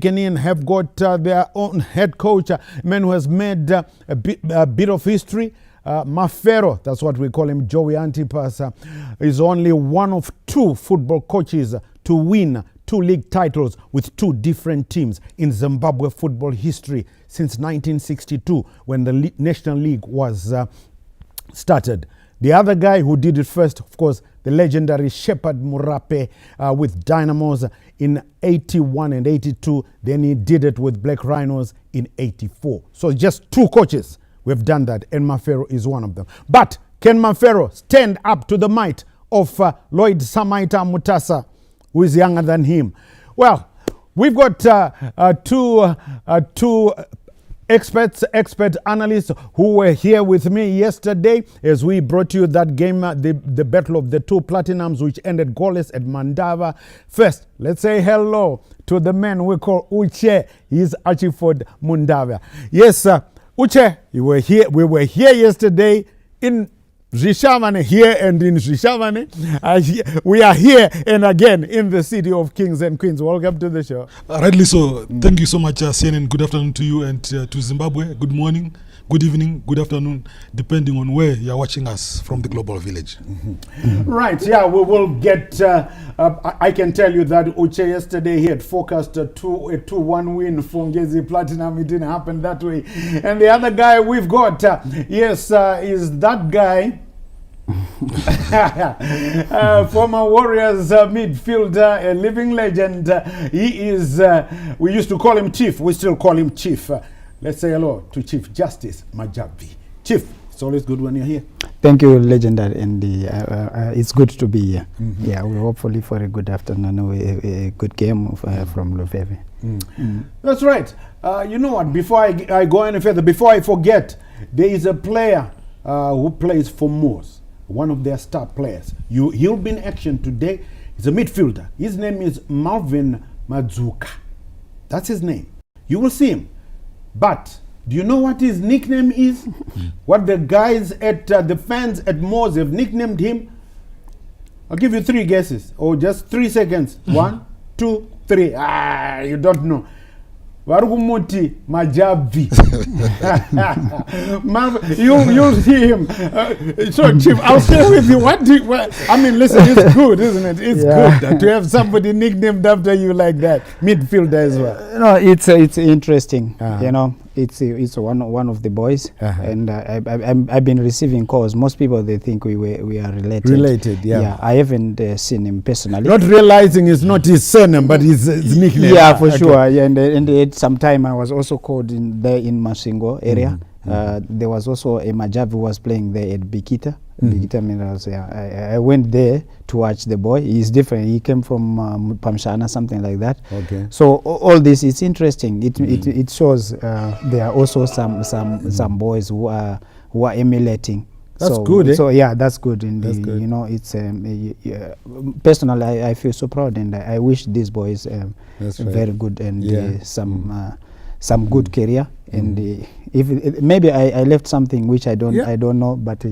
Kenyan have got their own head coach, a man who has made a bit of history. Mafero, that's what we call him, Joey Antipas, is only one of two football coaches to win 2 league titles with 2 different teams in Zimbabwe football history since 1962 when the National League was started. The other guy who did it first, of course, the legendary Shepherd Murape with Dynamos in 81 and 82. Then he did it with Black Rhinos in 84. So just 2 coaches who have done that, and Mafero is one of them. But can Mafero stand up to the might of Lloyd Samaita Mutasa, who is younger than him? Well, we've got two expert analysts who were here with me yesterday as we brought you that game, the battle of the 2 platinums, which ended goalless at Mandava. First, let's say hello to the man we call Uche. He's Archiford Mundava. Yes, Uche, we were here yesterday in Rishavane, here and in Rishavane. We are here and again in the city of kings and queens. Welcome to the show. Rightly so. Thank you so much, CNN. Good afternoon to you and to Zimbabwe. Good morning, good evening, good afternoon, depending on where you are watching us from the global village. Right, yeah, we will get, I can tell you that Uche yesterday, he had forecast a 2-1 win for Ngezi Platinum. It didn't happen that way. And the other guy we've got, is that guy, former Warriors midfielder, a living legend. He is, we used to call him Chief, we still call him Chief. Let's say hello to Chief Justice Majabi. Chief, it's always good when you're here. Thank you, legendary, and it's good to be here. Yeah, we hopefully for a good afternoon, a good game from Lufeve. That's right. You know what, before I go any further, before I forget, there is a player who plays for MWORS, one of their star players. He'll be in action today. He's a midfielder. His name is Marvin Madzuka. That's his name. You will see him. But do you know what his nickname is? What the guys at the fans at MWORS have nicknamed him? I'll give you 3 guesses, or just 3 seconds. 1, 2, 3. You don't know. Varugumuti Majabi. You'll see him. So, Chief, I'll stay with you. I mean, listen, it's good, isn't it? It's good to have somebody nicknamed after you like that. Midfielder as well. No, it's interesting. You know, it's one of the boys, and I've been receiving calls. Most people, they think we are related. Related, yeah. Yeah, I haven't seen him personally. Not realizing it's not his surname, but his nickname. Yeah, for sure. Yeah, and at some time I was also called in there in Masingo area. There was also a Majavi who was playing there at Bikita. Bikita Minerals. Yeah, I went there to watch the boy. He's different. He came from Pamshana, something like that. Okay. So all this, it's interesting. It shows there are also some boys who are emulating. That's good. So yeah, that's good. And that's good. You know, it's personally I feel so proud, and I wish these boys very good and some good career. And if maybe I left something which I don't know, but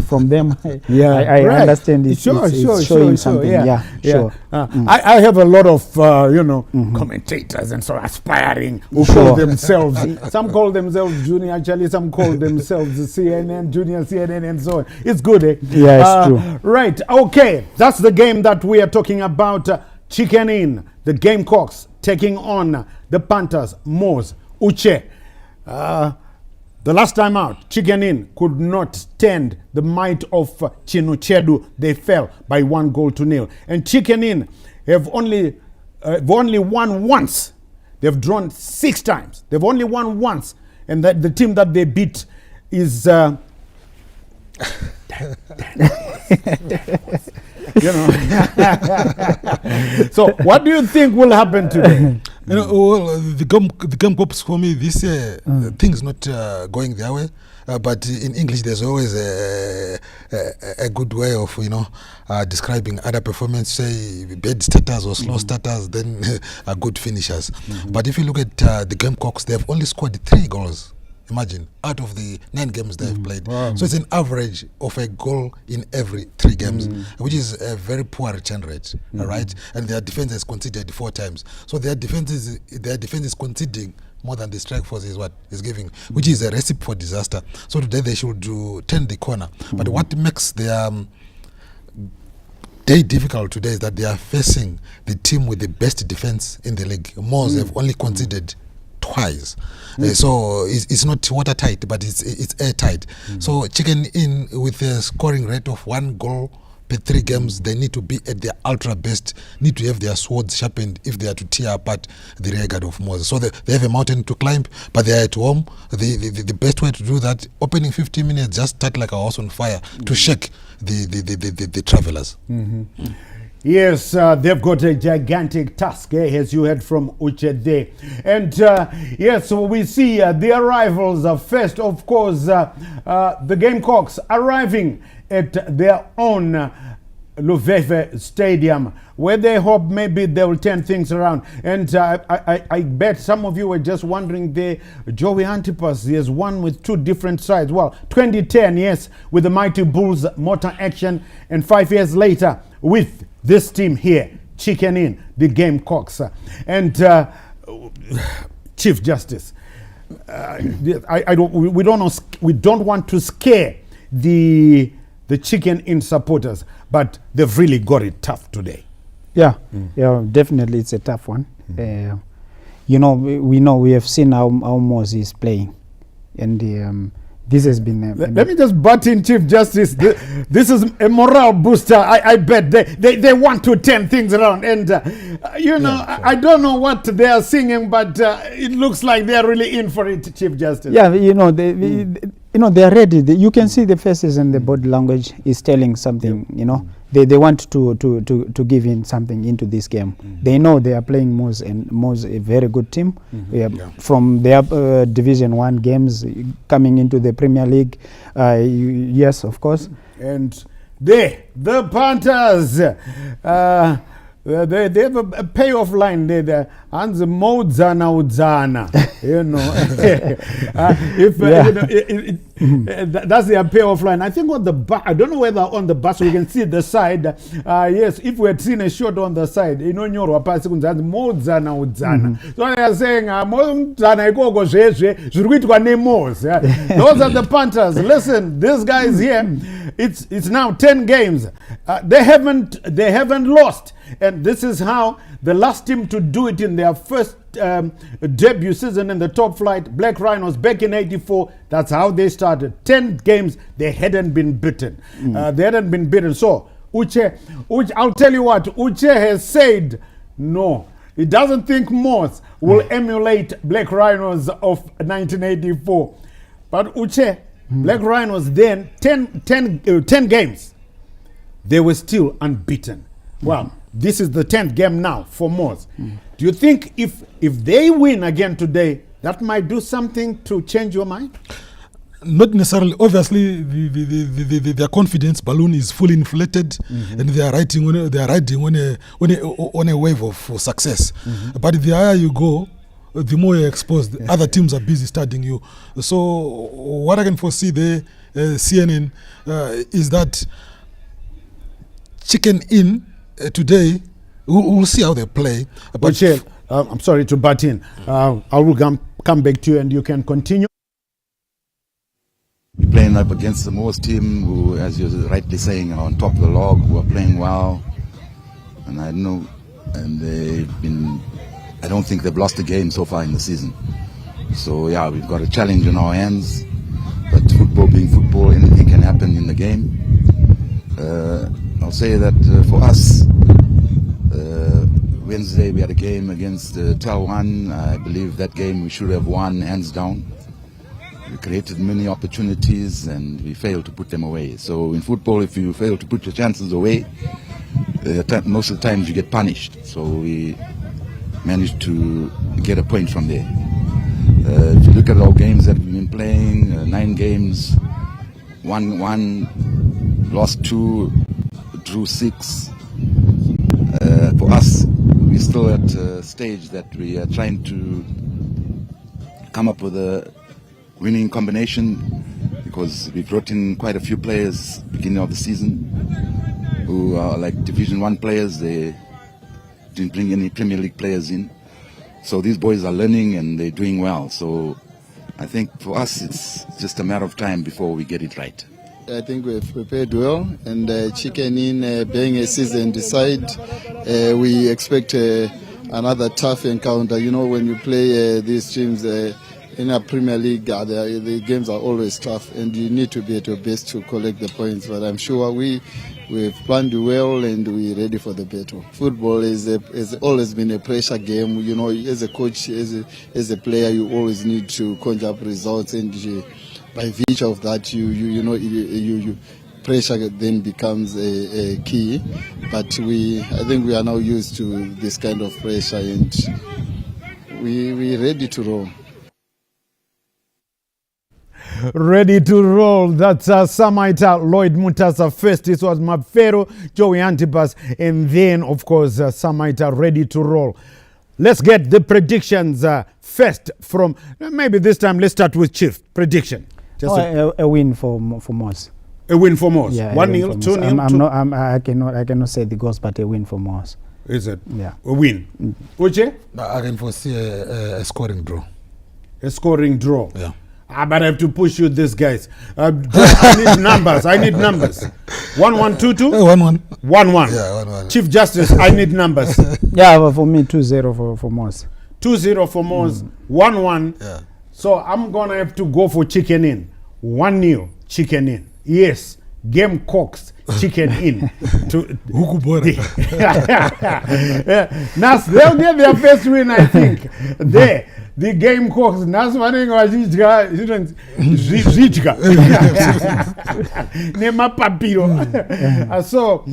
from them I understand it's showing something. Sure. I have a lot of commentators and so aspiring who call themselves. Some call themselves junior, actually. Some call themselves CNN, junior CNN, and so on. It's good, eh? Yeah, it's true. Right. Okay. That's the game that we are talking about. Chicken In, the Gamecocks taking on the Panthers, MWORS. Uche. The last time out, Chicken In could not stand the might of Chinuchedu. They fell by 1-0. And Chicken In have only won once. They've drawn 6 times. They've only won once. And the team that they beat is... So what do you think will happen today? You know, well, the Gamecocks for me this year, things not going their way. But in English, there's always a good way of describing other performance. Say bad starters or slow starters, then good finishers. But if you look at the Gamecocks, they have only scored 3 goals Imagine, out of the 9 games they've played. Wow. So it's an average of a goal in every 3 games, which is a very poor return rate, all right? And their defense has conceded 4 times. So their defense is conceding more than the strike force is giving, which is a recipe for disaster. So today they should turn the corner. But what makes their day difficult today is that they are facing the team with the best defense in the league. MWORS have only conceded twice, so it's not watertight, but it's airtight. So Chicken Inn, with a scoring rate of 1 goal per 3 games, they need to be at their ultra best, need to have their swords sharpened if they are to tear apart the rear guard of MWORS. So they have a mountain to climb, but they are at home. The best way to do that, opening 15 minutes, just start like a house on fire to shake the travelers. Yes, they've got a gigantic task, as you heard from Uche there. And yes, so we see the arrivals first, of course, the Gamecocks arriving at their own Luveve Stadium, where they hope maybe they will turn things around. And I bet some of you were just wondering there, Joey Antipas, he has won with 2 different sides. Well, 2010, yes, with the Mighty Bulls motor action, and 5 years later with this team here, Chicken Inn, the Gamecocks. And Chief Justice, we don't want to scare the Chicken Inn supporters, but they've really got it tough today. Yeah, yeah, definitely it's a tough one. You know, we have seen how MWORS is playing, and this has been let me just butt in, Chief Justice. This is a morale booster. I bet they want to turn things around, and you know, yeah, sure. I don't know what they are singing, but it looks like they are really in for it, Chief Justice. Yeah, you know, they are ready. You can see the faces and the body language is telling something. You know, they want to give in something into this game. They know they are playing MWORS, and MWORS a very good team. From their Division 1 games coming into the Premier League. Yes, of course. And the Panthers. They have a payoff line there. And the Modzana Udzana, you know. That's their payoff line. I think on the back, I don't know whether on the bus we can see the side. Yes, if we had seen a shot on the side, you know, Modzana Udzana. So they are saying, Modzana Ikogo Zezwe, Zurwitwa Nemos. Those are the Panthers. Listen, this guy is here. It's now 10 games. They haven't lost. And this is how the last team to do it in their first debut season in the top flight, Black Rhinos, back in '84. That's how they started. 10 games, they hadn't been beaten. So, Uche, I'll tell you what, Uche has said no. He doesn't think MWORS will emulate Black Rhinos of 1984. But Uche, Black Rhinos then, 10 games, they were still unbeaten. Well, this is the 10th game now for MWORS. Do you think if they win again today, that might do something to change your mind? Not necessarily. Obviously, their confidence balloon is fully inflated, and they are riding on a wave of success. But the higher you go, the more you're exposed. Other teams are busy studying you. So what I can foresee there, CNN, is that Chicken Inn today, we'll see how they play. But I'm sorry to butt in. I will come back to you and you can continue. We're playing up against the MWORS team who, as you're rightly saying, are on top of the log, who are playing well. And I know, and I don't think they've lost a game so far in the season. So yeah, we've got a challenge in our hands. But football being football, anything can happen in the game. I'll say that for us, Wednesday we had a game against Talwan. I believe that game we should have won hands down. We created many opportunities and we failed to put them away. So in football, if you fail to put your chances away, most of the times you get punished. So we managed to get a point from there. If you look at our games that we've been playing, 9 games, won 1, lost 2, drew 6. For us, we're still at a stage that we are trying to come up with winning combination, because we brought in quite a few players beginning of the season who are like Division 1 players. They didn't bring any Premier League players in. So these boys are learning and they're doing well. So I think for us it's just a matter of time before we get it right. I think we've prepared well, and Chicken Inn being a seasoned side, we expect another tough encounter. You know, when you play these teams in a Premier League, the games are always tough, and you need to be at your best to collect the points. But I'm sure we've planned well, and we're ready for the battle. Football has always been a pressure game. You know, as a coach, as a player, you always need to conjure up results, and by virtue of that, you pressure then becomes a key. But I think we are now used to this kind of pressure, and we're ready to roll. Ready to roll. That's Samaita Lloyd Mutasa first. This was Mafero, Joey Antipas, and then, of course, Samaita ready to roll. Let's get the predictions first from, maybe this time let's start with Chief. Prediction. Just a win for MWORS. A win for MWORS. Yeah, 1-0, 2-0. I cannot say the goals, but a win for MWORS. Is it? Yeah. A win. Uche? I can foresee a scoring draw. A scoring draw. Yeah. But I have to push you this, guys. I need numbers. 1-1, 2-2? 1-1. 1-1. Yeah, 1-1. Chief Justice, I need numbers. Yeah, but for me, 2-0 for MWORS. 2-0 for MWORS. 1-1. Yeah. So I'm going to have to go for Chicken Inn. 1-0 Chicken Inn. Yes. Game Cox Chicken Inn. Nas, they'll get their first win, I think. There. The Game Cox. Nas wanting wajijka. Nema papiro. So,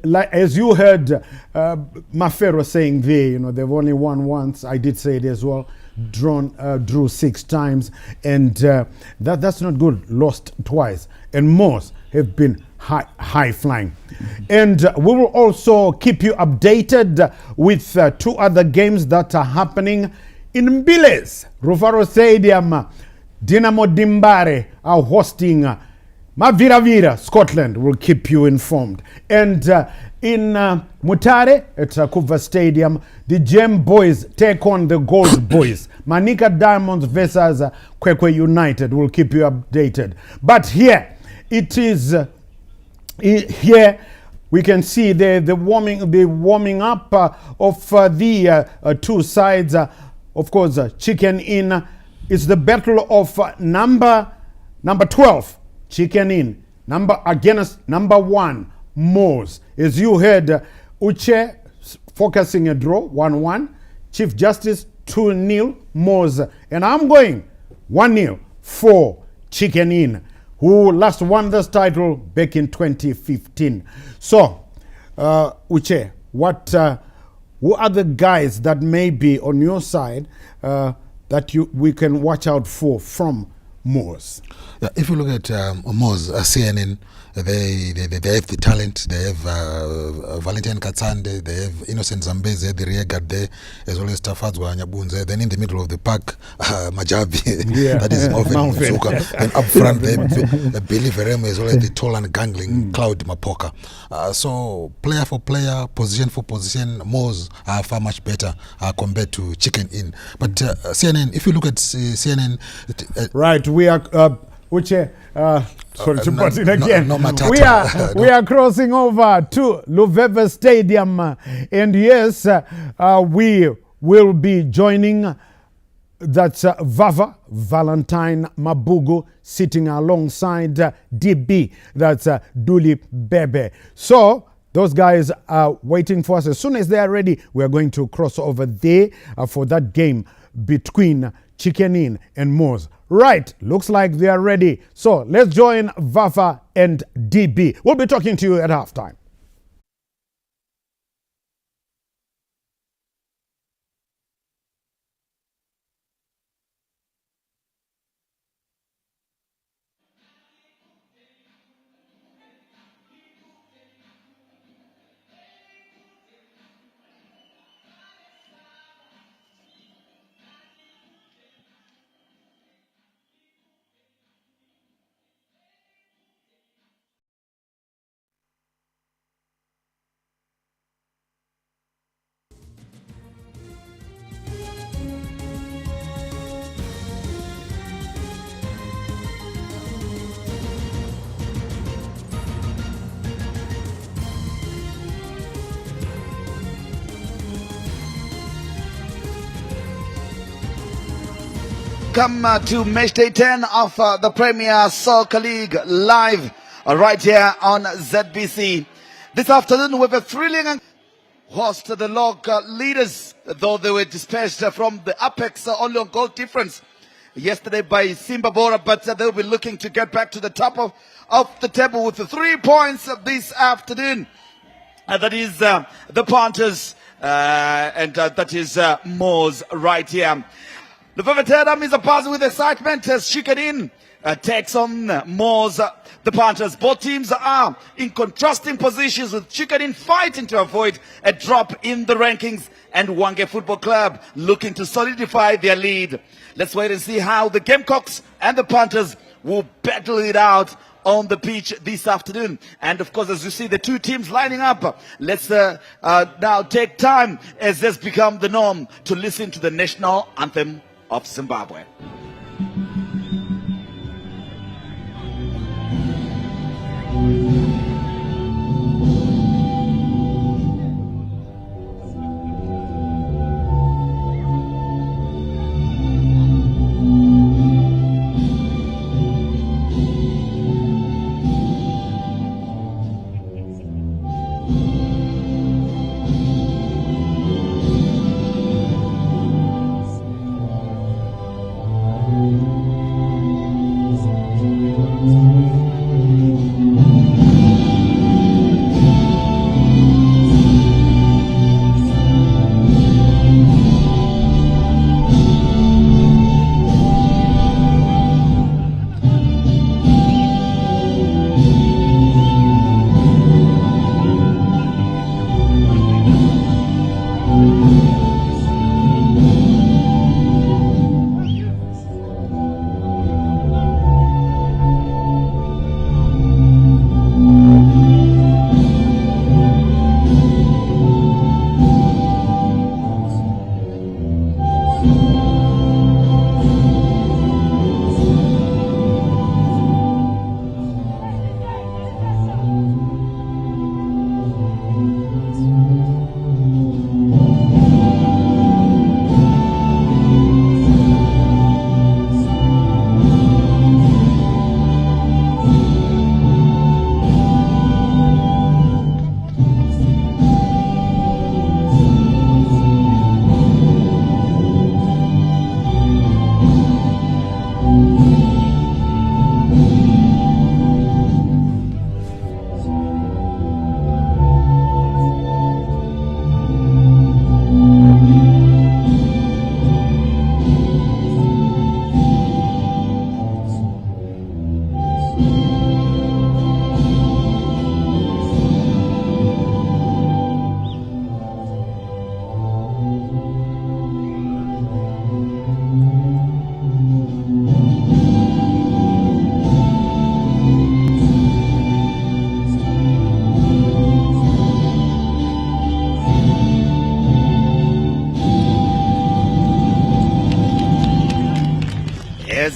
like as you heard Mafero saying there, you know, they've only won once. I did say it as well. Drew 6 times, and that's not good. Lost twice, and MWORS have been high flying. And we will also keep you updated with 2 other games that are happening in Mbiles, Rufaro Stadium. Dinamo Dimbare are hosting Maviravira, Scotland. Will keep you informed. And in Mutare at Kuva Stadium, the Gem Boys take on the Gold Boys. Manika Diamonds versus Kwekwe United. Will keep you updated. But here, it is here we can see the warming up of the 2 sides. Of course, Chicken Inn. It's the battle of number 12. Chicken Inn. Against number 1, MWORS. As you heard, Uche focusing a draw, 1-1. Chief Justice, 2-0, MWORS. And I'm going 1-0 for Chicken Inn, who last won this title back in 2015. So, Uche, who are the guys that may be on your side that we can watch out for from MWORS? Yeah, if you look at MWORS, CNN, they have the talent. They have Valentine Katsande, they have Innocent Zambeze, the rear guard there, as well as Tafadzwa Nyabunze. Then in the middle of the park, Majabi, yeah. that is Mauven. Then up front, they have Billy Verema, as well as the tall and gangling Cloud Mapoka. So player for player, position for position, MWORS are far much better compared to Chicken Inn. But CNN, if you look at CNN... right, we are... Uche, sorry to put it again. We are crossing over to Luveve Stadium, and yes, we will be joining. That's Vava Valentine Mabugu sitting alongside DB. That's Duli Bebe. So those guys are waiting for us. As soon as they are ready, we are going to cross over there for that game between Chicken Inn and MWORS. Right, looks like they are ready. So let's join Vafa and DB. We'll be talking to you at halftime. welcome to match day 10 of the Premier Soccer League live right here on ZBC. This afternoon we have a thrilling host the log leaders, though they were dispatched from the apex only on goal difference yesterday by Simba Bora, but they'll be looking to get back to the top of the table with the 3 points this afternoon. That is the Panthers and that is MWORS right here. The Veveteram is buzzing with excitement as Chicken takes on MWORS, the Panthers. Both teams are in contrasting positions, with Chicken fighting to avoid a drop in the rankings and Wange Football Club looking to solidify their lead. Let's wait and see how the Gamecocks and the Panthers will battle it out on the pitch this afternoon. And of course, as you see the two teams lining up, let's now take time, as this become the norm, to listen to the national anthem of Zimbabwe.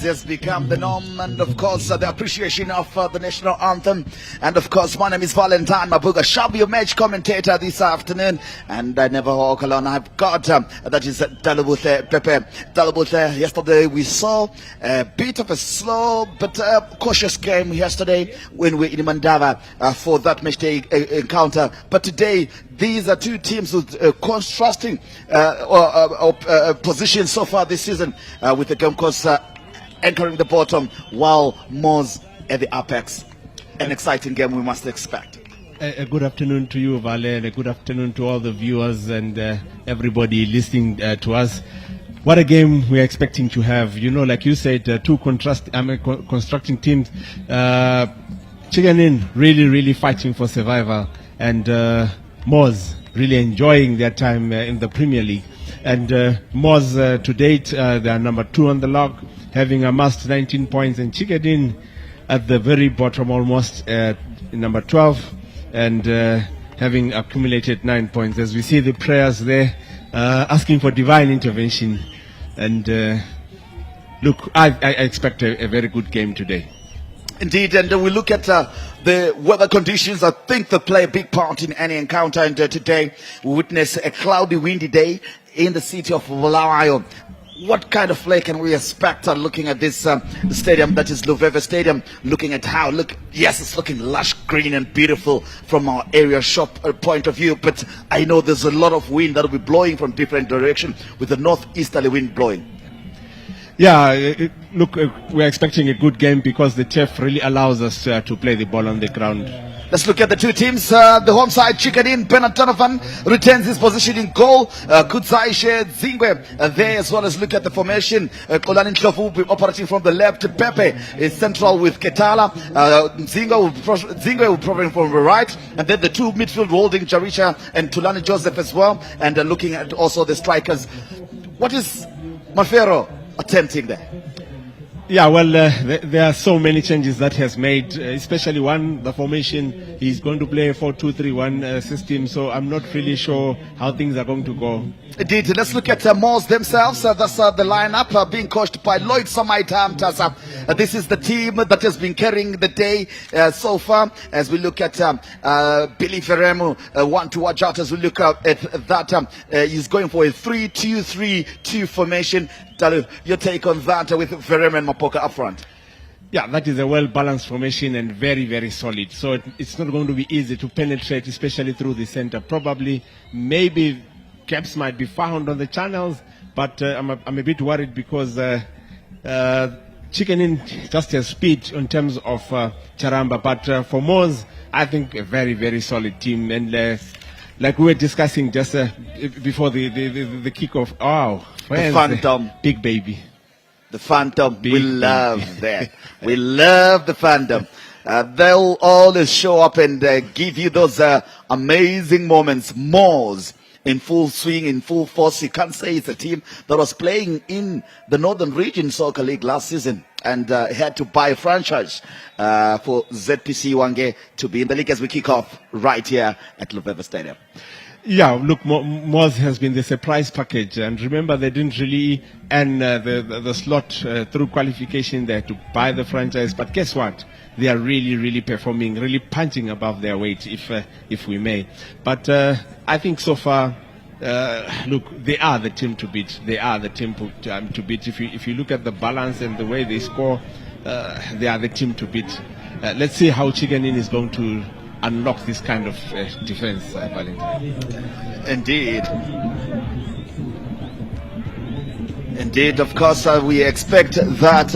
Has become the norm, and of course the appreciation of the national anthem. And of course, my name is Valentine Mabuga, shall be your match commentator this afternoon, and I never walk alone. I've got that is Dalabuthe Pepe. Dalabuthe, yesterday we saw a bit of a slow but cautious game yesterday when we in Mandava for that match day encounter, but today these are two teams with contrasting positions so far this season, with the Gamecocks anchoring the bottom while MWORS at the apex. An exciting game we must expect. A good afternoon to you, Vale, and a good afternoon to all the viewers and everybody listening to us. What a game we're expecting to have. You know, like you said, two constructing teams. Chicken really fighting for survival, and MWORS really enjoying their time in the Premier League. And MWORS to date, they are number 2 on the log, having amassed 19 points, and Chicken at the very bottom, almost number 12, and having accumulated 9 points. As we see the prayers there, asking for divine intervention. And look, I expect a very good game today. Indeed, and we look at the weather conditions. I think they play a big part in any encounter. And today we witness a cloudy, windy day in the city of Bulawayo. What kind of play can we expect looking at this stadium, that is Luveve Stadium, looking at how, yes, it's looking lush, green and beautiful from our area shop point of view, but I know there's a lot of wind that will be blowing from different directions with the northeasterly wind blowing. Yeah, we're expecting a good game because the turf really allows us to play the ball on the ground. Let's look at the two teams. The home side, Chicken Inn, Bernard Donovan retains his position in goal. Kutsaishe Zingwe there, as well as look at the formation. Kolani Ndlovu operating from the left. Pepe is central with Ketala. Zingwe will probably from the right. And then the two midfield holding Jarisha and Tulani Joseph as well. And looking at also the strikers. What is Mafero attempting there? Yeah, well, there are so many changes that he has made, especially the formation. He's going to play a 4-2-3-1 system, so I'm not really sure how things are going to go. Indeed, let's look at MWORS themselves. That's the lineup being coached by Lloyd Samaitam. This is the team that has been carrying the day so far. As we look at Billy Ferremu, one to watch out as we look at that. He's going for a 3-2-3-2 formation. Talu, your take on that with Ferremu and Mapoka up front? Yeah, that is a well-balanced formation and very, very solid. So it's not going to be easy to penetrate, especially through the center. Probably, maybe gaps might be found on the channels, but I'm a bit worried because Chicken Inn just has speed in terms of Charamba. But for MWORS, I think a very, very solid team. And like we were discussing just before the kickoff, the Phantom. Big baby. The Phantom, we love that. We love the Phantom. They'll always show up and give you those amazing moments. MWORS in full swing, in full force. You can't say it's a team that was playing in the Northern Region Soccer League last season and had to buy a franchise for ZPC Wange to be in the league as we kick off right here at Luveve Stadium. Yeah, look, MWORS has been the surprise package, and remember they didn't really earn the slot through qualification there to buy the franchise. But guess what? They are really, really performing, really punching above their weight, if we may. But I think so far, look, they are the team to beat. They are the team to beat. If you look at the balance and the way they score, they are the team to beat. Let's see how Chicken Inn is going to unlock this kind of defense, Valentine. Indeed, of course, we expect that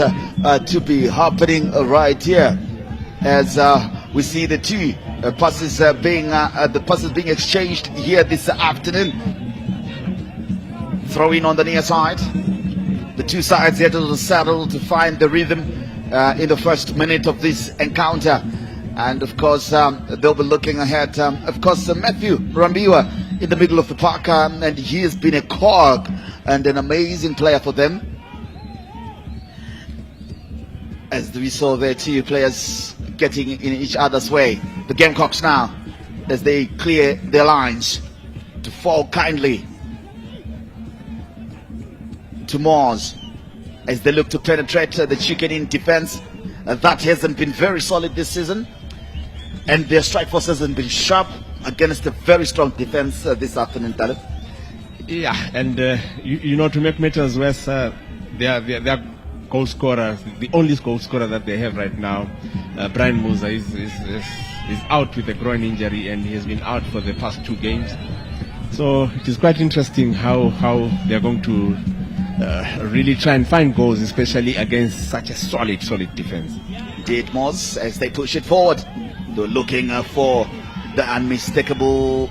to be happening right here as we see the two passes being exchanged here this afternoon. Throw in on the near side. The two sides here to the saddle to find the rhythm in the first minute of this encounter. And of course, they'll be looking ahead. Of course, Matthew Rambiwa in the middle of the park, and he has been a cog and an amazing player for them. As we saw there, two players getting in each other's way. The Gamecocks now, as they clear their lines to fall kindly to MWORS as they look to penetrate the Chicken Inn defense. That hasn't been very solid this season, and their strike force hasn't been sharp against a very strong defense this afternoon, Talib. Yeah, and you know, to make matters worse, their goal scorer, the only goal scorer that they have right now, Brian Musa, is out with a groin injury, and he has been out for the past 2 games. So it is quite interesting how they are going to really try and find goals, especially against such a solid defense. Indeed, MWORS, as they push it forward, they're looking for the unmistakable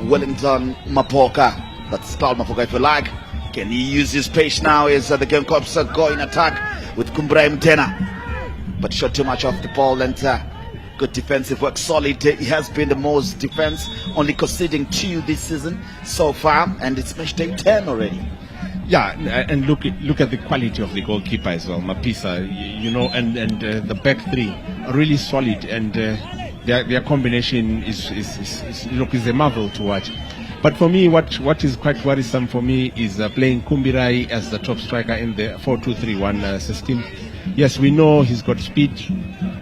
Wellington Mapoka. That's Paul Mapoka, if you like. Can he use his pace now as the Gamecocks go in attack with Kumbra Mtena? But shot too much off the ball, and good defensive work, solid. He has been the most defense, only conceding 2 this season so far, and it's match day 10 already. Yeah, and look at the quality of the goalkeeper as well, Mapisa. You know, and the back 3 are really solid, and their combination is a marvel to watch. But for me, what is quite worrisome for me is playing Kumbirai as the top striker in the 4-2-3-1 system. Yes, we know he's got speed.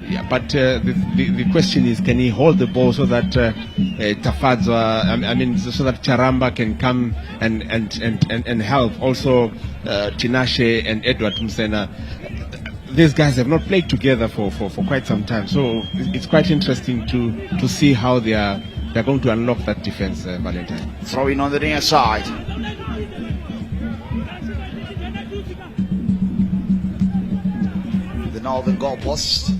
Yeah, but the question is, can he hold the ball so that Tafadzwa, so that Charamba can come and help. Also, Tinashe and Edward Msena, these guys have not played together for quite some time. So it's quite interesting to see how they're going to unlock that defense, Valentine. Throwing on the near side. The northern goalpost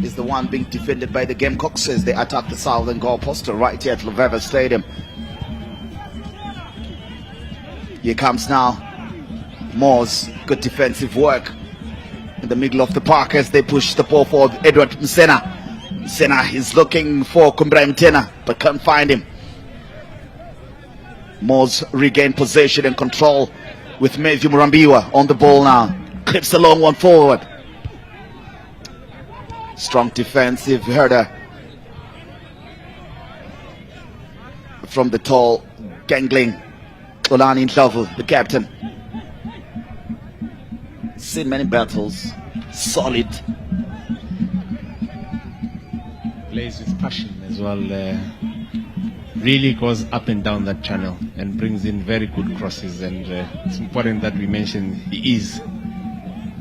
is the one being defended by the Gamecocks as they attack the southern goalpost right here at Luveva Stadium. Here comes now MWORS. Good defensive work in the middle of the park as they push the ball forward. Edward Msena. Msena is looking for Kumbra Mtena but can't find him. MWORS regain possession and control with Matthew Murambiwa on the ball now. Clips a long one forward. Strong defensive header from the tall, gangling Olani Ndlovu, the captain. Seen many battles, solid. Plays with passion as well. Really goes up and down that channel and brings in very good crosses. And it's important that we mention he is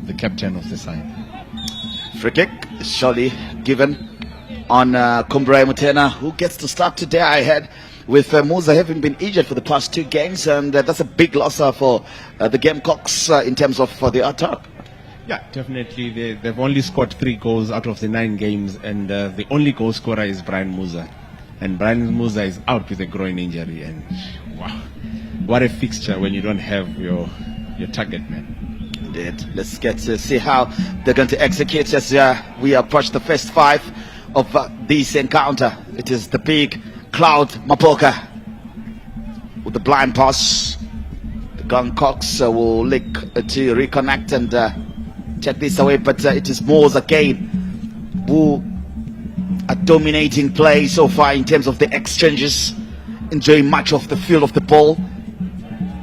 the captain of the side. Free kick is surely given on Kumbra Mutena, who gets to start today. I heard with Musa having been injured for the past 2 games, and that's a big loss for the Gamecocks in terms of the attack. Yeah, definitely. They've only scored 3 goals out of the 9 games, and the only goal scorer is Brian Musa. And Brian Musa is out with a groin injury, and wow, what a fixture when you don't have your target man. Let's get to see how they're going to execute as we approach the first 5 of this encounter. It is the big Cloud Mapoka with the blind pass. The Gamecocks will look to reconnect and check this away, but it is MWORS again who are dominating play so far in terms of the exchanges, enjoying much of the feel of the ball,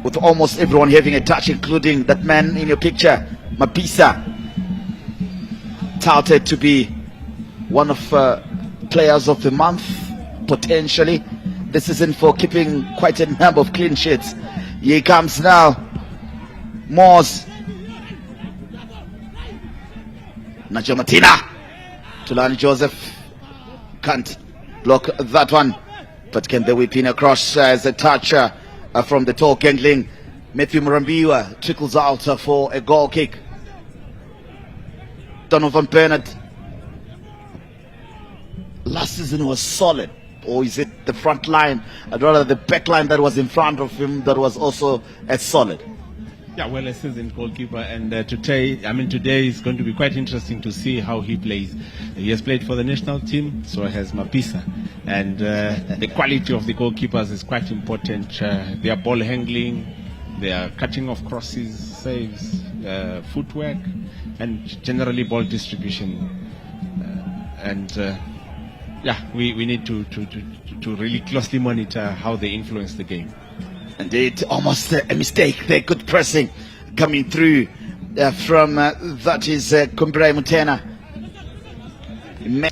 with almost everyone having a touch, including that man in your picture, Mapisa, touted to be one of players of the month, potentially this season, for keeping quite a number of clean sheets. Here he comes now, MWORS. Nacho Matina. Tulani Joseph can't block that one, but can they whip in across as a touch from the tall gangling Matthew Murambiwa trickles out for a goal kick. Donovan Bernard last season was solid, or is it the front line, I'd rather the back line that was in front of him that was also as solid? Yeah, well, a seasoned goalkeeper, and today is going to be quite interesting to see how he plays. He has played for the national team, so has Mapisa, and the quality of the goalkeepers is quite important. Their ball handling, their cutting off crosses, saves, footwork, and generally ball distribution. We need to really closely monitor how they influence the game. Indeed, almost a mistake there. Good pressing coming through from that is Kumbra Mutena.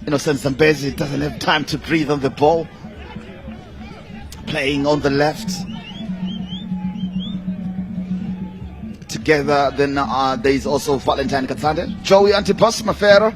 Innocent Zambezi doesn't have time to breathe on the ball. Playing on the left. Together, then there is also Valentine Katsande. Joey Antipas Mafero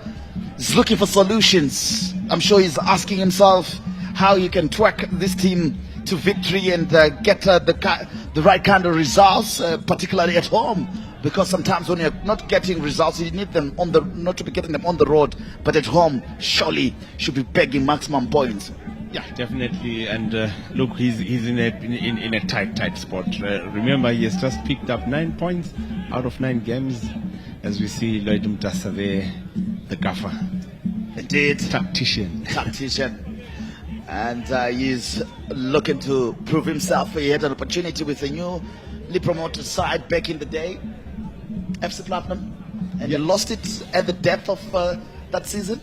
is looking for solutions. I'm sure he's asking himself how he can twerk this team to victory and get the right kind of results, particularly at home, because sometimes when you're not getting results, you need them not to be getting them on the road, but at home surely should be begging maximum points. Yeah, definitely. And look, he's in a tight spot. Remember, he has just picked up 9 points out of 9 games, as we see Lloyd Mtasa there, the gaffer. Indeed, tactician. And he's looking to prove himself. He had an opportunity with a newly promoted side back in the day, FC Platinum, and he lost it at the depth of that season.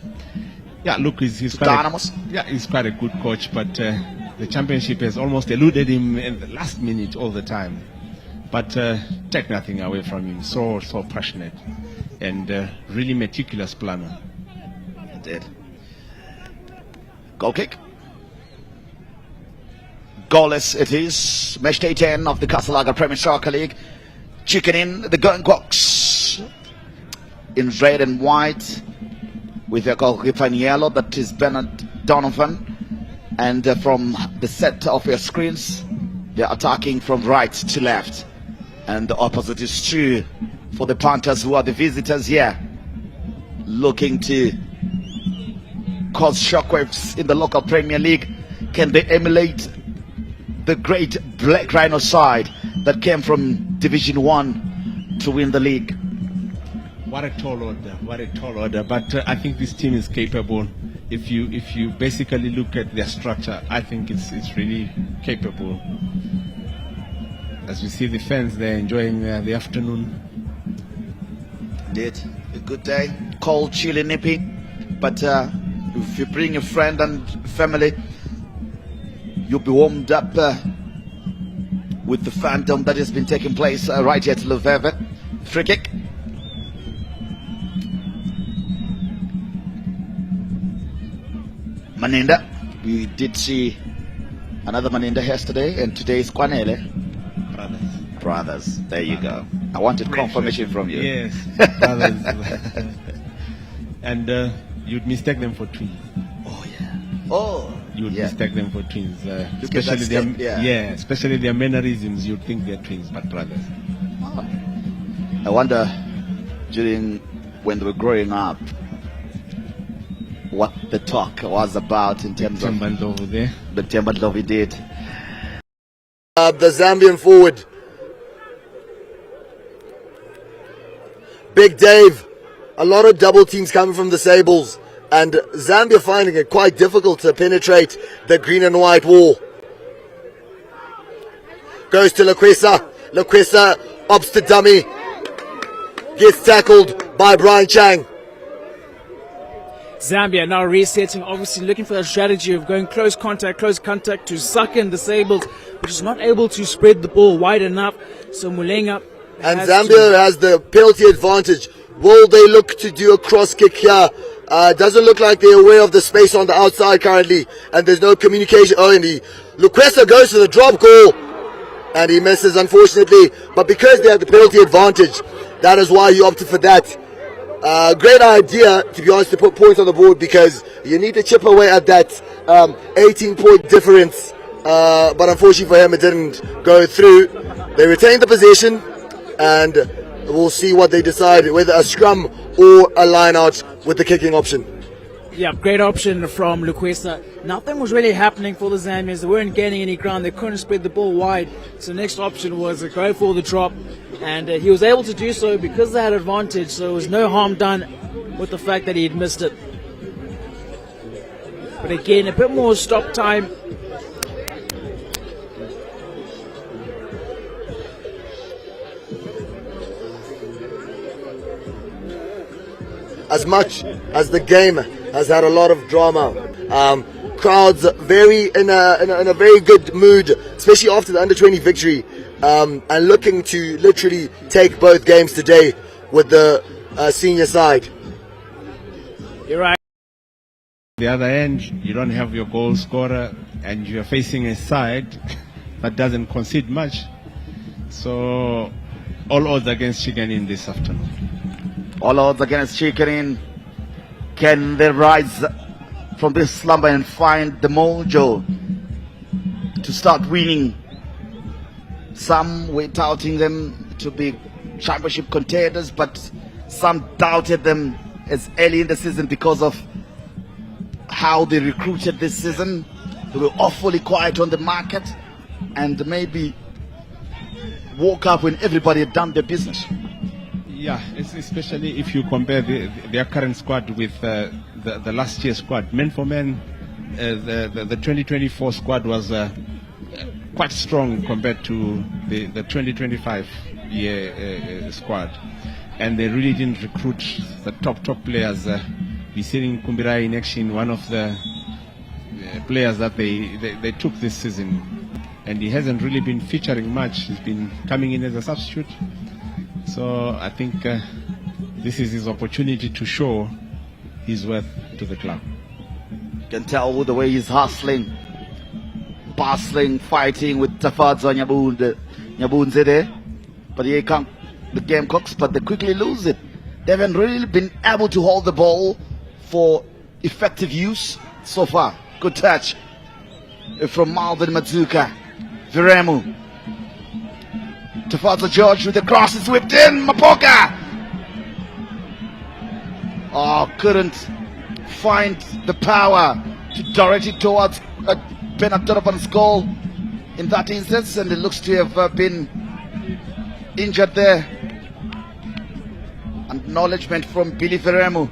Yeah, look, he's quite a good coach, but the championship has almost eluded him in the last minute all the time. But take nothing away from him. So passionate and really meticulous planner. indeed. Goal kick. Goalless it is. Match day 10 of the Kasalaga Premier Soccer League. Chicken in the Going Box in red and white with a goalkeeper in yellow, that is Bernard Donovan. And from the set of your screens, they're attacking from right to left. And the opposite is true for the Panthers, who are the visitors here, looking to cause shockwaves in the local Premier League. Can they emulate the great Black Rhino side that came from Division 1 to win the league? What a tall order, but I think this team is capable. If you basically look at their structure, I think it's really capable. As you see the fans, they're enjoying the afternoon. Indeed, a good day, cold, chilly, nippy, but if you bring a friend and family, you'll be warmed up with the phantom that has been taking place right here at Leveve. Free kick. Maninda. We did see another Maninda yesterday, and today is Kwanele. Brothers. There you go. I wanted confirmation from you. Yes, brothers. And you'd mistake them for twins. Oh yeah. Oh. You would yeah. mistake them for twins, especially especially their mannerisms. You'd think they're twins, but brothers. Oh. I wonder, during when they were growing up, what the talk was about in terms of over there. The Tembandlovi did. The Zambian forward, Big Dave. A lot of double teams coming from the Sables, and Zambia finding it quite difficult to penetrate the green and white wall. Goes to Lakwesa. Lakwesa opts to dummy. Gets tackled by Brian Chang. Zambia now resetting, obviously looking for a strategy of going close contact to suck in the Sables, but is not able to spread the ball wide enough. So Mulenga and Zambia has the penalty advantage. Will they look to do a cross kick here? Doesn't look like they're aware of the space on the outside currently, and there's no communication. Oh, and Luquesa goes for the drop goal, and he misses, unfortunately. But because they have the penalty advantage, that is why he opted for that. Great idea, to be honest, to put points on the board, because you need to chip away at that 18-point difference. But unfortunately for him, it didn't go through. They retained the possession, and we'll see what they decide, whether a scrum or a line out with the kicking option. Yeah, great option from Luquesa. Nothing was really happening for the Zambians. They weren't gaining any ground. They couldn't spread the ball wide. So the next option was to go for the drop. And he was able to do so because they had advantage. So there was no harm done with the fact that he had missed it. But again, a bit more stop time. As much as the game has had a lot of drama, crowds very in a very good mood, especially after the under-20 victory, and looking to literally take both games today with the senior side. You're right. The other end, you don't have your goal scorer, and you're facing a side that doesn't concede much. So all odds against Chicken in this afternoon. All odds against Chicken. Can they rise from this slumber and find the mojo to start winning? Some were touting them to be championship contenders, but some doubted them as early in the season because of how they recruited this season. They were awfully quiet on the market and maybe woke up when everybody had done their business. Yeah, especially if you compare their current squad with the last year's squad. Men for men, the 2024 squad was quite strong compared to the 2025 year squad. And they really didn't recruit the top players. We're seeing Kumbirai in action, one of the players that they took this season. And he hasn't really been featuring much. He's been coming in as a substitute. So I think this is his opportunity to show his worth to the club. You can tell with the way he's hustling, bustling, fighting with Tafadza Nyabunze there. But here come the Gamecocks, but they quickly lose it. They haven't really been able to hold the ball for effective use so far. Good touch from Malvin Mazuka. Viremu. Tafadza George with the cross is whipped in. Mapoka! Oh, couldn't find the power to direct it towards Bernard Donovan's goal in that instance, and it looks to have been injured there. Acknowledgement from Billy Viremu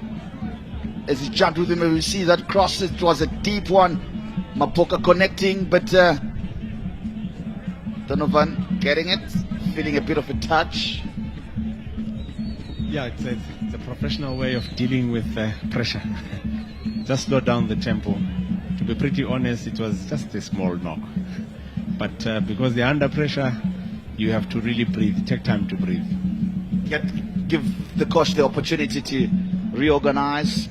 as he jumped with him. We see that cross, it was a deep one. Mapoka connecting, but Donovan getting it, feeling a bit of a touch. Yeah, it's a professional way of dealing with pressure. Just slow down the tempo. To be pretty honest, it was just a small knock. But because they're under pressure, you have to really breathe, take time to breathe. Give the coach the opportunity to reorganize,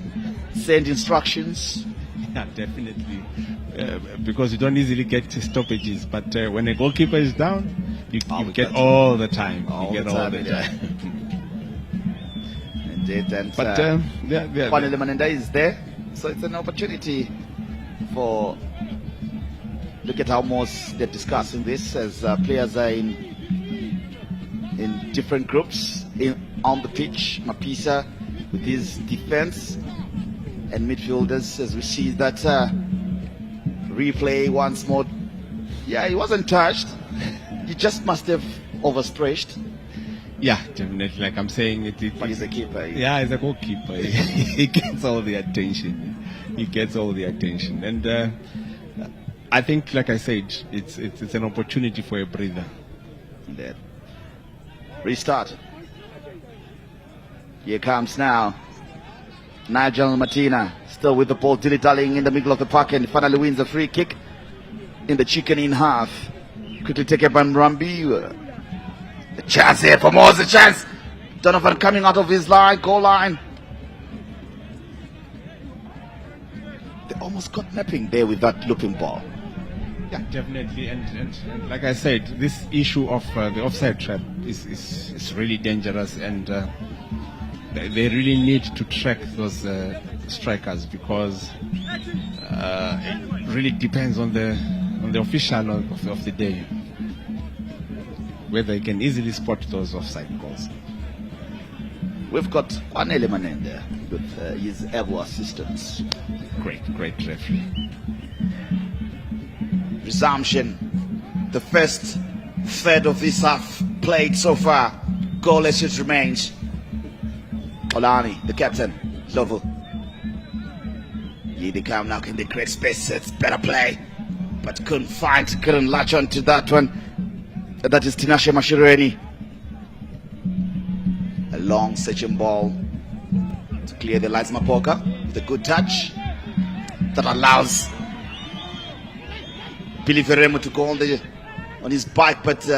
send instructions. Yeah, definitely. Because you don't easily get stoppages. But when a goalkeeper is down, you get all the time. You get all the time. Indeed, and Panele Manenda is there, so it's an opportunity for. Look at how most they're discussing this as players are in different groups on the pitch. Mapisa with his defense and midfielders, as we see that replay once more. Yeah, he wasn't touched. He just must have overstretched. Yeah, definitely. Like I'm saying, but he's a keeper. Yeah, he's a goalkeeper. He gets all the attention. He gets all the attention, and I think, like I said, it's an opportunity for a breather. Indeed. Restart. Here comes now Nigel Martina, still with the ball, dilly-dallying in the middle of the park, and finally wins a free kick in the chicken in half. Quickly taken by Mrambi. The chance here for MWORS, the chance. Donovan coming out of his goal line. They almost got napping there with that looping ball. Yeah, definitely, and like I said, this issue of the offside trap is really dangerous, and they really need to track those strikers, because it really depends on the official of the day whether he can easily spot those offside goals. We've got one element in there with his able assistance. Great referee. Resumption. The first third of this half played so far. Goalless it remains. Olani, the captain, Lovo. Here they come now in the great space. It's better play, but couldn't latch on to that one. That is Tinashe Mashireni. A long searching ball to clear the lights. Mapoka with a good touch that allows Billy Viremu to go on his bike, but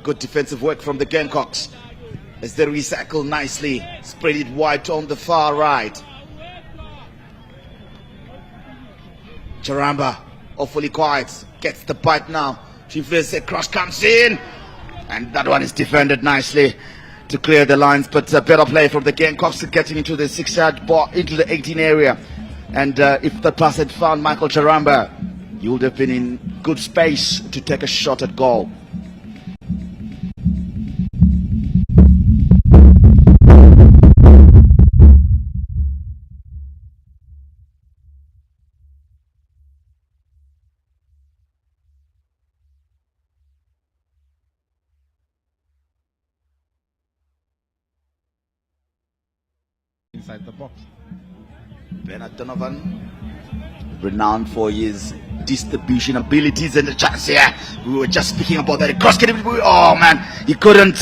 good defensive work from the Gamecocks as they recycle nicely, spread it wide on the far right. Charamba, awfully quiet, gets the bite now. Chifres cross comes in, and that one is defended nicely to clear the lines, but better play from the Gamecocks getting into the 6-yard ball, into the 18 area. And if the pass had found Michael Charamba, you would have been in good space to take a shot at goal. Inside the box. Bernard Donovan, renowned for his distribution abilities, and the chance here. We were just speaking about that cross. Oh man, he couldn't,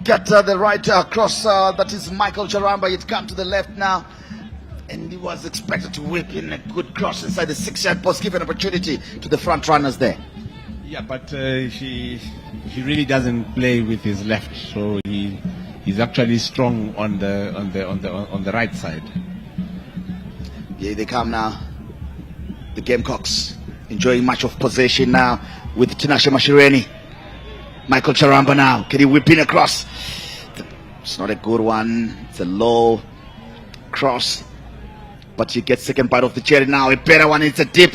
get the right cross. That is Michael Charamba. He'd come to the left now, and he was expected to whip in a good cross inside the 6-yard box, give an opportunity to the front runners there. Yeah, but he really doesn't play with his left, so he he's actually strong on the right side. Here they come now. The Gamecocks enjoying much of possession now with Tinashe Mashireni. Michael Charamba now. Can he whip in across? It's not a good one. It's a low cross. But you get second bite of the cherry now. A better one. It's a dip.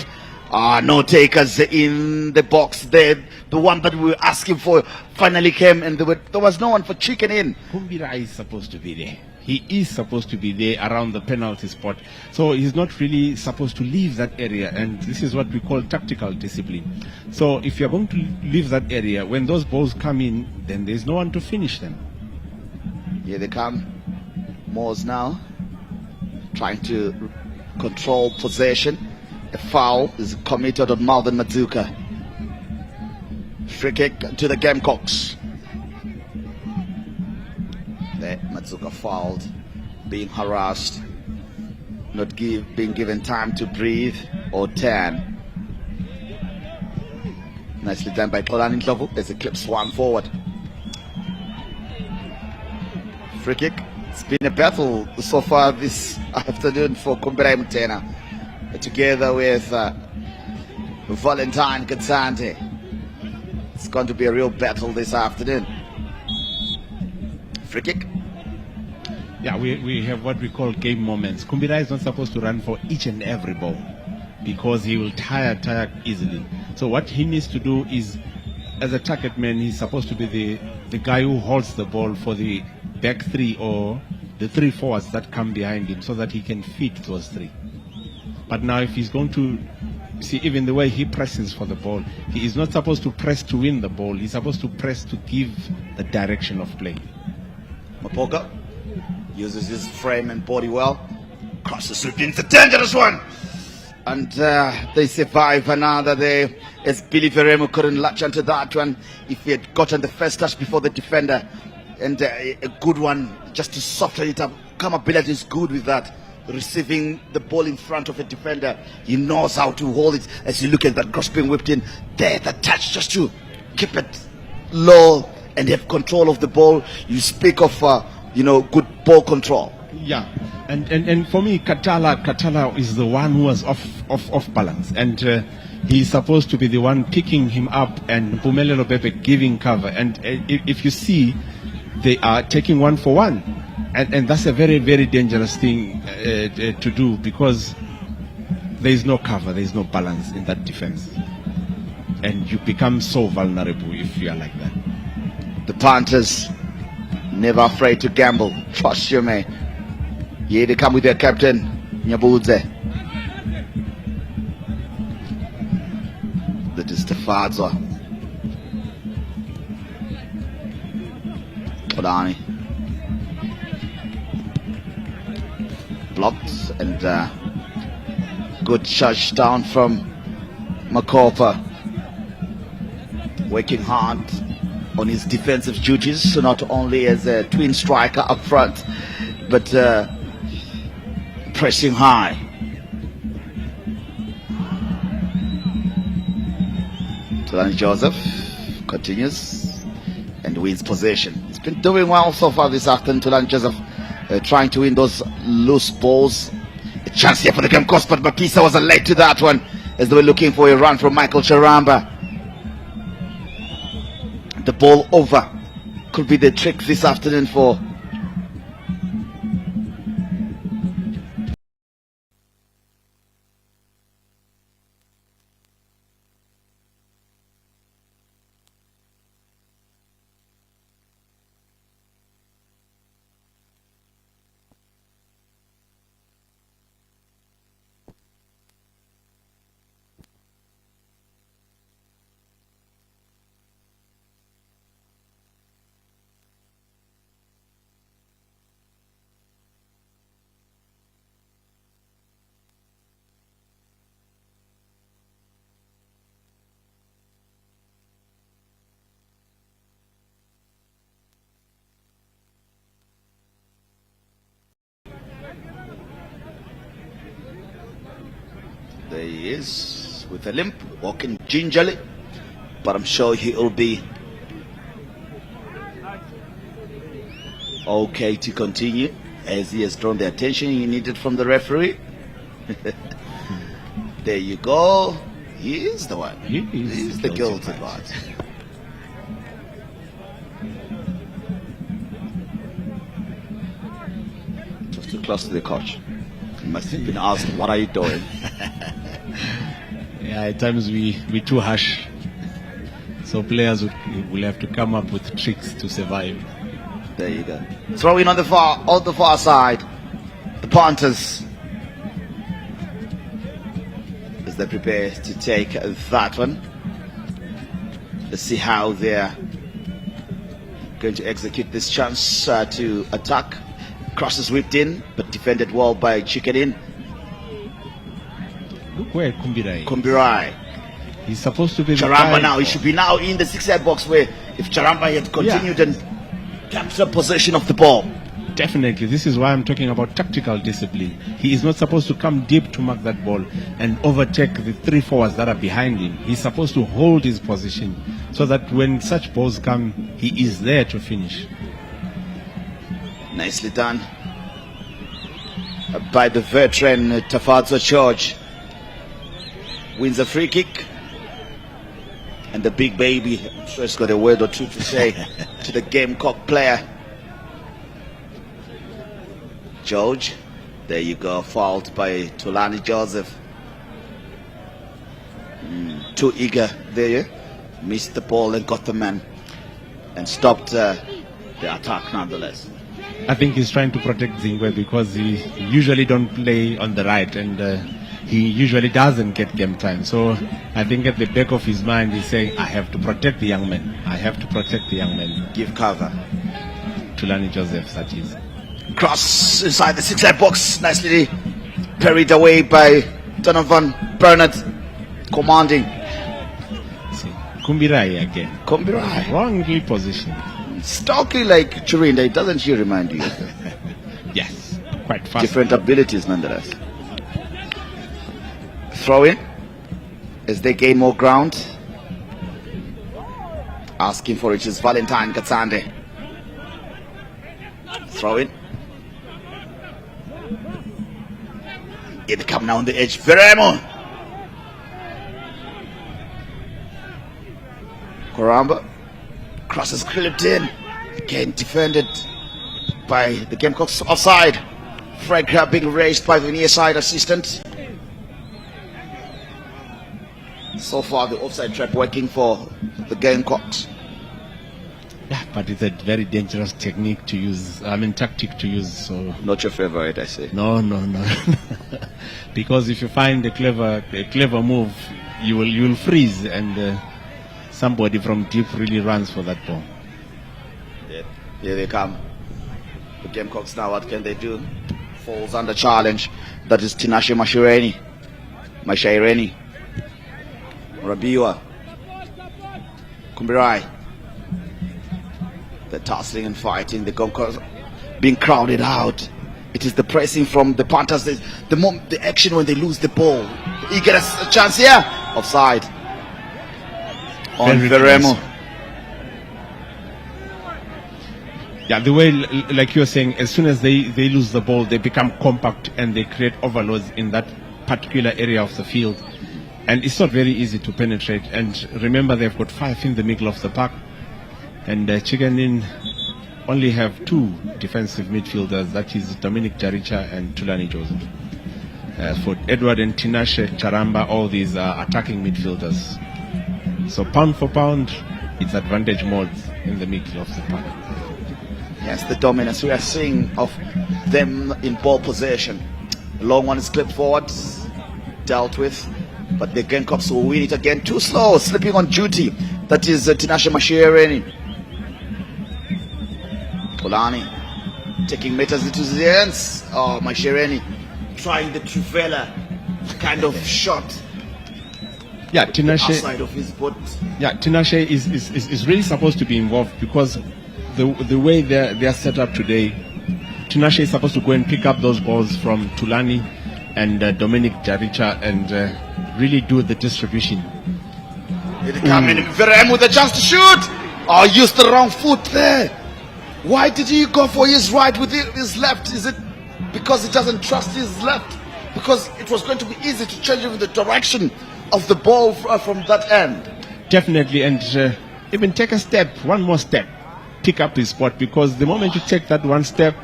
No takers in the box there. The one that we were asking for finally came, and there was no one for chicken in. Kumbira is supposed to be there. He is supposed to be there around the penalty spot. So he's not really supposed to leave that area. And this is what we call tactical discipline. So if you're going to leave that area, when those balls come in, then there's no one to finish them. Here they come. MWORS now trying to control possession. A foul is committed on Malvin Maduka. Free kick to the Gamecocks. There, Maduka fouled, being harassed, not being given time to breathe or turn. Nicely done by Xolani Ndlovu as it clips one forward. Free kick. It's been a battle so far this afternoon for Kumbira Mtena, together with Valentine Katsante. It's going to be a real battle this afternoon. Free kick. Yeah, we have what we call game moments. Kumbira is not supposed to run for each and every ball because he will tire easily. So what he needs to do is, as a target man, he's supposed to be the guy who holds the ball for the back three or the three forwards that come behind him so that he can feed those three. But now if he's going to see, even the way he presses for the ball, he is not supposed to press to win the ball. He's supposed to press to give the direction of play. Mapoka uses his frame and body well. Crosses it into a dangerous one. And they survive another there, as Billy Veremo couldn't latch onto that one if he had gotten the first touch before the defender. And a good one just to soften it up. Kamabila is good with that. Receiving the ball in front of a defender, he knows how to hold it. As you look at that cross being whipped in there, that touch just to keep it low and have control of the ball. You speak of good ball control. Yeah, and for me, Katala is the one who was off balance, and he's supposed to be the one picking him up, and Pumelelo Bebe giving cover. And if you see, they are taking one for one. And that's a very, very dangerous thing to do, because there is no cover, there is no balance in that defense. And you become so vulnerable if you are like that. The Panthers, never afraid to gamble. Trust you, man. Here they come with their captain, Nyabudze. That is the Fadza. Odani. Blocked, and good charge down from Makopa, working hard on his defensive duties, so not only as a twin striker up front, but pressing high. Tulani Joseph continues and wins possession. He's been doing well so far this afternoon, Tulani Joseph. Trying to win those loose balls. A chance here for the Gamecocks, but Makisa was late to that one as they were looking for a run from Michael Charamba. The ball over could be the trick this afternoon for There he is with a limp, walking gingerly, but I'm sure he'll be Okay to continue, as he has drawn the attention he needed from the referee. There you go. He is the one. He's the guilty party. Just too close to the coach. He must have been asked, what are you doing? Yeah, at times we too harsh. So players will have to come up with tricks to survive. There you go. Throw in on the far side. The Panthers, as they prepare to take that one. Let's see how they're going to execute this chance to attack. Crosses whipped in, but defended well by Chikenin. Look where Kumbirai. He's supposed to be Charamba now. He should be now in the 6-yard box, where if Charamba had continued and captured possession of the ball. Definitely. This is why I'm talking about tactical discipline. He is not supposed to come deep to mark that ball and overtake the 3 forwards that are behind him. He's supposed to hold his position so that when such balls come, he is there to finish. Nicely done by the veteran Tafadzo George. Wins a free kick. And the big baby, I'm sure he's got a word or two to say to the Gamecock player. George, there you go, fouled by Tulani Joseph. Too eager there, missed the ball and got the man and stopped the attack nonetheless. I think he's trying to protect Zingwe because he usually don't play on the right, and he usually doesn't get game time. So I think at the back of his mind he's saying, I have to protect the young man. I have to protect the young man. Give cover. Tulani Joseph, that is. Cross inside the 6-yard box, nicely parried away by Donovan Bernard, commanding. See, Kumbirai again. Kumbirai. Wrongly positioned. Stocky like Chirinda, doesn't she remind you? Yes, quite fast. Different abilities nonetheless. Throw in as they gain more ground. Asking for it is Valentine Katsande. Throw in. Here they come now on the edge. Veremo. Koramba. Crosses clipped in. Again defended by the Gamecocks offside. Flag grab being raised by the near side assistant. So far the offside trap working for the Gamecocks. Yeah, but it's a very dangerous technique to use. Tactic to use. So not your favorite, I say. No. Because if you find a clever move, you will freeze, and somebody from deep really runs for that ball. Yeah, here they come. The Gamecocks now. What can they do? Falls under challenge. That is Tinashe Mashaireni. Rabiwa. Kumbirai. The tussling and fighting, the Gamecocks being crowded out. It is the pressing from the Panthers, the action when they lose the ball. He gets a chance here. Offside on Veremo. Yeah, the way, like you're saying, as soon as they lose the ball, they become compact and they create overloads in that particular area of the field. And it's not very easy to penetrate. And remember, they've got 5 in the middle of the park. And Chikenin only have 2 defensive midfielders, that is Dominic Jaricha and Tulani Joseph. For Edward and Tinashe, Charamba, all these are attacking midfielders. So pound for pound, it's advantage modes in the middle of the park. Yes, the dominance we are seeing of them in ball possession. The long one is clipped forward, dealt with, but the Gamecocks will win it again. Too slow, slipping on duty. That is Tinashe Mashaireni. Polani taking matters into his hands. Oh, Mashaireni trying the Trivela kind of shot. Yeah, Tinashe. Outside of his boot. Yeah, Tinashe is really supposed to be involved because the way they're set up today, Tinashe is supposed to go and pick up those balls from Tulani and Dominic Jaricha and really do the distribution. Here they come in. Verem with a chance to shoot. Oh, used the wrong foot there. Why did he go for his right with his left? Is it because he doesn't trust his left? Because it was going to be easy to change even the direction of the ball from that end. Definitely, and even take a step, one more step, pick up his spot, because the moment you take that one step,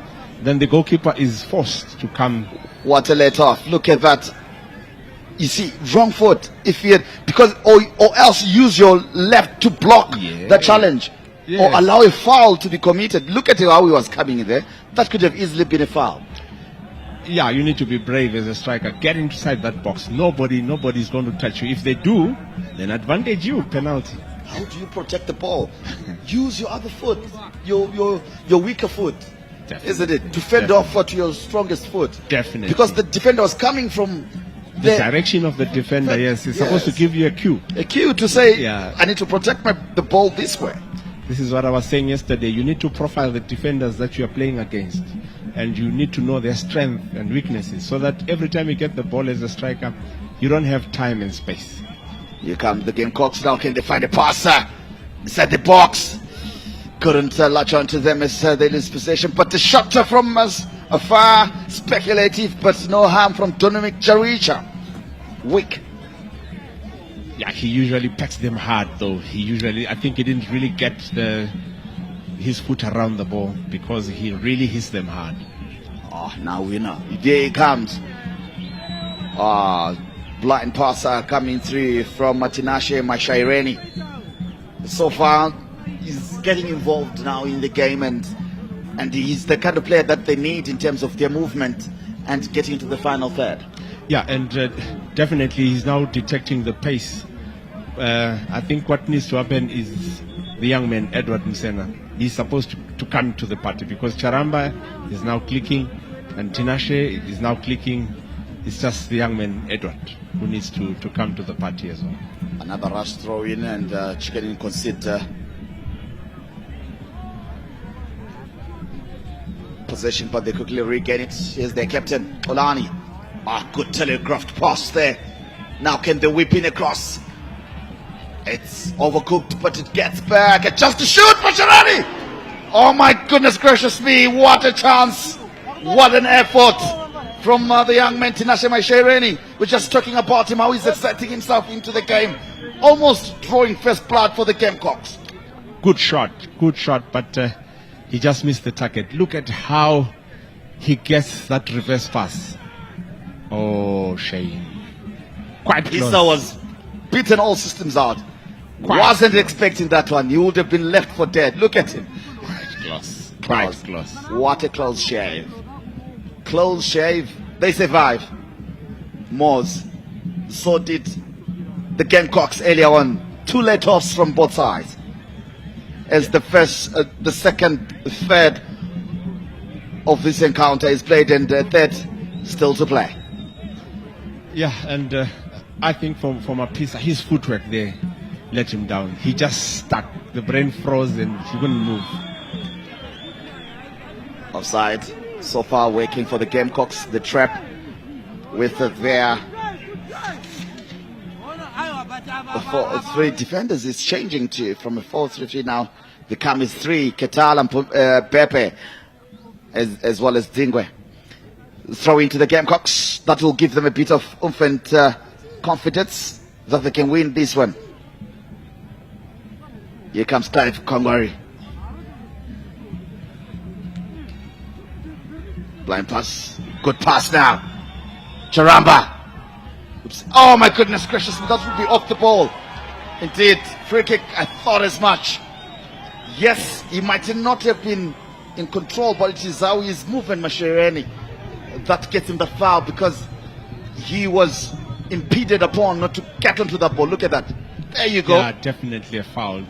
then the goalkeeper is forced to come. What a let off. Look at that. You see, wrong foot. If you had, because or else use your left to block the challenge. Yes. Or allow a foul to be committed. Look at how he was coming in there. That could have easily been a foul. Yeah, you need to be brave as a striker. Get inside that box. Nobody's going to touch you. If they do, then advantage you, penalty. How do you protect the ball? Use your other foot, your weaker foot. Definitely. Isn't it? To fend off to your strongest foot. Definitely. Because the defender was coming from the direction of the defender, yes. It's supposed to give you a cue. A cue to say, yeah, I need to protect the ball this way. This is what I was saying yesterday. You need to profile the defenders that you are playing against. And you need to know their strengths and weaknesses, so that every time you get the ball as a striker, you don't have time and space. Here come the Gamecocks now. Can they find a passer inside the box? Couldn't latch onto them as they lose possession. But the shot from afar, speculative, but no harm from Dominic Jaricha. Weak. Yeah, he usually packs them hard, though. I think he didn't really get his foot around the ball, because he really hits them hard. Oh, now we know. There he comes. Blind passer coming through from Tinashe Mashaireni. So far, he's getting involved now in the game, and he's the kind of player that they need in terms of their movement and getting to the final third. Yeah, and definitely he's now detecting the pace. I think what needs to happen is the young man, Edward Msena. He's supposed to come to the party, because Charamba is now clicking and Tinashe is now clicking. It's just the young man, Edward, who needs to come to the party as well. Another rush throw in, and Chicken consider possession, but they quickly regain it. Here's their captain, Olani. Good telegraphed pass there. Now can they whip in across? It's overcooked, but it gets back. And just to shoot for Sharani. Oh my goodness gracious me. What a chance. What an effort from the young man, Tinashe Mashaireni. We're just talking about him, how he's exciting himself into the game. Almost drawing first blood for the Gamecocks. Good shot, but he just missed the target. Look at how he gets that reverse pass. Oh, shame. Quite close. Issa was beaten all systems out. Wasn't expecting that one. He would have been left for dead. Look at him. Quite close. What a close shave. Close shave. They survive. MWORS. So did the Gamecocks earlier on. 2 let-offs from both sides. As the second, third of this encounter is played, and the third still to play. Yeah, and I think for Mapisa, his footwork there let him down. He just stuck. The brain froze and he couldn't move. Offside. So far working for the Gamecocks. The trap with their 3 defenders is changing from a 4-3-3 now. Becomes 3. Ketal and Pepe as well as Dingwe. Throw into the Gamecocks. That will give them a bit of oomph and confidence that they can win this one. Here comes Clive Kongwari. Blind pass. Good pass now. Charamba. Oops. Oh my goodness gracious. That would be off the ball. Indeed. Free kick. I thought as much. Yes, he might not have been in control, but it is how he's moving, Mashaireni, that gets him the foul, because he was impeded upon not to get onto that ball. Look at that. There you go. Yeah, definitely a foul.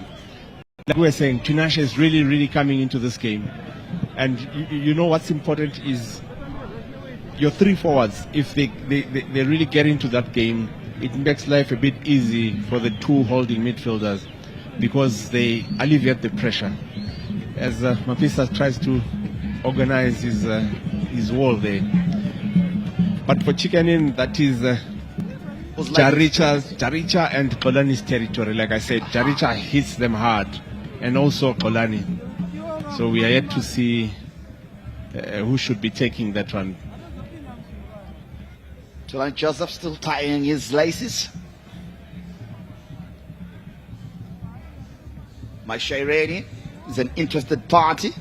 Like we were saying, Tinashe is really coming into this game. And you know what's important is your 3 forwards. If they really get into that game, it makes life a bit easy for the 2 holding midfielders, because they alleviate the pressure. As Mapisa tries to organize his wall there. But for Chickenin, that is Jaricha and Kolani's territory. Like I said, Jaricha hits them hard, and also Kolani. So we are yet to see who should be taking that one. Julian Joseph still tying his laces. Mashaireni is an interested party.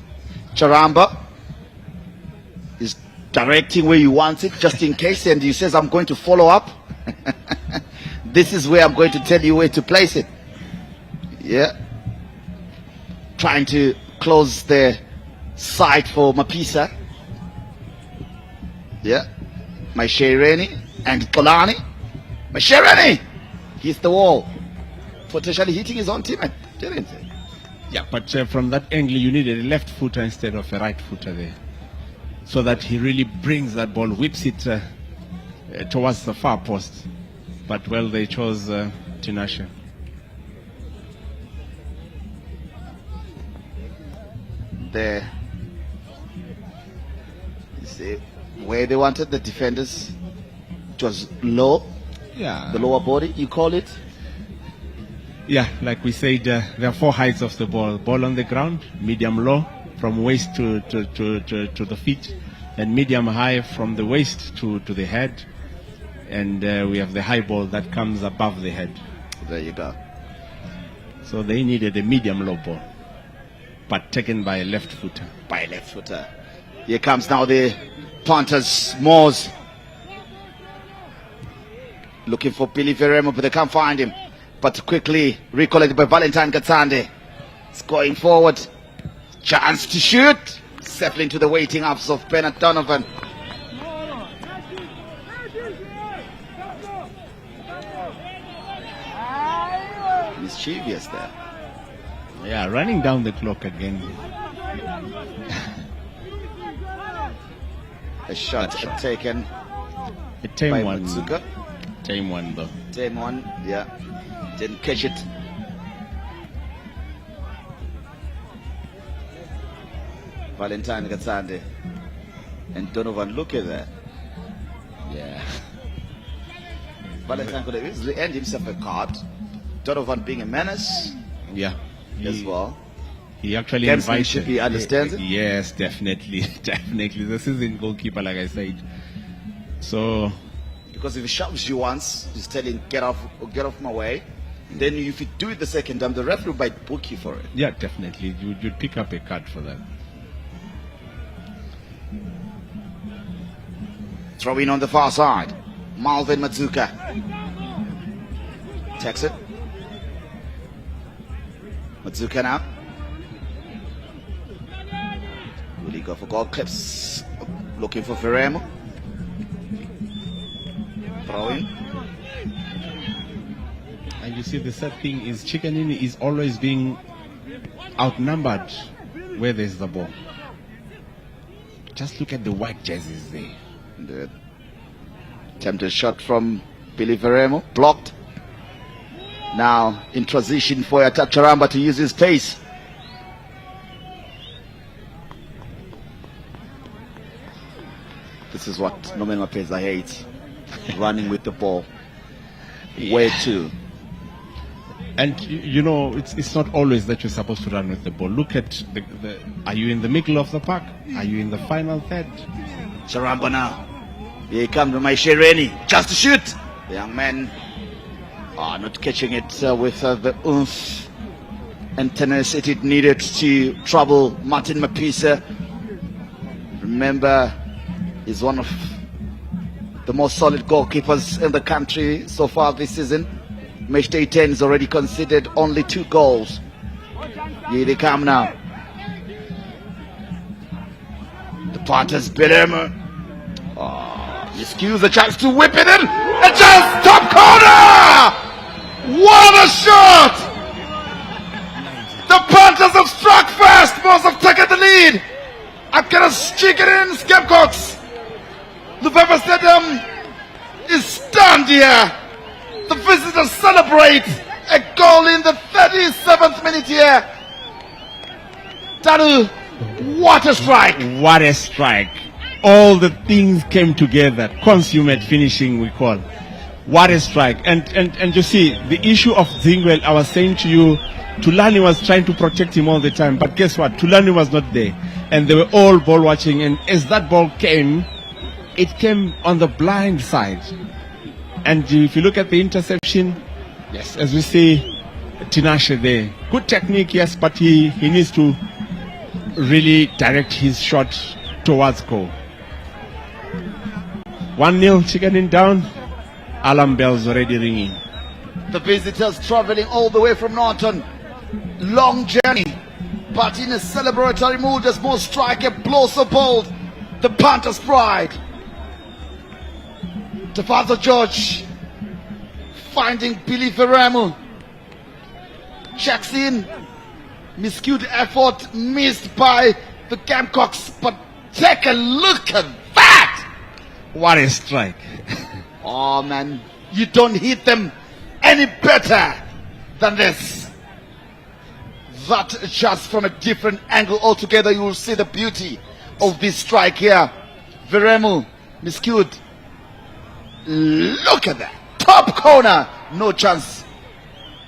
Charamba is directing where he wants it just in case, and he says, I'm going to follow up. This is where I'm going to tell you where to place it. Yeah. Trying to close the sight for Mapisa. Yeah. Mashaireni and Kolani. Mashaireni hits the wall, potentially hitting his own teammate, didn't he? Yeah, but from that angle, you needed a left footer instead of a right footer there, so that he really brings that ball, whips it towards the far post. But well, they chose Tinashe. There, you see where they wanted the defenders. It was low. Yeah. The lower body, you call it. Yeah, like we said, there are 4 heights of the ball. Ball on the ground, medium low, from waist to the feet, and medium high from the waist to the head. And we have the high ball that comes above the head. There you go. So they needed a medium low ball, but taken by a left footer. By a left footer. Here comes now the Panthers, MWORS. Looking for Billy Veremo, but they can't find him. But quickly recollected by Valentine Gatsande. It's going forward. Chance to shoot. Settling to the waiting arms of Bernard Donovan. Mischievous there. Yeah, running down the clock again. A shot taken. A tame by one. Matsuka. Tame one though. Tame one, yeah. Didn't catch it. Valentine Gatsande and Donovan, look at that. Yeah. Valentine could have easily earned himself a card. Donovan being a menace. Yeah. As well. He actually Gamesmanship, invited. he understands it? Yes, definitely. Definitely. The seasoned goalkeeper, like I said. So. Because if he shoves you once, he's telling get off my way. Then if you do it the second time, the referee might book you for it. Yeah, definitely. You'd pick up a card for that. Throw in on the far side. Malvin Matsuka. Takes it. Matsuka now. Will he go for goal clips? Looking for Veremo. Throw in. And you see, the sad thing is Chickenini is always being outnumbered where there's the ball. Just look at the white jerseys there. Indeed. Attempted shot from Billy Veremo. Blocked. Now in transition for Charamba to use his pace. This is what Norman Mapeza hates. Running with the ball. Where to? And you know, it's not always that you're supposed to run with the ball. Look at are you in the middle of the park? Are you in the final third? Charamba now. Here comes Mashaireni. Just to shoot. The young man not catching it with the oomph and tenacity needed to trouble Martin Mapisa. Remember, he's one of the most solid goalkeepers in the country so far this season. Match day 10 has already conceded only 2 goals. Here they come now. The Panthers, Belema. Excuse the chance to whip it in. A chance, top corner! What a shot! The Panthers have struck fast. MWORS have taken the lead. Akaras chicken in Scapecox. Lufever Stadium is stunned here. The visitors celebrate a goal in the 37th minute here. Tadu, what a strike! What a strike! All the things came together. Consummate finishing, we call. What a strike. And you see, the issue of Zingwell, I was saying to you, Tulani was trying to protect him all the time. But guess what? Tulani was not there. And they were all ball watching. And as that ball came, it came on the blind side. And if you look at the interception, yes, as we say, Tinashe there. Good technique, yes, but he needs to really direct his shot towards goal. 1-0, chickening down. Alarm bells already ringing. The visitors traveling all the way from Norton. Long journey, but in a celebratory mood as more striker blows a bolt. The Panthers' pride. To Father George, finding Billy Veremu. Checks in. Miscued effort missed by the Gamecocks, but take a look at that! What a strike. Oh man, you don't hit them any better than this. That just from a different angle altogether, you will see the beauty of this strike here. Veremu, miscued. Look at that. Top corner. No chance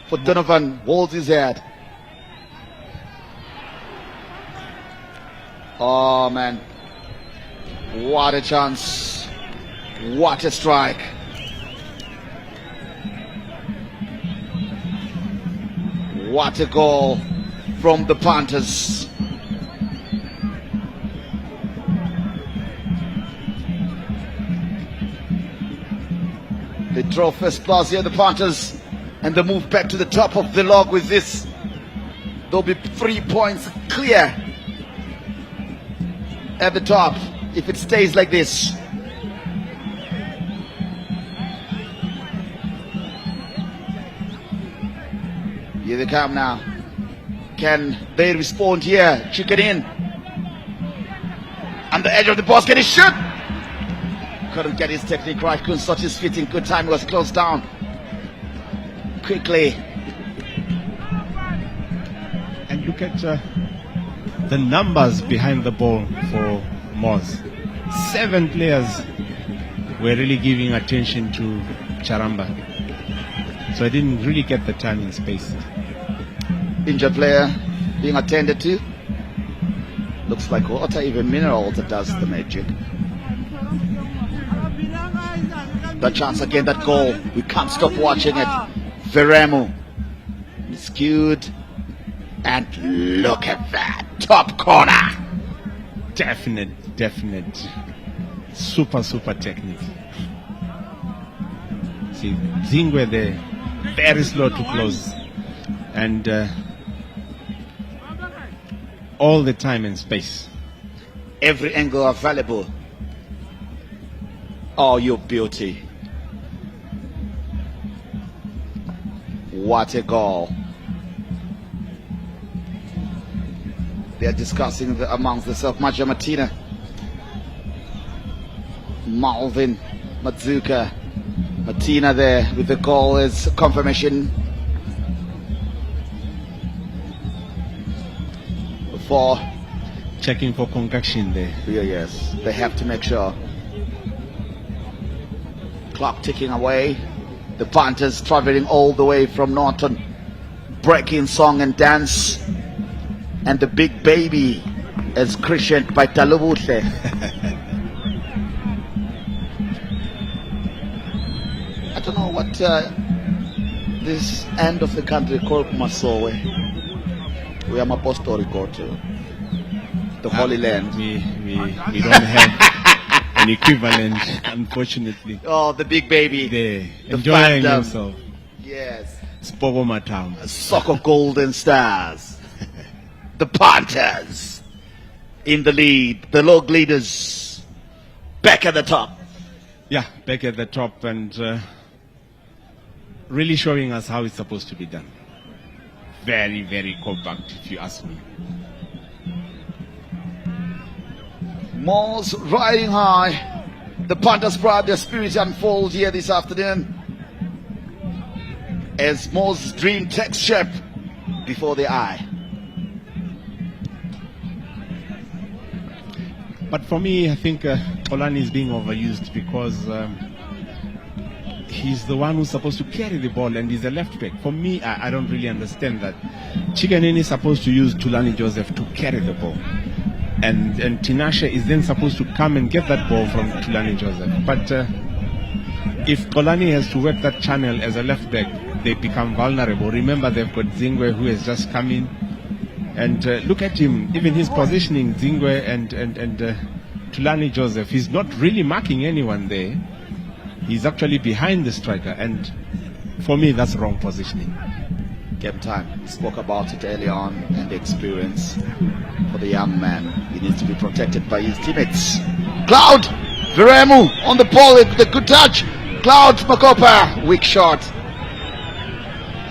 for Donovan. Holds his head. Oh man. What a chance. What a strike. What a goal from the Panthers. They draw first class here, the Panthers, and they move back to the top of the log with this. There'll be 3 points clear at the top if it stays like this. Here they come now. Can they respond here? Chicken in. On the edge of the box, can he shoot? Couldn't get his technique right, couldn't sort his feet in good time, he was closed down. Quickly. And look at the numbers behind the ball for MWORS. 7 players were really giving attention to Charamba. So I didn't really get the time and space. Injured player being attended to. Looks like water, even mineral water does the magic. The chance again, that goal. We can't stop watching it. Veremu skewed. And look at that. Top corner. Definite. Super technique. See, Zingwe there, very slow to close. And all the time and space. Every angle available. Oh, you beauty. What a goal. They are discussing amongst themselves. Maja Martina, Malvin, Matsuka, Martina there with the goal as confirmation. For checking for concoction there. Yeah, yes, they have to make sure. Clock ticking away. The Panthers traveling all the way from Norton, breaking song and dance, and the big baby is christened by Talubute. I don't know what this end of the country called Masowe. We are Apostolic to the Holy Land. We don't have an equivalent, unfortunately. Oh, the big baby. There, enjoying himself. Yes. Spogoma Town. Soccer Golden Stars. The Panthers in the lead. The log leaders back at the top. Yeah, back at the top and really showing us how it's supposed to be done. Very compact, if you ask me. MWORS riding high. The Panthers pride their spirit unfold here this afternoon as MWORS dream takes shape before the eye. But for me, I think Olani is being overused because he's the one who's supposed to carry the ball, and he's a left back. For me, I don't really understand that. Chikanini is supposed to use Tulani Joseph to carry the ball, and Tinashe is then supposed to come and get that ball from Tulani Joseph. But if Kolani has to work that channel as a left back, they become vulnerable. Remember, they've got Zingwe, who has just come in, and look at him, even his positioning, Zingwe and Tulani Joseph, he's not really marking anyone there. He's actually behind the striker, and for me, that's wrong positioning. Game time. We spoke about it early on, and the experience for the young man. He needs to be protected by his teammates. Cloud Viremu on the ball with a good touch. Cloud Makopa, weak shot.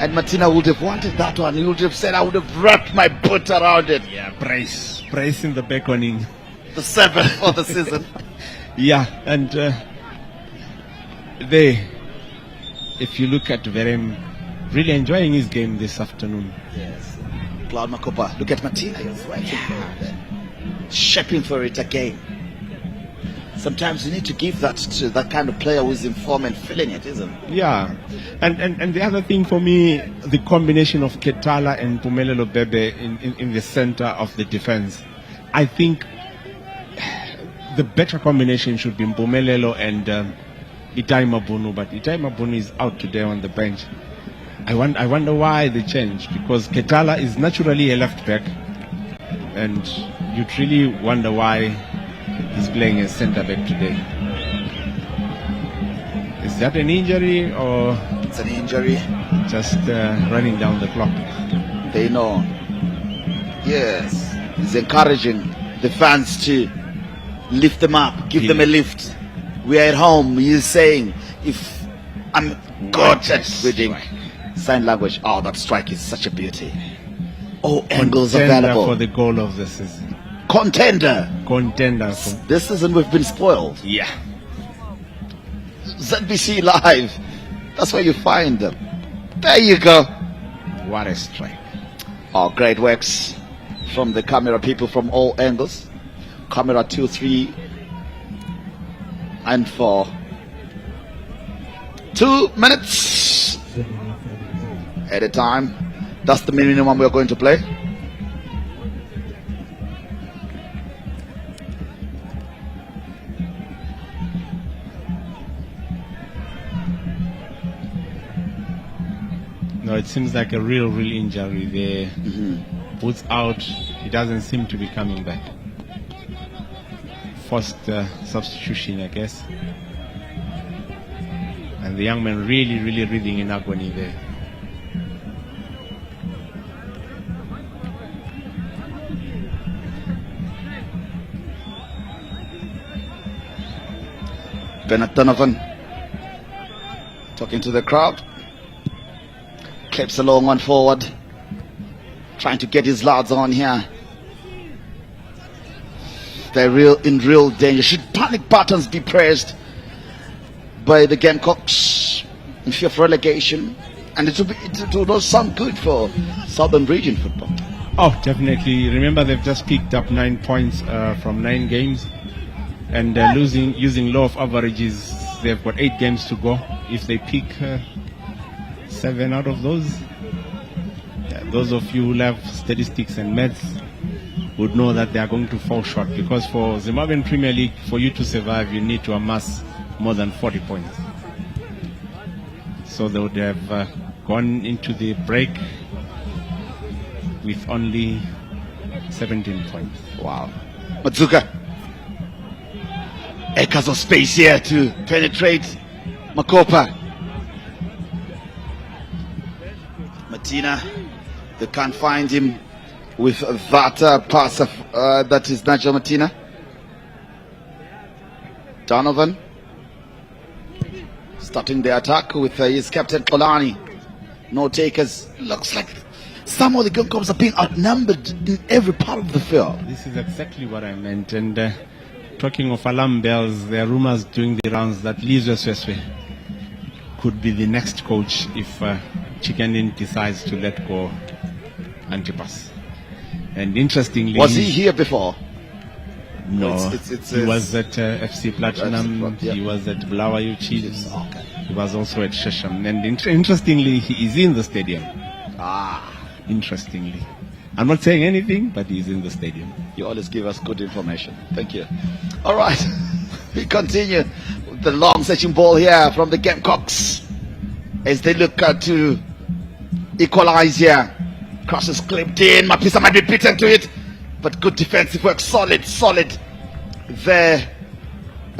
And Martina would have wanted that one. He would have said, I would have wrapped my butt around it. Yeah, brace in the beckoning. The 7th for the season. Yeah, and there, if you look at Verem, really enjoying his game this afternoon. Yes. Cloud Makopa, look at Martina. He's right shaping for it again. Sometimes you need to give that to that kind of player who's in form and feeling it, isn't it? Yeah, and the other thing for me, the combination of Ketala and Pumelelo Bebe in the center of the defense. I think the better combination should be Mpumelelo and Itai Mabunu, but Itai Mabunu is out today on the bench. I wonder why they changed, because Ketala is naturally a left back, and you'd really wonder why he's playing as centre back today. Is that an injury, or it's an injury? Just running down the clock. They know. Yes, he's encouraging the fans to lift them up, give them a lift. We are at home. He's saying, if I'm good at reading sign language, oh, that strike is such a beauty. Oh, angles available for the goal of the season. Contender. This season we've been spoiled. Yeah. ZBC Live. That's where you find them. There you go. What a strike. Oh, great works from the camera people from all angles. Camera 2, 3, and 4. 2 minutes at a time. That's the minimum we're going to play. No, it seems like a real injury there. Boots out, he doesn't seem to be coming back. Forced substitution, I guess. And the young man really reading in agony there. Bennett Donovan talking to the crowd. Clips a long one forward, trying to get his lads on here. They're in real danger. Should panic buttons be pressed by the Gamecocks in fear of relegation? And it will not sound good for Southern Region football. Oh, definitely. Remember, they've just picked up 9 points from 9 games, and using law of averages, they've got 8 games to go. If they pick 7 out of those, those of you who love statistics and maths would know that they are going to fall short, because for Zimbabwean Premier League, for you to survive, you need to amass more than 40 points. So they would have gone into the break with only 17 points. Wow. Matsuka. Acres of space here to penetrate. Makopa. Martina. They can't find him with that pass of, that is Nigel Martina. Donovan. Starting the attack with his captain Kolani. No takers. Looks like some of the Gamecocks are being outnumbered in every part of the field. This is exactly what I meant. And talking of alarm bells, there are rumors doing the rounds that Liz Wesweswe could be the next coach if Chikanin decides to let go Antipas. And interestingly, was he here before? No, he was at FC Platinum. He was at Bulawayo Chiefs. Okay. He was also at Shesham. And interestingly, he is in the stadium. Interestingly. I'm not saying anything, but he's in the stadium. You always give us good information. Thank you. All right. We continue with the long searching ball here from the Gamecocks as they look to equalize here. Crosses clipped in. Mapisa might be beaten to it, but good defensive work. Solid there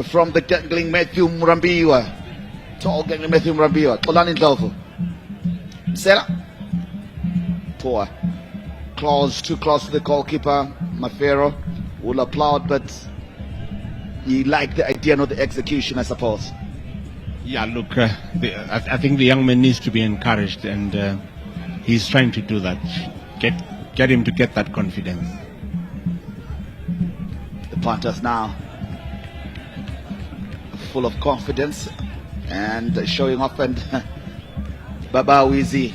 from the gangling Matthew Murambiwa. Tall gangling Matthew Murambiwa. Kolani Ndlovu. Sela. Poor. Too close to the goalkeeper, Mafero, will applaud, but he liked the idea, not the execution, I suppose. Yeah, look, I think the young man needs to be encouraged, and he's trying to do that. Get him to get that confidence. The Panthers now full of confidence and showing off, and Baba Wizi,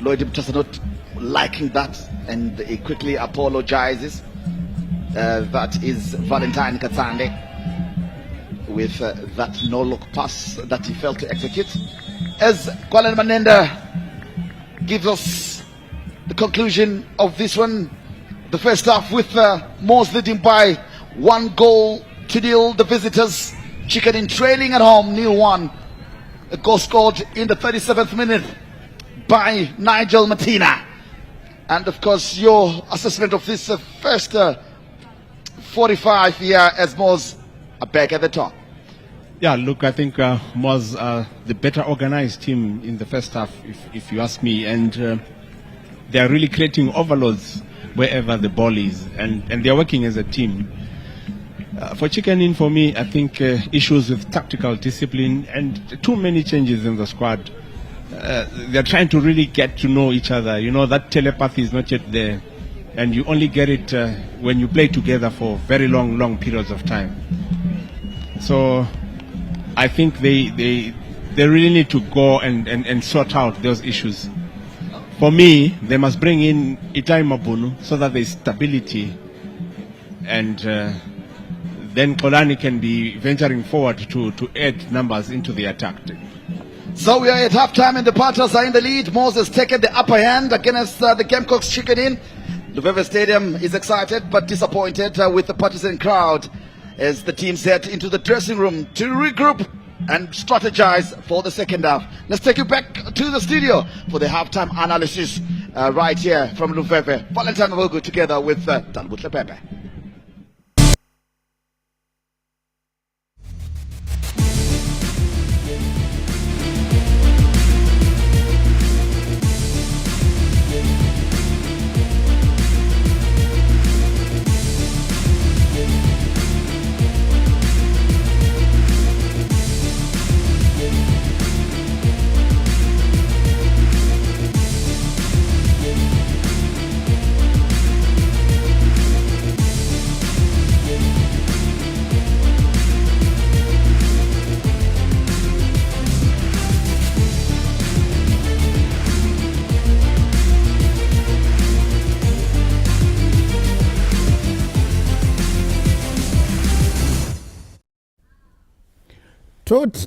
Lloyd Mtasa not liking that, and he quickly apologizes. That is Valentine Katsande with that no-look pass that he failed to execute. As Kwalen Manenda gives us the conclusion of this one, the first half with MWORS leading by 1-0. The visitors, Chicken in trailing at home, 0-1. A goal scored in the 37th minute by Nigel Martina. And of course, your assessment of this first 45 here as MWORS are back at the top. Yeah, look, I think MWORS are the better organized team in the first half, if you ask me. And they are really creating overloads wherever the ball is. And they are working as a team. For Chicken In, for me, I think issues with tactical discipline and too many changes in the squad. They're trying to really get to know each other. You know, that telepathy is not yet there. And you only get it when you play together for very long periods of time. So I think they really need to go and sort out those issues. For me, they must bring in Itai Mabunu so that there's stability, and then Kolani can be venturing forward to add numbers into the attack. So we are at halftime and the Panthers are in the lead. MWORS has taken the upper hand against the Gamecocks Chicken In. Luveve Stadium is excited but disappointed with the partisan crowd as the teams head into the dressing room to regroup and strategize for the second half. Let's take you back to the studio for the halftime analysis right here from Luveve. Valentine Mavogu together with Talbot Lepepe.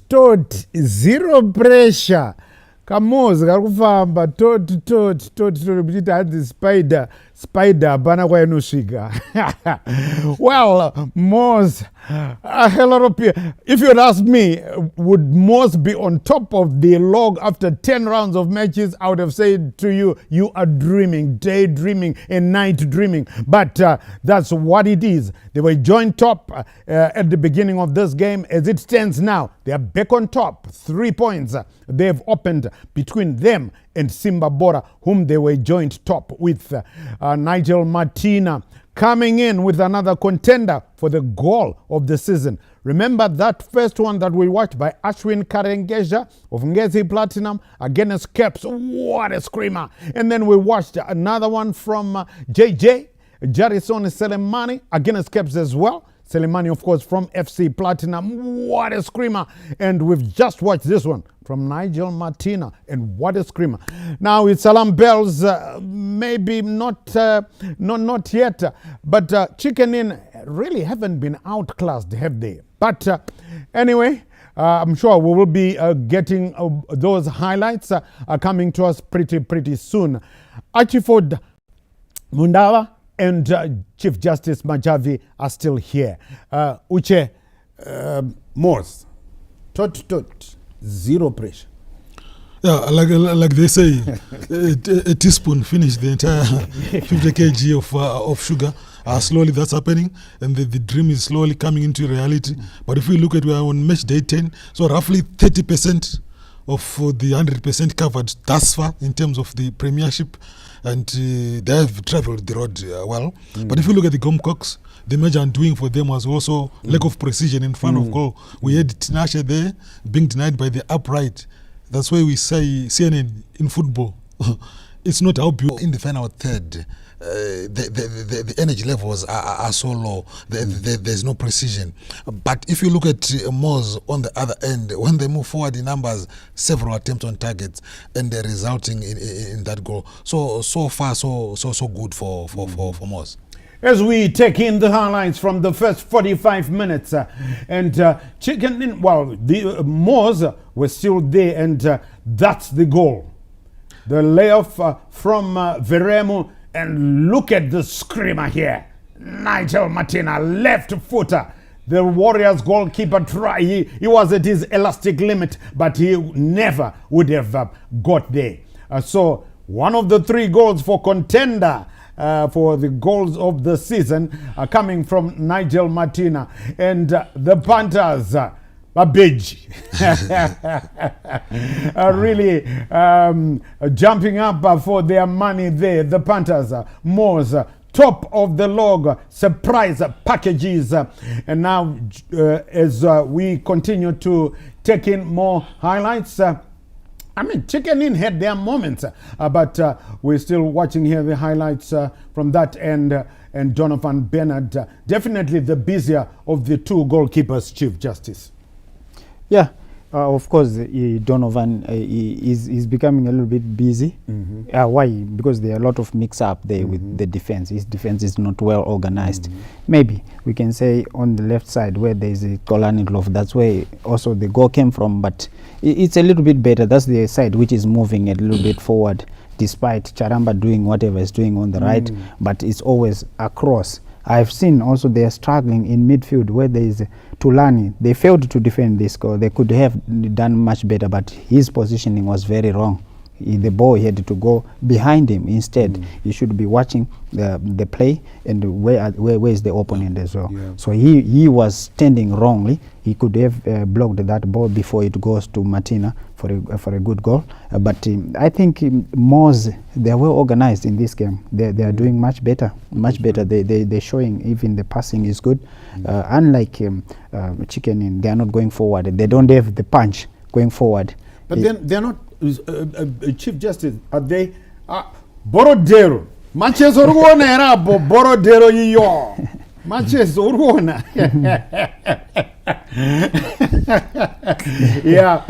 Tot, zero pressure. Kamozi kari kufamba tot bichiti hadzi spider hapana kwainosvika. Well, MWORS, a hell of a... If you'd ask me, would MWORS be on top of the log after 10 rounds of matches, I would have said to you, you are dreaming, daydreaming and night dreaming. But that's what it is. They were joint top at the beginning of this game. As it stands now, they are back on top. 3 points they've opened between them and Simba Bora, whom they were joint top with. Nigel Martina coming in with another contender for the goal of the season. Remember that first one that we watched by Ashwin Karengeja of Ngezi Platinum against Caps. What a screamer. And then we watched another one from JJ, Jarison Selemani against Caps as well. Selemani, of course, from FC Platinum. What a screamer. And we've just watched this one from Nigel Martina. And what a screamer. Now, it's alarm bells. Maybe not yet. But Chicken In really haven't been outclassed, have they? But anyway, I'm sure we will be getting those highlights coming to us pretty soon. Archiford Mundawa and Chief Justice Majavi are still here. Uche, MWORS, tot, zero pressure. Yeah, like they say, a teaspoon finished the entire 50 kg of sugar. Slowly that's happening, and the dream is slowly coming into reality. But if we look at, we are on match day 10, so roughly 30% of the 100% covered thus far in terms of the premiership, and they have travelled the road well. But if you look at the Gomcocks, the major undoing for them was also lack of precision in front of goal. We had Tinashe there being denied by the upright. That's why we say CNN in football. It's not how you in the final third. The energy levels are so low. There's no precision. But if you look at MWORS on the other end, when they move forward in numbers, several attempts on targets, and they're resulting in that goal. So far, so good for MWORS. As we take in the highlights from the first 45 minutes, and the MWORS were still there, and that's the goal. The layoff from Veremo, and look at the screamer here. Nigel Martina, left footer. The Warriors goalkeeper he was at his elastic limit, but he never would have got there. So one of the 3 goals for contender for the goals of the season are coming from Nigel Martina. And the Panthers, Babbage, really jumping up for their money there. The Panthers, MWORS, top of the log, surprise packages. And now as we continue to take in more highlights, Chicken Inn had their moments, but we're still watching here the highlights from that end. And Donovan Bernard, definitely the busier of the 2 goalkeepers, Chief Justice. Yeah, of course, Donovan is becoming a little bit busy. Why? Because there are a lot of mix-up there with the defense. His defense is not well organized. Maybe we can say on the left side where there is a Kolani glove, that's where also the goal came from, but it's a little bit better. That's the side which is moving a little bit forward, despite Charamba doing whatever is doing on the right, but it's always across. I've seen also they are struggling in midfield where there is Tulani. They failed to defend this goal. They could have done much better, but his positioning was very wrong. The ball had to go behind him instead. He should be watching the play and where is the opponent as well. So he was standing wrongly. He could have blocked that ball before it goes to Martina for a good goal. But I think MWORS, they are well organized in this game. They are doing much better. They're showing even the passing is good. Unlike Chicken Inn, they are not going forward. They don't have the punch going forward. But then they're not. Chief Justice, are they Borodero? Matches Urwana era Borodero yo. Matches Urwana. Yeah,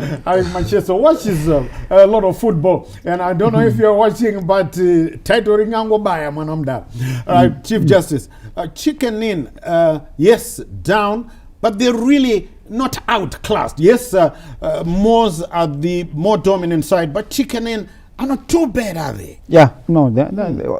Manchester watches a lot of football, and I don't know if you're watching, but title Ringango Baya Manamda. Chief Justice, Chicken Inn, yes, down, but they're really not outclassed. Yes, MWORS are the more dominant side, but Chicken Inn are not too bad, are they? Yeah, no,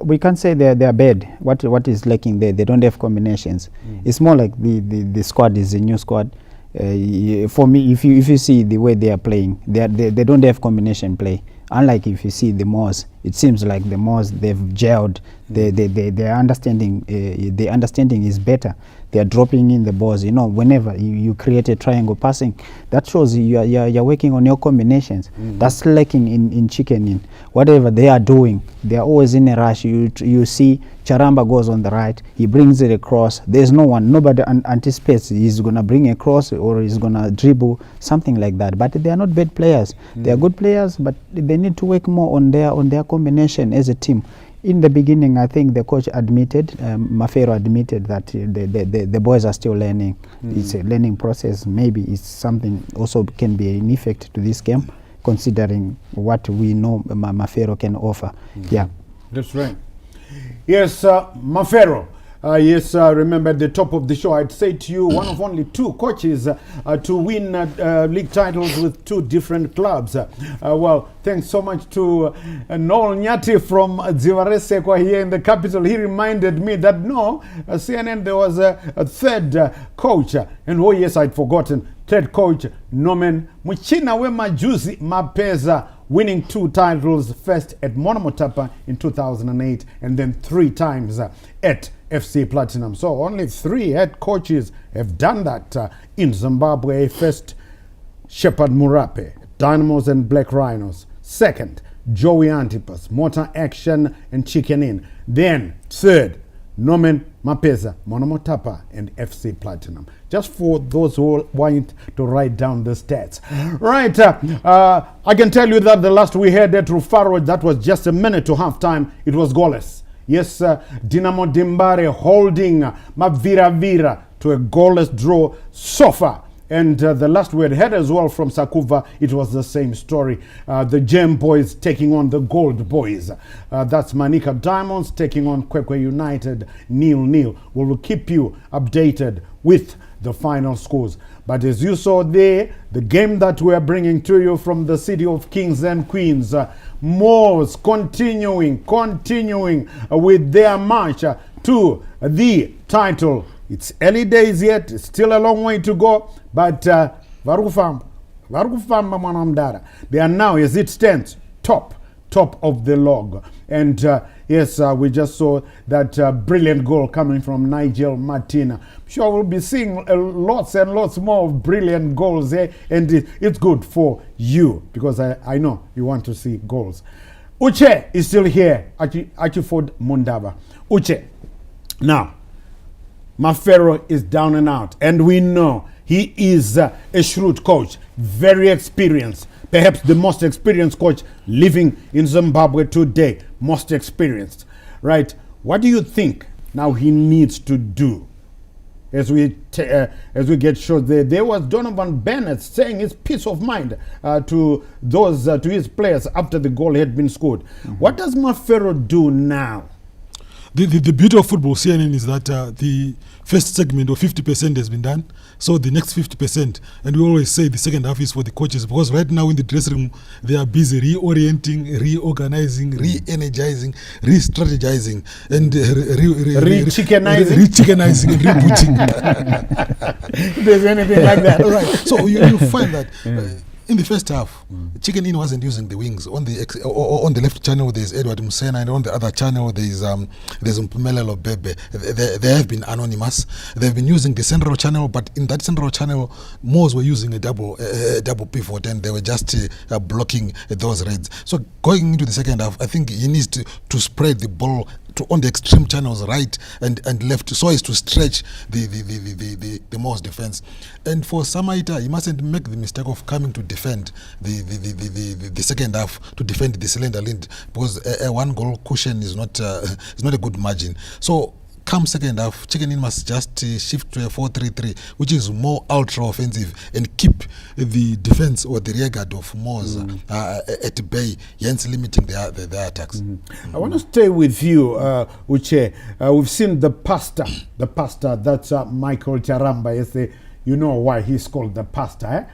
we can't say they're bad. What is lacking there? They don't have combinations. It's more like the squad is a new squad. For me, if you see the way they are playing, they don't have combination play. Unlike if you see the MWORS, it seems like the MWORS, they've gelled. Their understanding, the understanding is better. They are dropping in the balls. You know, whenever you create a triangle passing, that shows you're working on your combinations. That's lacking in Chicken Inn. Whatever they are doing, they are always in a rush. You see Charamba goes on the right, he brings it across. There's nobody anticipates he's gonna bring a cross or he's gonna dribble, something like that. But they are not bad players. They are good players, but they need to work more on their combination as a team. In the beginning, I think the coach admitted, Mafero admitted that the boys are still learning. It's a learning process. Maybe it's something also can be an effect to this game, considering what we know Mafero can offer. Yeah, that's right. Yes, Mafero, Yes, remember at the top of the show, I'd say to you, one of only 2 coaches to win league titles with 2 different clubs. Well, thanks so much to Noel Nyati from Zivaresekwa here in the capital. He reminded me that no, CNN, there was a 3rd coach. And oh yes, I'd forgotten. 3rd coach, Norman Muchina Majuzi Mapeza, winning 2 titles, first at Monomotapa in 2008 and then 3 times at FC Platinum. So only 3 head coaches have done that in Zimbabwe. First, Shepard Murape, Dynamos and Black Rhinos. Second, Joey Antipas, Motor Action and Chicken Inn. Then, 3rd, Norman Mapeza, Monomotapa and FC Platinum. Just for those who want to write down the stats. Right, I can tell you that the last we had at Rufaro, that was just a minute to half time. It was goalless. Yes, Dinamo Dimbare holding Mavira Vira to a goalless draw so far. And the last we had as well from Sakuva, it was the same story. The Gem Boys taking on the Gold Boys. That's Manica Diamonds taking on Kwekwe United 0-0. We will keep you updated with the final scores. But as you saw there, the game that we are bringing to you from the city of kings and queens, MWORS continuing with their march to the title. It's early days yet, it's still a long way to go, but Varufamba Manamdara, they are now, as it stands, top of the log. And yes, we just saw that brilliant goal coming from Nigel Martina. I'm sure we'll be seeing lots and lots more of brilliant goals there, and it's good for you, because I know you want to see goals. Uche is still here, Achiford Mundaba. Uche, now, Mafero is down and out, and we know he is a shrewd coach, very experienced, perhaps the most experienced coach living in Zimbabwe today, most experienced, right? What do you think now he needs to do? As we get shows there was Donovan Bennett saying his peace of mind to his players after the goal had been scored. What does Mafero do now? The beauty of football, CNN, is that the first segment of 50% has been done. So the next 50%, and we always say the second half is for the coaches, because right now in the dressing room, they are busy reorienting, reorganizing, re-energizing, re-strategizing, and re-chickenizing and rebooting. If there's anything like that. Right. So you find that in the first half, Chicken Inn wasn't using the wings. On the left channel, there's Edward Musena, and on the other channel, there's Mpumelelo Bebe. They have been anonymous. They've been using the central channel, but in that central channel, MWORS were using a double pivot, and they were just blocking those raids. So going into the second half, I think he needs to spread the ball on the extreme channels, right and left, so as to stretch the MWORS defense. And for Samaita, he mustn't make the mistake of coming to defend the second half, to defend the cylinder lead, because a 1-goal cushion is not a good margin. So come second half, Chicken Inn must just shift to a 4-3-3, which is more ultra-offensive, and keep the defense or the rear guard of MWORS at bay, hence limiting their attacks. I want to stay with you, Uche. We've seen the pastor, that's Michael Charamba. Yes, you know why he's called the pastor, eh?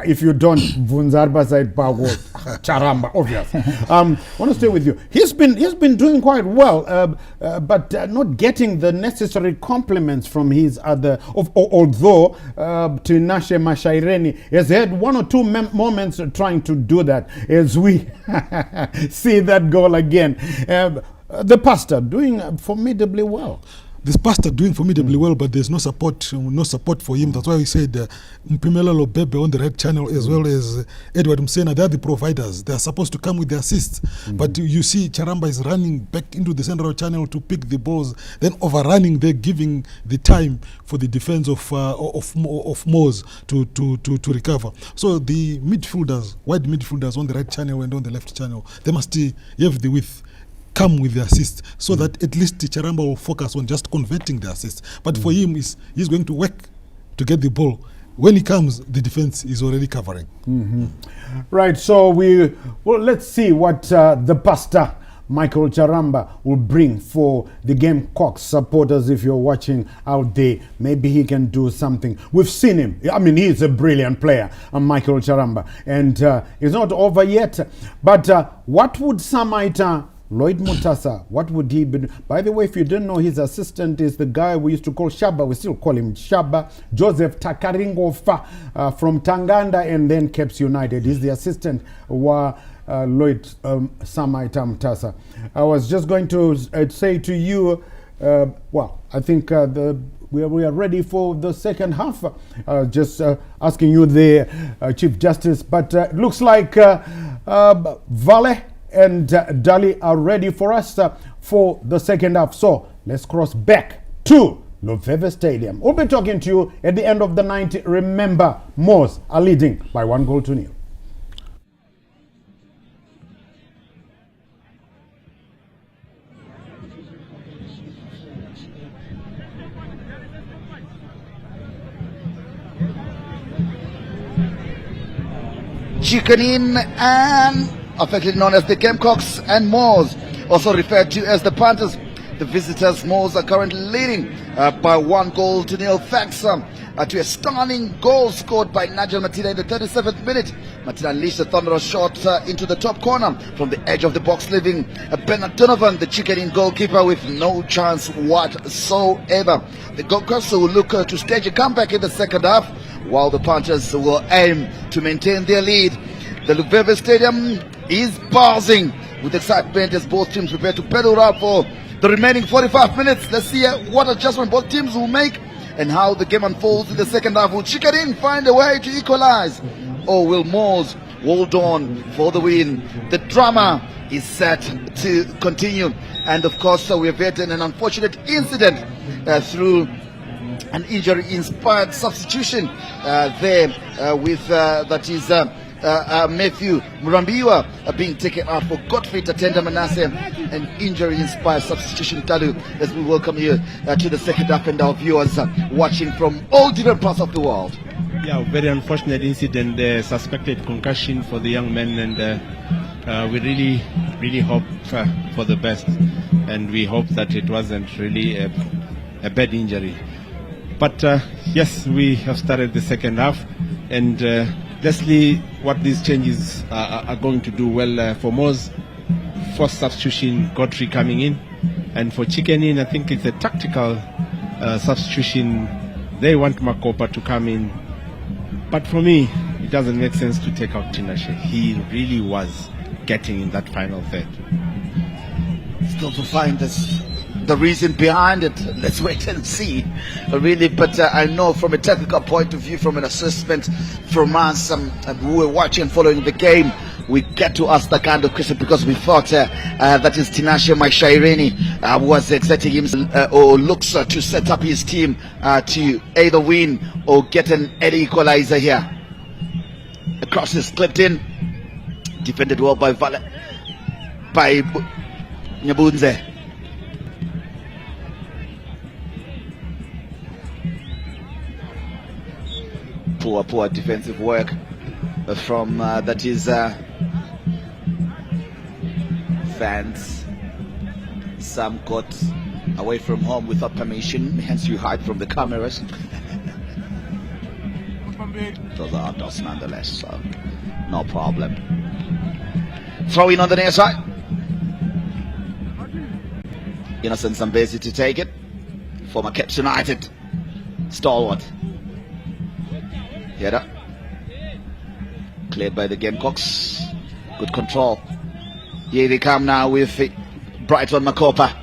If you don't, Vunzarba side Charamba, obvious. I want to stay with you. He's been doing quite well, but not getting the necessary compliments from his other. Although Tinashe Mashaireni has had 1 or 2 moments trying to do that, as we see that goal again. The pastor doing formidably well. This pastor doing formidably well, but there's no support for him. That's why we said Mpimela Lobebe on the right channel, as well as Edward Msena. They're the providers. They're supposed to come with the assists. But you see Charamba is running back into the central channel to pick the balls, then overrunning. They're giving the time for the defense of MWORS to recover. So the wide midfielders on the right channel and on the left channel, they must have the width, come with the assist, so that at least Charamba will focus on just converting the assist. But for him, he's going to work to get the ball. When he comes, the defense is already covering. Right, so let's see what the pastor Michael Charamba will bring for the Gamecocks supporters. If you're watching out there, maybe he can do something. We've seen him. I mean, he's a brilliant player, Michael Charamba, and it's not over yet. But what would Samaita Lloyd Mutasa, what would he be? By the way, if you didn't know, his assistant is the guy we used to call Shaba. We still call him Shaba. Joseph Takaringofa from Tanganda and then Caps United. He's the assistant wa Lloyd Samaita Mutasa. I was just going to say to you, well, I think we are ready for the second half. Just asking you there, Chief Justice. But it looks like Vale and Dali are ready for us for the second half. So let's cross back to Luveve Stadium. We'll be talking to you at the end of the 90. Remember, MWORS are leading by 1-0. Chicken in and affectionately known as the Gamecocks, and MWORS, also referred to as the Panthers. The visitors, MWORS, are currently leading by 1-0 thanks to a stunning goal scored by Nigel Matina in the 37th minute. Matina unleashed a thunderous shot into the top corner from the edge of the box, leaving Bernard Donovan, the Chicken in goalkeeper, with no chance whatsoever. The Gamecocks will look to stage a comeback in the second half, while the Panthers will aim to maintain their lead. The Luveve Stadium is buzzing with excitement as both teams prepare to pedal out for the remaining 45 minutes. Let's see what adjustment both teams will make and how the game unfolds in the second half. Will Chicken in find a way to equalize, or will MWORS hold on for the win? The drama is set to continue, and of course we have had an unfortunate incident through an injury-inspired substitution there with that is Matthew Murambiwa being taken out for Godfrey Tatenda Manasseh, an injury-inspired substitution, Talu, as we welcome you to the second half and our viewers watching from all different parts of the world. Yeah, very unfortunate incident, suspected concussion for the young man, and we really hope for the best, and we hope that it wasn't really a bad injury. But yes, we have started the second half, and let's see what these changes are going to do well for MWORS. First substitution, Godfrey coming in, and for Chicken in, I think it's a tactical substitution. They want Makopa to come in, but for me, it doesn't make sense to take out Tinashe. He really was getting in that final third. Still to find the reason behind it, let's wait and see, really. But I know from a technical point of view, from an assessment from us who were watching, following the game, we get to ask that kind of question because we thought that is Tinashe Maishairini was exerting himself or looks to set up his team to either win or get an early equalizer here. The cross is clipped in, defended well by Nyabunze. Poor defensive work from that is fans. Some got away from home without permission, hence you hide from the cameras. Those are outdoors nonetheless, so no problem. Throw in on the near side. Innocent Zambezi to take it. Former Caps United stalwart. Header. Cleared by the Gamecocks. Good control. Here they come now with Brighton Makopa.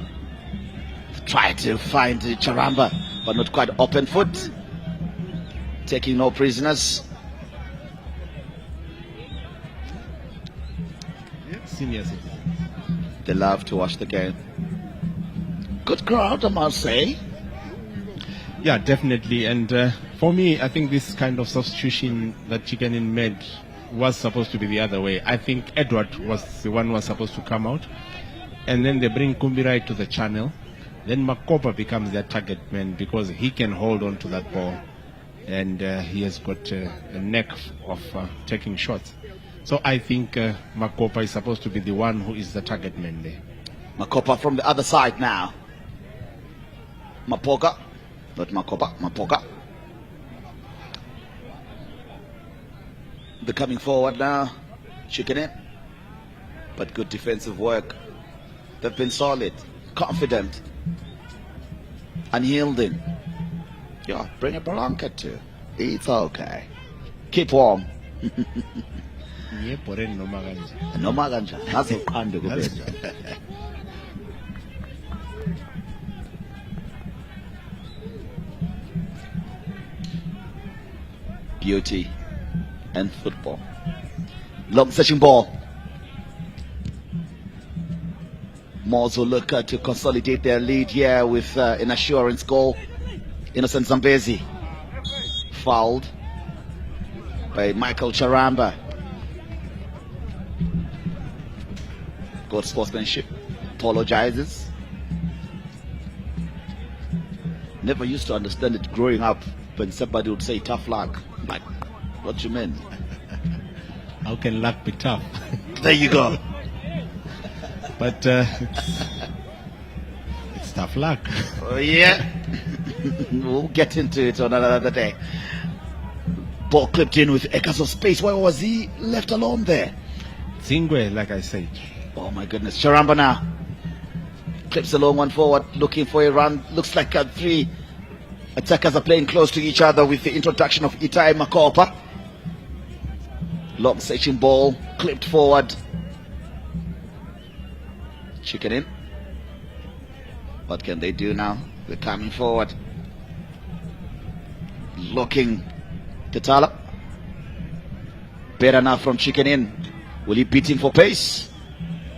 Try to find Charamba, but not quite open foot. Taking no prisoners. They love to watch the game. Good crowd, I must say. Yeah, definitely. And for me, I think this kind of substitution that Chicken in made was supposed to be the other way. I think Edward was the one who was supposed to come out, and then they bring Kumbirai to the channel. Then Makopa becomes their target man because he can hold on to that ball, and he has got a knack of taking shots. So I think Makopa is supposed to be the one who is the target man there. Makopa from the other side now. Mapoka. Not Makopa, Mapoka. They're coming forward now. Chicken in. But good defensive work. They've been solid, confident, unyielding. Yeah, bring a blanket too. It's okay. Keep warm. Noma kanjani azoqanda kubenza. Beauty and football. Long searching ball. MWORS will look to consolidate their lead here with an assurance goal. Innocent Zambezi fouled by Michael Charamba. Good sportsmanship. Apologizes. Never used to understand it growing up when somebody would say tough luck. Like, what you mean? How can luck be tough? There you go. But it's tough luck. Oh, yeah. We'll get into it on another day. Ball clipped in with acres of space. Why was he left alone there? Zingwe, like I said. Oh my goodness. Charamba now. Clips a long one forward, looking for a run. Looks like three attackers are playing close to each other with the introduction of Itai Makopa. Long searching ball, clipped forward. Chicken in. What can they do now? They're coming forward. Looking to Tala. Better now from Chicken in. Will he beat him for pace?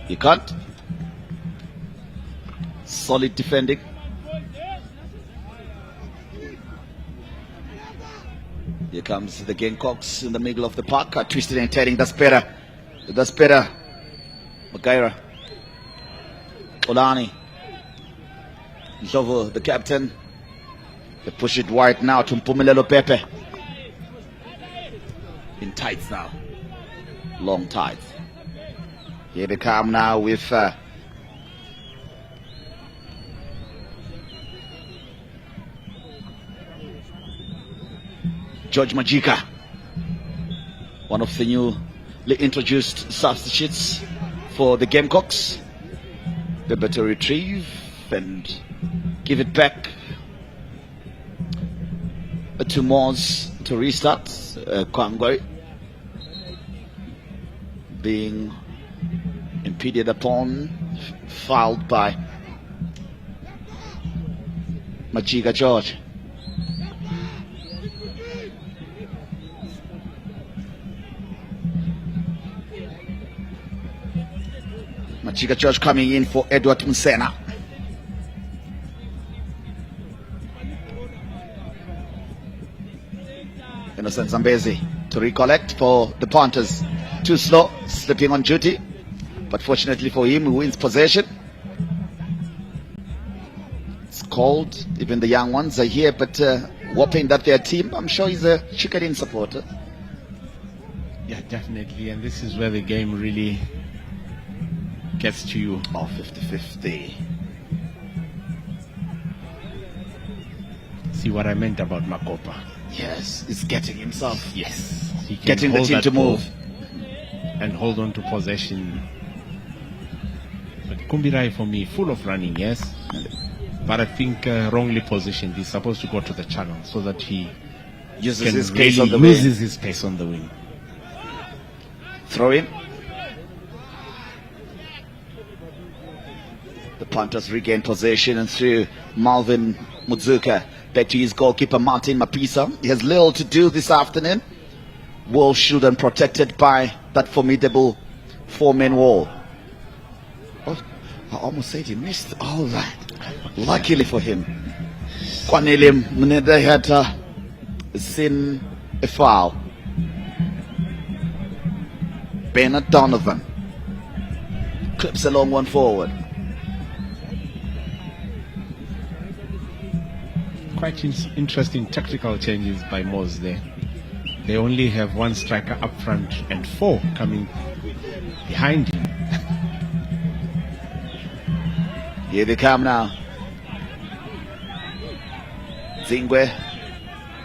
He can't. Solid defending. Here comes the Gamecocks in the middle of the park. Twisted and turning. That's better. That's better. Magaira. Olani. Jovo, the captain. They push it wide now to Mpumelelo Pepe. In tights now. Long tights. Here they come now with George Majika, one of the newly introduced substitutes for the Gamecocks. They're better retrieve and give it back to MWORS to restart. Kwangoi being impeded upon, fouled by Majika George. Majika George coming in for Edward Msena. Innocent Zambezi to recollect for the Panthers. Too slow, slipping on duty. But fortunately for him, he wins possession. It's cold. Even the young ones are here, but hoping that their team, I'm sure he's a Chicken supporter. Yeah, definitely. And this is where the game really gets to you. Oh, 50-50. See what I meant about Makopa? Yes, he's getting himself. Yes. He can Getting the team to move. And hold on to possession. But Kumbirai for me, full of running, yes. But I think wrongly positioned. He's supposed to go to the channel so that he uses his pace on the wing. Uses his pace on the wing. Throw in. The Panthers regain possession and through Malvin Mudzuka. Back to his goalkeeper Martin Mapisa. He has little to do this afternoon. Well shielded and protected by that formidable four-man wall. Oh, I almost said he missed all that. Luckily for him. Kwanelim Mnede had seen a foul. Bernard Donovan clips a long one forward. Quite interesting tactical changes by MWORS there. They only have one striker up front and four coming behind him. Here they come now. Zingwe,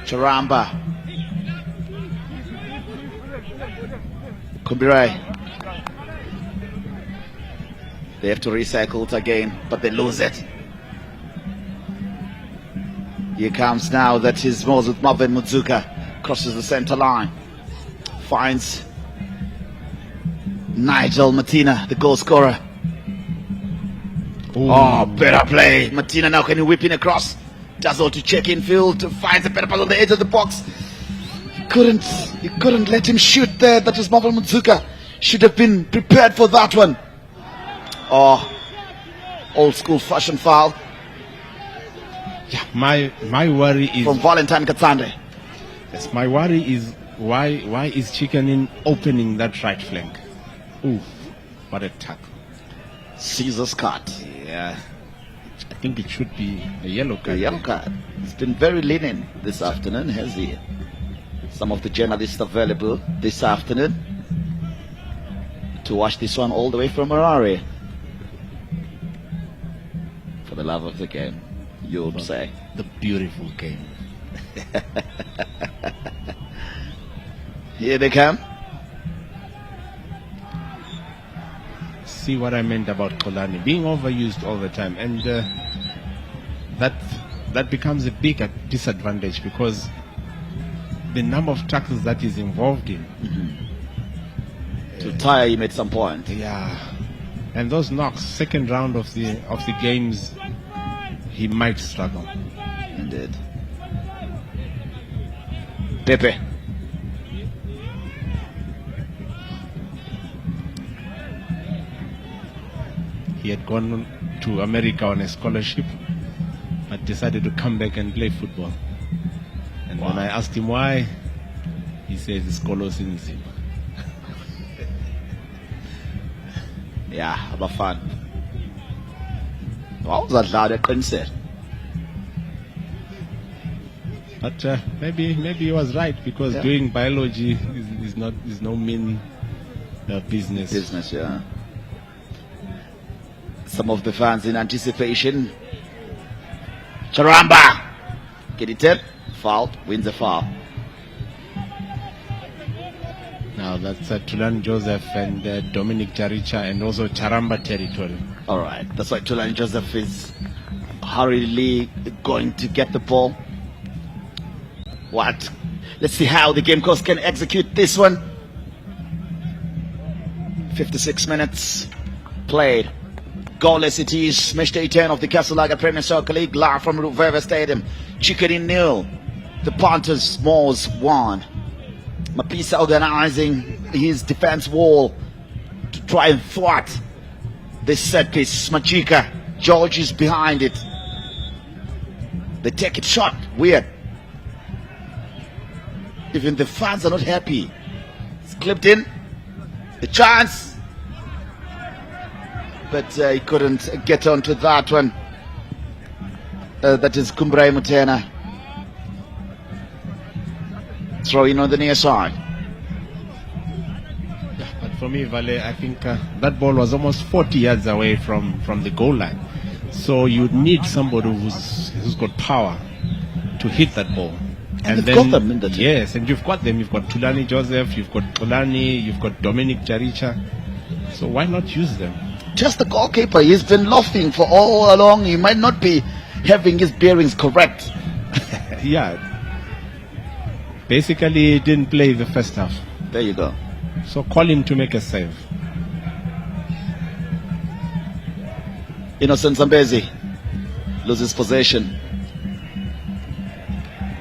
Charamba, Kumbirai. They have to recycle it again, but they lose it. Here comes now, that is MWORS with Marvin Muzuka. Crosses the center line. Finds Nigel Matina, the goal scorer. Ooh. Oh, better play. Matina now can you whip in across. Does all to check in field, finds a better pass on the edge of the box. He couldn't let him shoot there. That was Marvin Muzuka. Should have been prepared for that one. Oh, old school fashion foul. Yeah, my worry is from Valentine Katsande. Yes, my worry is why is Chicken in opening that right flank? Ooh, what a tackle. Caesar's cut. Yeah. I think it should be a yellow card. A yellow card. It's been very lenient this afternoon, has he? Some of the journalists available this afternoon to watch this one all the way from Harare. For the love of the game, you'll say. The beautiful game. Here they come. See what I meant about Kolani being overused all the time, and that becomes a big disadvantage because the number of tackles that he's involved in. To tire him at some point. Yeah, and those knocks, second round of the games, he might struggle. Indeed. Pepe. He had gone to America on a scholarship, but decided to come back and play football. And when I asked him why, he says it's Kolosinzima. Yeah, abafana. Wawuzadlala eqinisele. But maybe he was right because doing biology is no mean business. Business, yeah. Some of the fans in anticipation. Charamba! Get it in. Foul. Wins the foul. Now that's Tulani Joseph and Dominic Jaricha and also Charamba territory. Alright, that's why Tulani Joseph is hurriedly going to get the ball. What? Let's see how the game coach can execute this one. 56 minutes played. Goalless it is. Match day 10 of the Castle Lager Premier Soccer League, live from Ruveva Stadium. Chicken in nil. The Panthers, MWORS 1. Mapisa organizing his defense wall to try and thwart this set piece. Machika, George is behind it. They take it short. Weird. Even the fans are not happy. It's clipped in. The chance. But he couldn't get onto that one. That is Kumbrai Mutena. Throw in on the near side. Yeah, but for me, Vale, I think that ball was almost 40 yards away from the goal line. So you need somebody who's got power to hit that ball. And then, got them in the team. Yes, and you've got them. You've got Tulani Joseph, you've got Tulani, you've got Dominic Jaricha. So why not use them? Just the goalkeeper. He's been loafing for all along. He might not be having his bearings correct. Yeah. Basically, he didn't play the first half. There you go. So call him to make a save. Innocent Zambezi loses possession.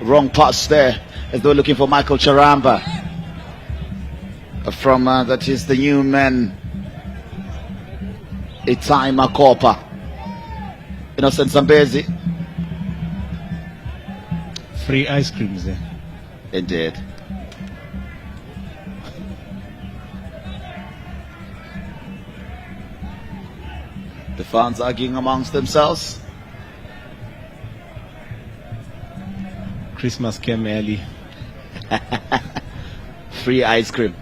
Wrong pass there as they were looking for Michael Charamba from that is the new man Itai Makopa. Innocent Zambezi. Free ice creams there. Indeed. The fans arguing amongst themselves. Christmas came early. Free ice cream.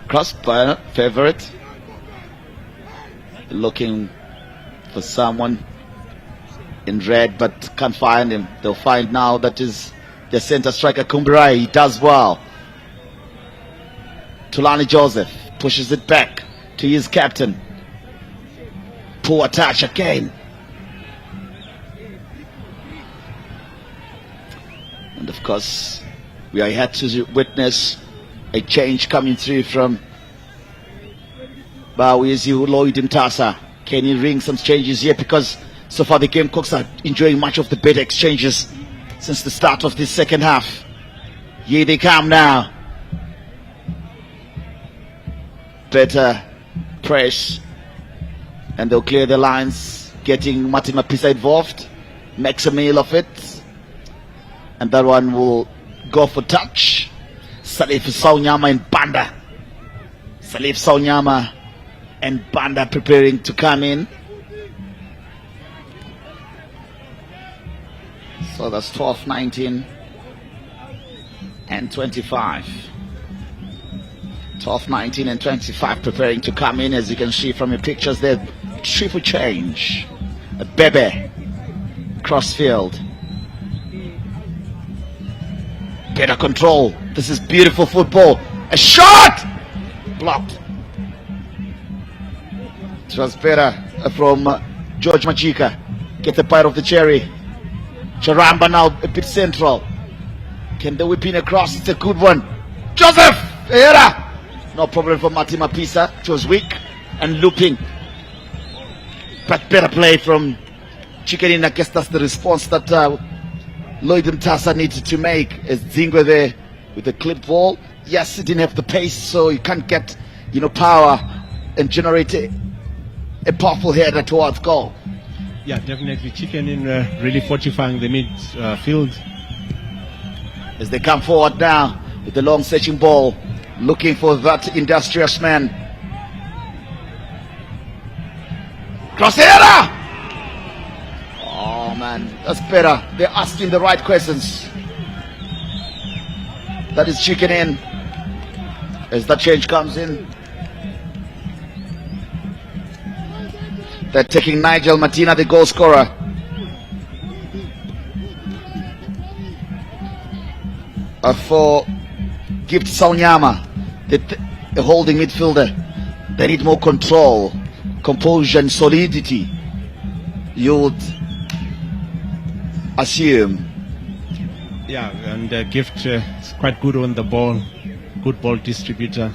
Crossed by favorite. Looking for someone in red, but can't find him. They'll find now that is the center striker Kumbirai. He does well. Tulani Joseph pushes it back to his captain. Poor touch again. And of course, we are here to witness a change coming through from Bawizi Lloyd Mtasa. Can he ring some changes here? Because so far the Gamecocks are enjoying much of the better exchanges since the start of this second half. Here they come now. Better press. And they'll clear the lines, getting Martin Mapisa involved. Makes a meal of it. And that one will go for touch. Salif Saunyama and Banda. Salif Saunyama and Banda preparing to come in. So that's 12, 19 and 25. 12, 19 and 25 preparing to come in. As you can see from your pictures there, triple change. A Bebe crossfield. Better control. This is beautiful football. A shot! Blocked. It was better from George Majika. Get the bite of the cherry. Charamba now a bit central. Can they whip in across? It's a good one. Joseph! Era! No problem for Martin Mapisa. It was weak and looping. But better play from Chicken. I guess that's the response that Lloyd Mtasa needed to make. As Zingwe there with the clip ball. Yes, he didn't have the pace, so you can't get, power and generate a powerful header towards goal. Yeah, definitely. Chicken in really fortifying the midfield. As they come forward now with the long searching ball, looking for that industrious man. Crossera! Oh man, that's better. They're asking the right questions. That is Chicken in. As that change comes in, they're taking Nigel Martina, the goal scorer. For Gift Saunyama, the holding midfielder. They need more control, composure and solidity, you would assume. Yeah, and Gift is quite good on the ball, good ball distributor.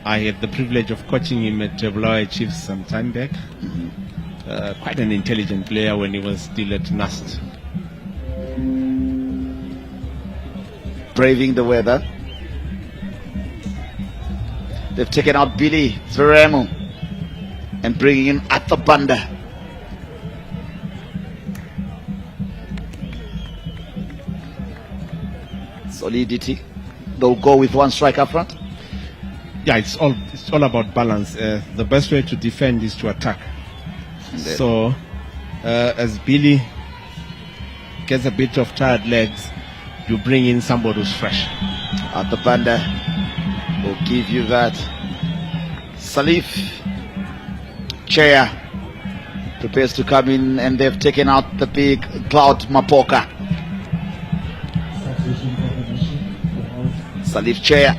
I had the privilege of coaching him at Bulawayo Chiefs some time back. Quite an intelligent player when he was still at NAST. Braving the weather. They've taken out Billy Veremo and bringing in Atabanda. Solidity. They'll go with one striker up front. Yeah, it's all about balance. The best way to defend is to attack. So, as Billy gets a bit of tired legs, you bring in somebody who's fresh. Atabanda will give you that. Salif Chea prepares to come in, and they've taken out the big Cloud Mapoka. Salif Chea.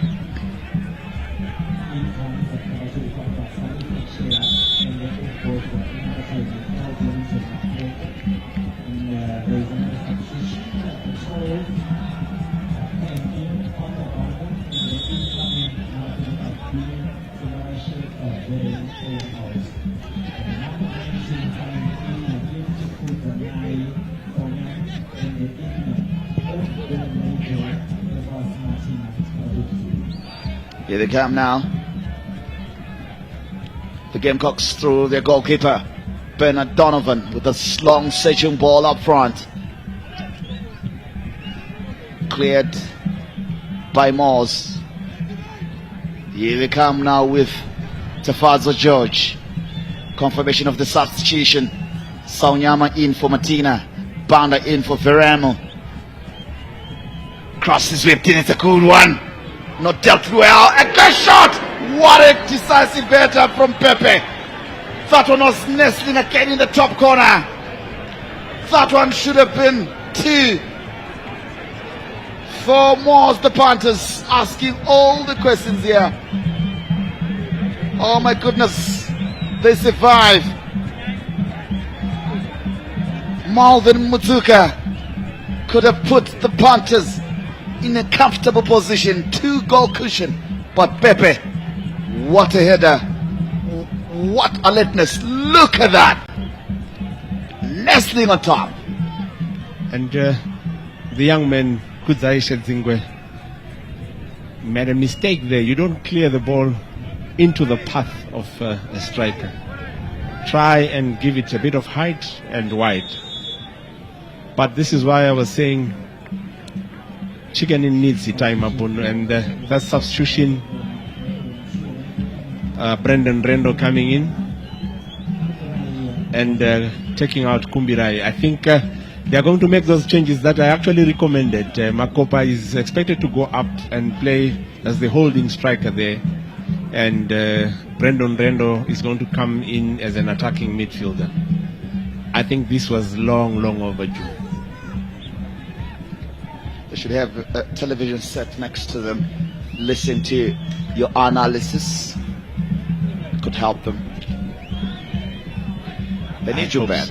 Here they come now. The Gamecocks through their goalkeeper, Bernard Donovan, with a long searching ball up front. Cleared by MWORS. Here they come now with Tafazo George. Confirmation of the substitution. Saunyama in for Martina. Banda in for Veremo. Crosses whipped in, it's a cool one. Not dealt well. A good shot! What a decisive header from Pepe. That one was nestling again in the top corner. That one should have been 2. For MWORS, the Panthers, asking all the questions here. Oh my goodness, they survive. Malvin Mutuka could have put the Panthers in a comfortable position, 2-goal cushion. But Pepe, what a header. What alertness. Look at that. Nestling on top. And the young man, Kudzaisha Zingwe, made a mistake there. You don't clear the ball into the path of a striker. Try and give it a bit of height and wide. But this is why I was saying Chikanin needs the time up, and that substitution, Brendan Rendo coming in and taking out Kumbirai. I think they are going to make those changes that I actually recommended. Makopa is expected to go up and play as the holding striker there, and Brendan Rendo is going to come in as an attacking midfielder. I think this was long overdue. They should have a television set next to them. Listen to your analysis. It could help them. They need you bad.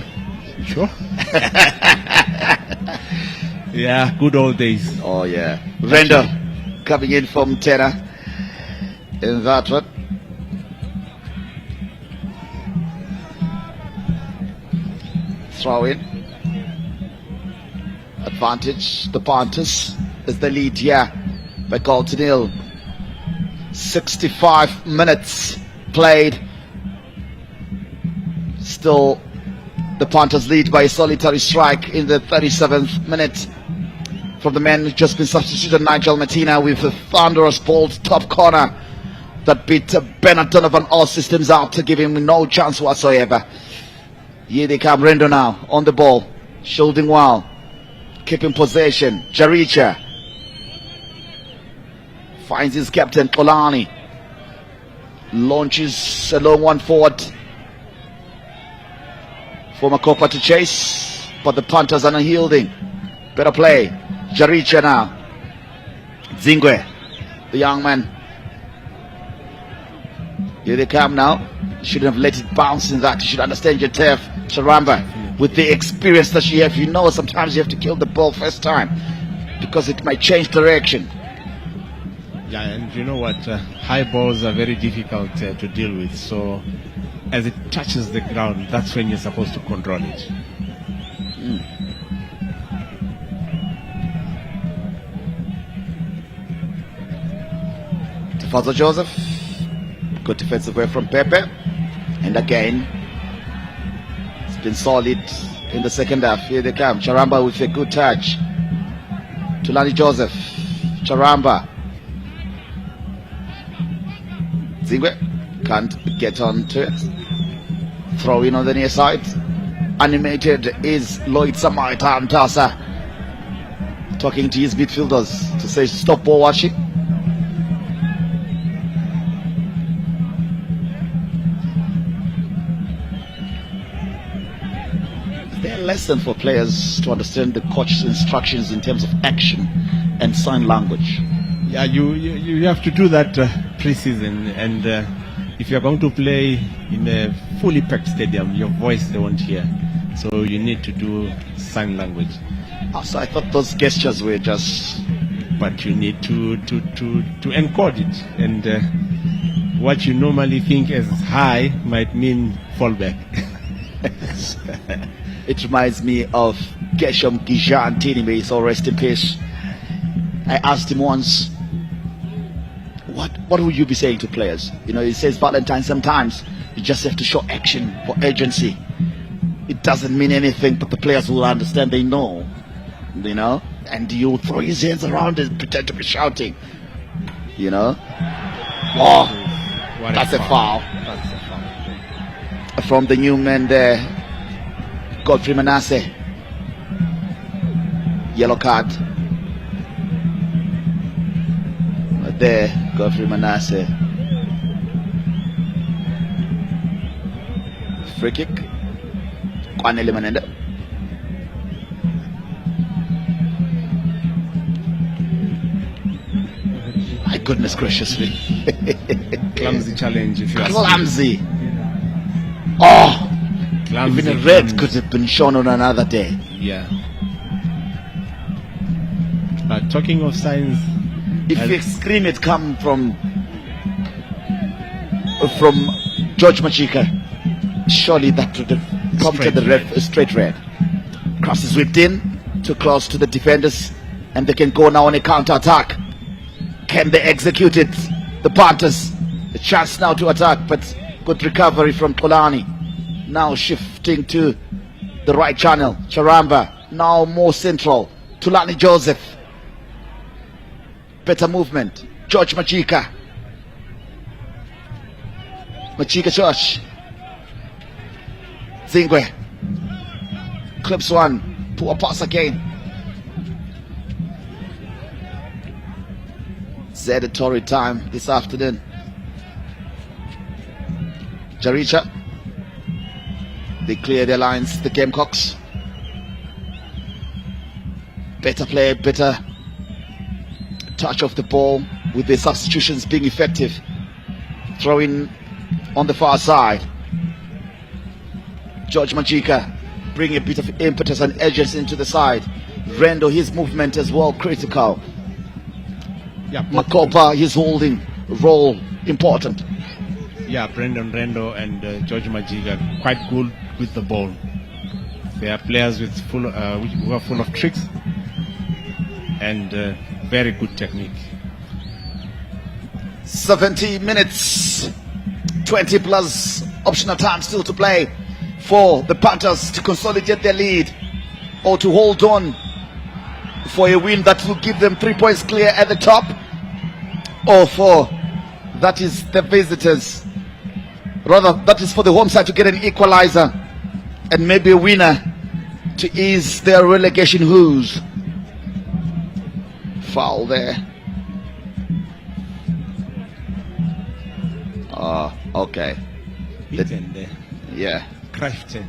Sure. Yeah, good old days. Oh yeah. Render coming in from Terra in that one. Throw in. Advantage, the Panthers is the lead here by goal to nil. 65 minutes played. Still the Panthers lead by a solitary strike in the 37th minute from the man who's just been substituted, Nigel Martina, with a thunderous ball top corner that beat Bernard Donovan all systems out to give him no chance whatsoever. Here they come, Rendo now on the ball, shielding well. Keeping possession, Jaricha finds his captain Kolani, launches a long one forward for Makopa to chase, but the Panthers are not yielding. Better play, Jaricha now, Zingwe, the young man. Here they come now. You shouldn't have let it bounce in that. You should understand your turf, Charamba. With the experience that you have, you know sometimes you have to kill the ball first time because it might change direction. Yeah, and you know what? High balls are very difficult to deal with. So as it touches the ground, that's when you're supposed to control it. Father Joseph, good defensive work from Pepe, and again it's been solid in the second half. Here they come, Charamba with a good touch. Tulani Joseph, Charamba, Zingwe can't get on to it. Throw in on the near side. Animated is Lloyd Samaita Antasa, talking to his midfielders to say stop ball watching. Lesson for players to understand the coach's instructions in terms of action and sign language. Yeah, you have to do that pre-season, and if you're going to play in a fully packed stadium, your voice they won't hear, so you need to do sign language. Also, I thought those gestures were just, but you need to encode it, and what you normally think as high might mean fall back. It reminds me of Gesham Gijan Tinime, so rest in peace. I asked him once, what would you be saying to players? You know, he says, Valentine, sometimes you just have to show action for urgency. It doesn't mean anything, but the players will understand, they know, you know, and you throw his hands around and pretend to be shouting, you know. Oh, that's a foul. That's a foul. From the new man there, Godfrey Manasseh. Yellow card. There, Godfrey Manasseh. Free kick. Kwanele Manenda. My goodness graciously. Clumsy challenge, if you ask me. Clumsy. Oh, Clumsy, even a red clumsy. could have been shown on another day. Yeah. But talking of signs, If a scream had come from George Machika, surely that would have prompted the ref a straight red. Cross is whipped in, too close to the defenders, and they can go now on a counter-attack. Can they execute it? The Panthers, a chance now to attack, but good recovery from Kolani. Now shifting to the right channel. Charamba, now more central. Tulani Joseph. Better movement. George Machika. Machika Josh. Zingwe. Clips one. Poor pass again. Zedatory time this afternoon. Jaricha. They clear their lines, the Gamecocks. Better play, better touch of the ball with the substitutions being effective. Throwing on the far side. George Machika bring a bit of impetus and edges into the side. Rendo, his movement as well, critical. yeah, Makopa, his holding role, important. yeah, Brendan Rendo and George Majiga quite good with the ball. They are players with who are full of tricks and very good technique. 70 minutes, 20 plus optional time still to play for the Panthers to consolidate their lead or to hold on for a win that will give them 3 points clear at the top, or for that is the visitors, rather that is for the home side to get an equalizer and maybe a winner to ease their relegation woes. Foul there. Okay. Beaten there. Yeah. Crafton.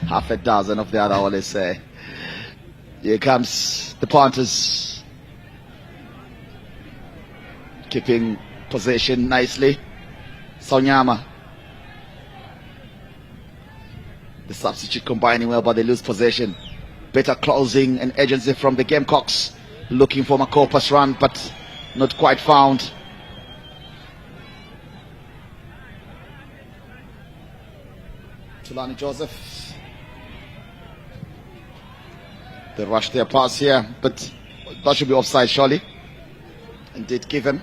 Half a dozen of the other, all they say. Here comes the Panthers. Keeping possession nicely. Sonyama. The substitute combining well, but they lose possession. Better closing and agency from the Gamecocks. Looking for Makopa's run, but not quite found. Tulani Joseph. They rush their pass here, but that should be offside surely. Indeed given.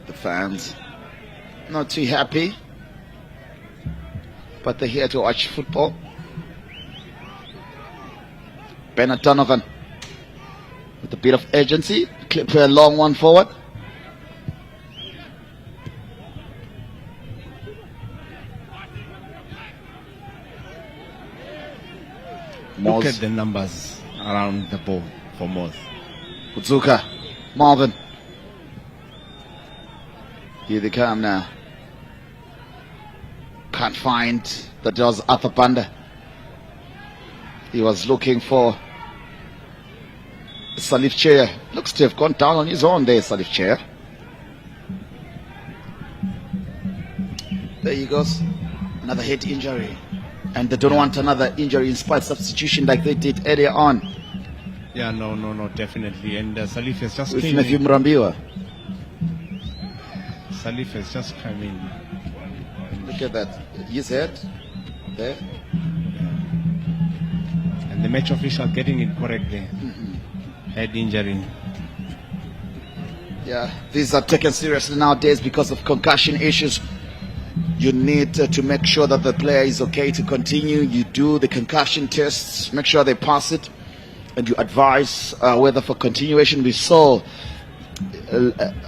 The fans not too happy, but they're here to watch football. Bernard Donovan with a bit of urgency. Clip a long one forward. Look at the numbers around the ball for MWORS. Utsuka, Marvin. Here they come now. Can't find that was Arthur Panda. He was looking for Salif Chair. Looks to have gone down on his own there, Salif Chair. There he goes. Another head injury. And they don't want another injury inspired substitution like they did earlier on. Yeah, no, definitely. And Salif has just With came Matthew in. Mrambiwa. Salif has just come in. Look at that. His head there. And the match official getting it correctly. Head injury. Yeah, these are taken seriously nowadays because of concussion issues. You need to make sure that the player is okay to continue. You do the concussion tests, make sure they pass it, and you advise whether for continuation. We saw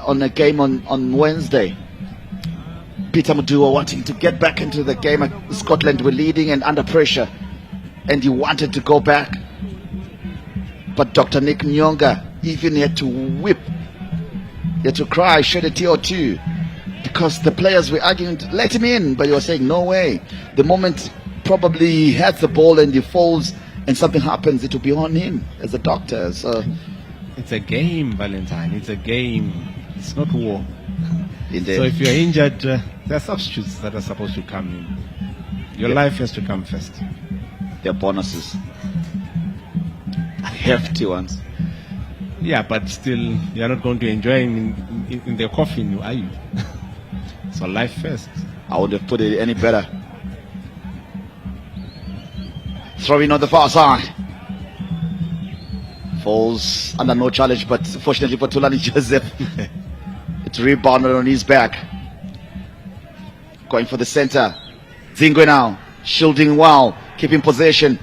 on a game on Wednesday, Peter Mudua wanting to get back into the game. Scotland were leading and under pressure, and he wanted to go back. But Dr. Nick Nyonga even had to whip You had to cry, shed a tear or two, because the players were arguing, let him in, but you were saying, no way. The moment probably he has the ball and he falls and something happens, it will be on him as a doctor. So it's a game, Valentine. It's a game. It's not war. Indeed. So if you're injured, there are substitutes that are supposed to come in. Your life has to come first. There are bonuses. Hefty ones. Yeah, but still, you're not going to enjoy him in the coffin, are you? So life first. I would have put it any better. Throwing on the far side. Falls under no challenge, but fortunately for Tulani Joseph, it's rebounded on his back. Going for the center. Zingwe now, shielding well, keeping possession.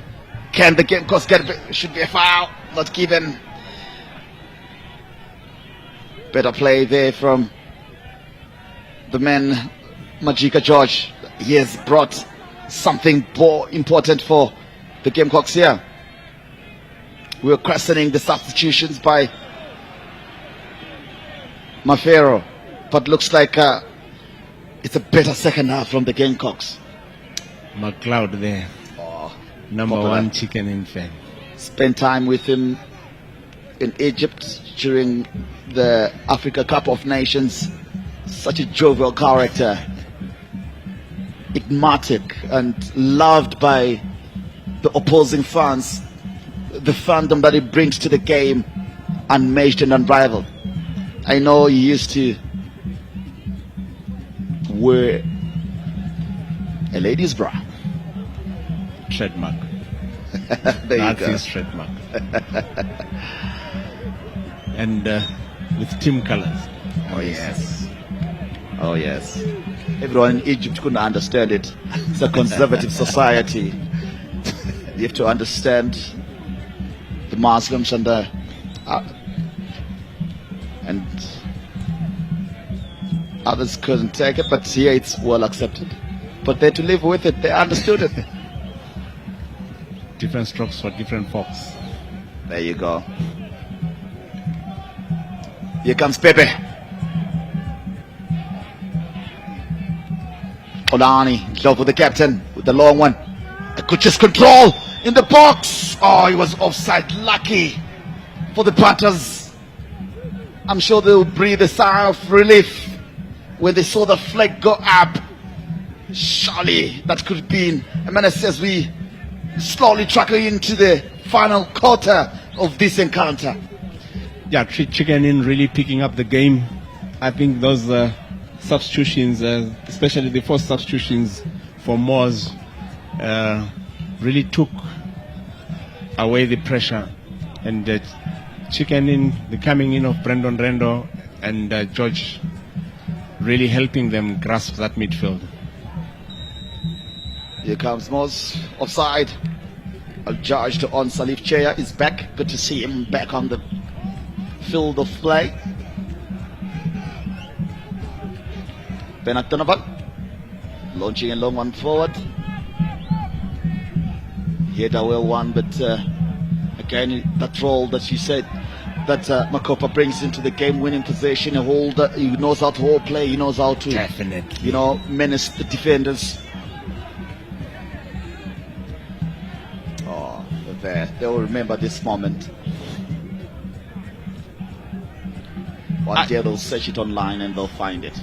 Can the Gamecocks get it? Should be a foul, not given. Better play there from the man, Majika George. He has brought something more important for the Gamecocks here. We were questioning the substitutions by Mafero, but looks like it's a better second half from the Gamecocks. McLeod there. Number popular. one chicken in fan. Spent time with him in Egypt during the Africa Cup of Nations. Such a jovial character, enigmatic and loved by the opposing fans. The fandom that he brings to the game, unmatched and unrivaled. I know he used to wear a lady's bra. Trademark. There That's you go. his trademark. And with team colors. Oh yes. Oh yes. Everyone in Egypt couldn't understand it. It's a conservative society. You have to understand the Muslims and others couldn't take it, but here it's well accepted. But they had to live with it. They understood it. Different strokes for different folks. There you go. Here comes Pepe. Olani, love for the captain with the long one. A good just control in the box. Oh, he was offside. Lucky for the Panthers. I'm sure they'll breathe a sigh of relief when they saw the flag go up. Surely that could have been a menace as we slowly trickle into the final quarter of this encounter. Yeah, Chicken in really picking up the game. I think those substitutions, especially the first substitutions for MWORS, really took away the pressure. And Chicken in, the coming in of Brandon Rendo and George, really helping them grasp that midfield. Here comes MWORS, offside. Judged on Salif Cheya is back. Good to see him back on the field of play. Bernard Donovan launching a long one forward. He had a well one, but again, that role that you said that Makopa brings into the game, winning possession, a holder. He knows how to hold play. He knows how to, Definitely, menace the defenders. Oh, there, they will remember this moment. One day they'll search it online and they'll find it.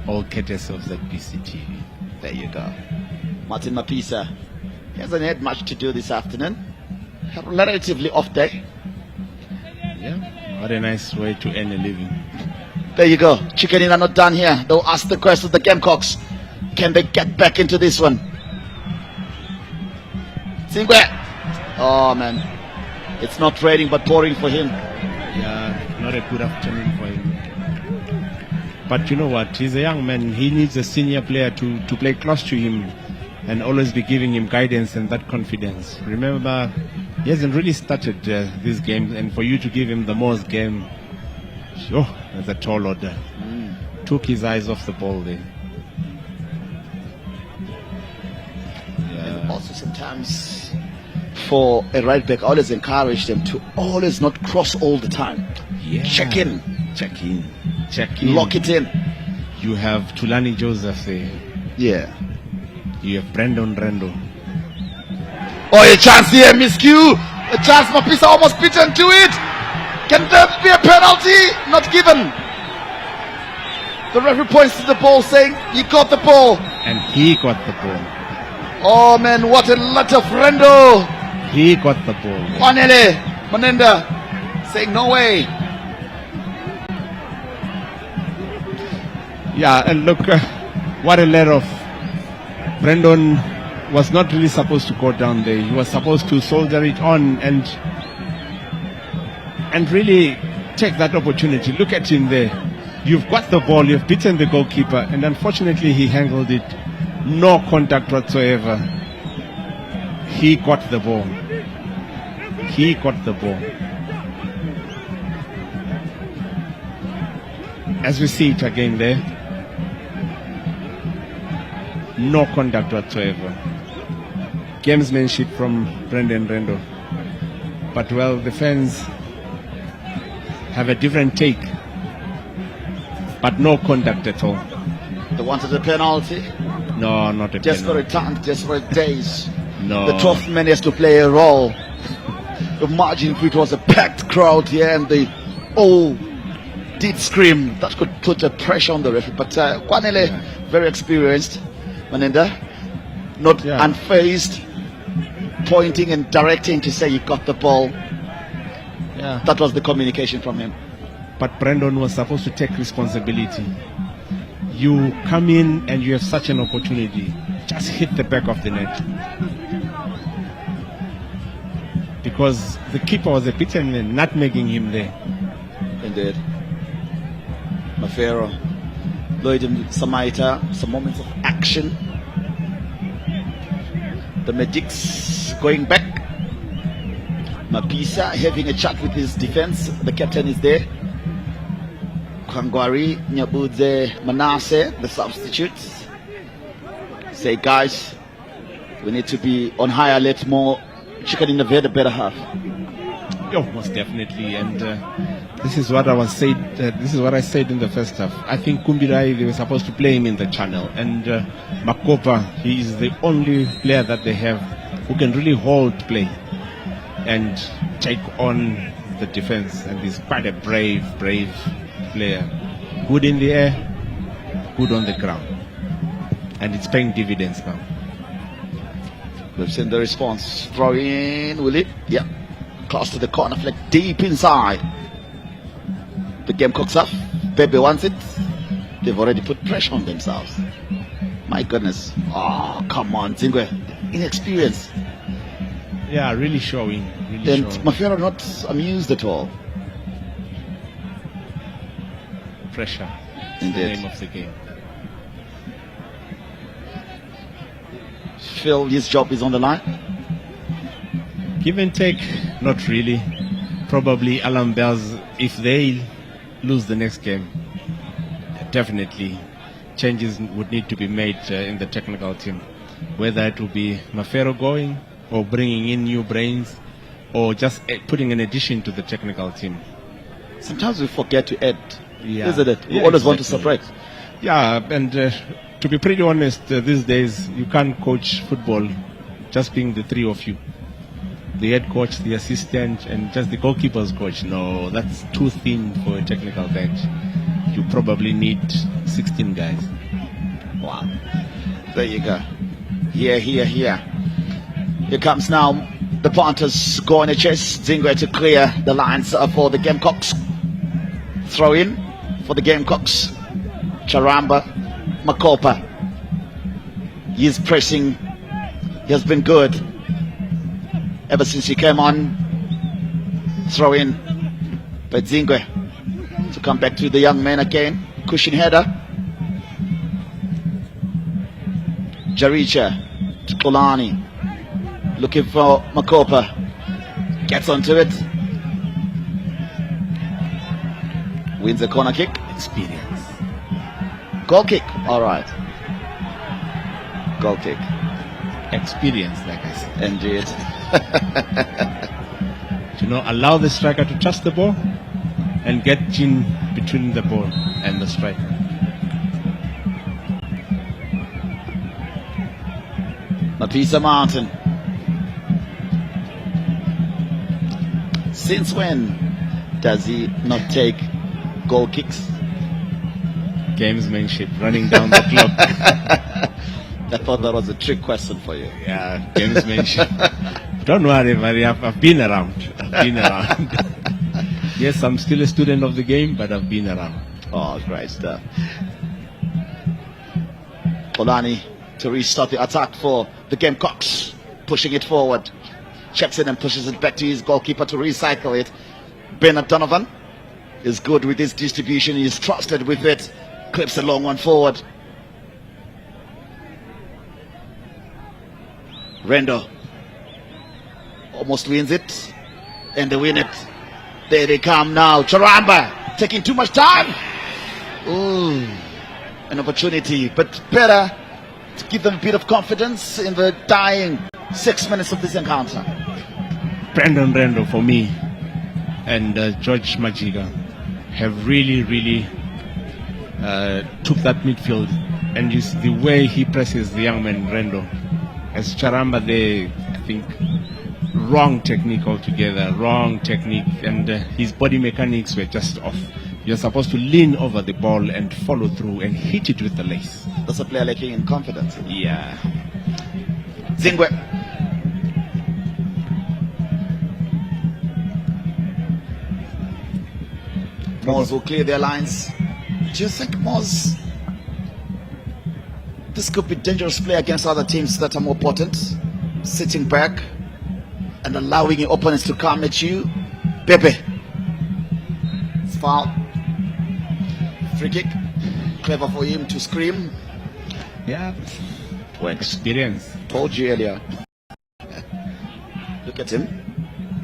All courtesy of the BCT. There you go. Martin Mapisa, he hasn't had much to do this afternoon. A relatively off day. Yeah, what a nice way to earn a living. There you go. Chicken in are not done here. They'll ask the question of the Gamecocks. Can they get back into this one? Zingwe. Oh man, it's not raining but pouring for him. Yeah, not a good afternoon for him. But you know what? He's a young man. He needs a senior player to play close to him and always be giving him guidance and that confidence. Remember, he hasn't really started this game, and for you to give him the MWORS game, oh, that's a tall order. Took his eyes off the ball there. And also sometimes for a right back, I always encourage them to always not cross all the time. Yeah. Check in. Check in. Check in. Lock it in. You have Tulani Joseph there. Yeah. You have Brandon Rendo. Oh, a chance here, miscue. A chance, Mapisa almost beaten to it. Can there be a penalty? Not given. The referee points to the ball saying, he got the ball. And he got the ball. Oh man, what a lot of Rendo. He got the ball. Kwanele Manenda saying no way. Yeah, and look, what a let off. Brandon was not really supposed to go down there. He was supposed to soldier it on and really take that opportunity. Look at him there. You've got the ball, you've beaten the goalkeeper, and unfortunately he handled it. No contact whatsoever. He got the ball. He got the ball. As we see it again there, no contact whatsoever. Gamesmanship from Brendan Rendo. But well, the fans have a different take. But no contact at all. They wanted a penalty. No, not a Desperate penalty. times, desperate days. No. The 12th man has to play a role. Imagine if it was a packed crowd here and they all did scream. That could put a pressure on the referee. But Kwanele, very experienced. Manenda, not unfazed, pointing and directing to say he got the ball. Yeah. That was the communication from him. But Brandon was supposed to take responsibility. You come in and you have such an opportunity. Just hit the back of the net. Because the keeper was a bit and not making him there. Indeed. Mafero, Lloyd and Samaita, some moments of action. The Magics going back. Mapisa having a chat with his defense. The captain is there. Kwangwari, Nyabuze, Manasseh, the substitutes. Say, guys, we need to be on high alert more. Chicken in the better half. Oh, most definitely. And this is what I said in the first half. I think Kumbirai, they were supposed to play him in the channel, and Makopa, he is the only player that they have who can really hold play and take on the defense. And he's quite a brave player. Good in the air, good on the ground, and it's paying dividends now. We've seen the response. Throw in, will it? Yeah. Close to the corner flag, deep inside. The game cooks up. Bebe wants it. They've already put pressure on themselves. My goodness. Oh, come on, Zingwe. Inexperience. Yeah, really showing. And Mafero not amused at all. Pressure. Indeed. The name of the game. Feel his job is on the line? Give and take, not really. Probably Alarm Bells, if they lose the next game, definitely changes would need to be made in the technical team. Whether it will be Mafero going, or bringing in new brains, or just putting an addition to the technical team. Sometimes we forget to add, isn't it? We Yeah, always want to subtract. Yeah, and to be pretty honest, these days you can't coach football just being the three of you. The head coach, the assistant, and just the goalkeeper's coach. No, that's too thin for a technical bench. You probably need 16 guys. Wow. There you go. Here. Here comes now the Panthers going to chase Zingwe to clear the lines for the Gamecocks. Throw in for the Gamecocks. Charamba, Makopa. He's pressing. He has been good ever since he came on. Throw in by Zingwe to come back to the young man again. Cushion header. Jaricha to Kolani. Looking for Makopa. Gets onto it. Wins a corner kick. Experience. Goal kick. All right. Goal kick. Experience, like I said. Indeed. Allow the striker to touch the ball and get in between the ball and the striker. Mapisa Martin. Since when does he not take goal kicks? Gamesmanship, running down the clock. I thought that was a trick question for you. Yeah, gamesmanship. Don't worry, Mary, I've been around. Yes, I'm still a student of the game, but I've been around. Oh, great stuff. Polani to restart the attack for the Gamecocks, pushing it forward. Checks in and pushes it back to his goalkeeper to recycle it. Bernard Donovan is good with his distribution. He's trusted with it. Clips a long one forward. Rendo almost wins it, and they win it. There they come now. Charamba taking too much time. Ooh, an opportunity, but better to give them a bit of confidence in the dying 6 minutes of this encounter. Brandon Rendo for me and George Majiga have really took that midfield, and just the way he presses the young man Rendo. As Charamba there, I think wrong technique altogether, and his body mechanics were just off. You're supposed to lean over the ball and follow through and hit it with the lace. That's a player lacking in confidence. Yeah. Zingwe. MWORS will clear their lines. Do you think MWORS, this could be dangerous play against other teams that are more potent? Sitting back and allowing your opponents to come at you. Pepe. It's foul. Free kick. Clever for him to scream. Yeah. Works. Experience. Told you earlier. Look at him.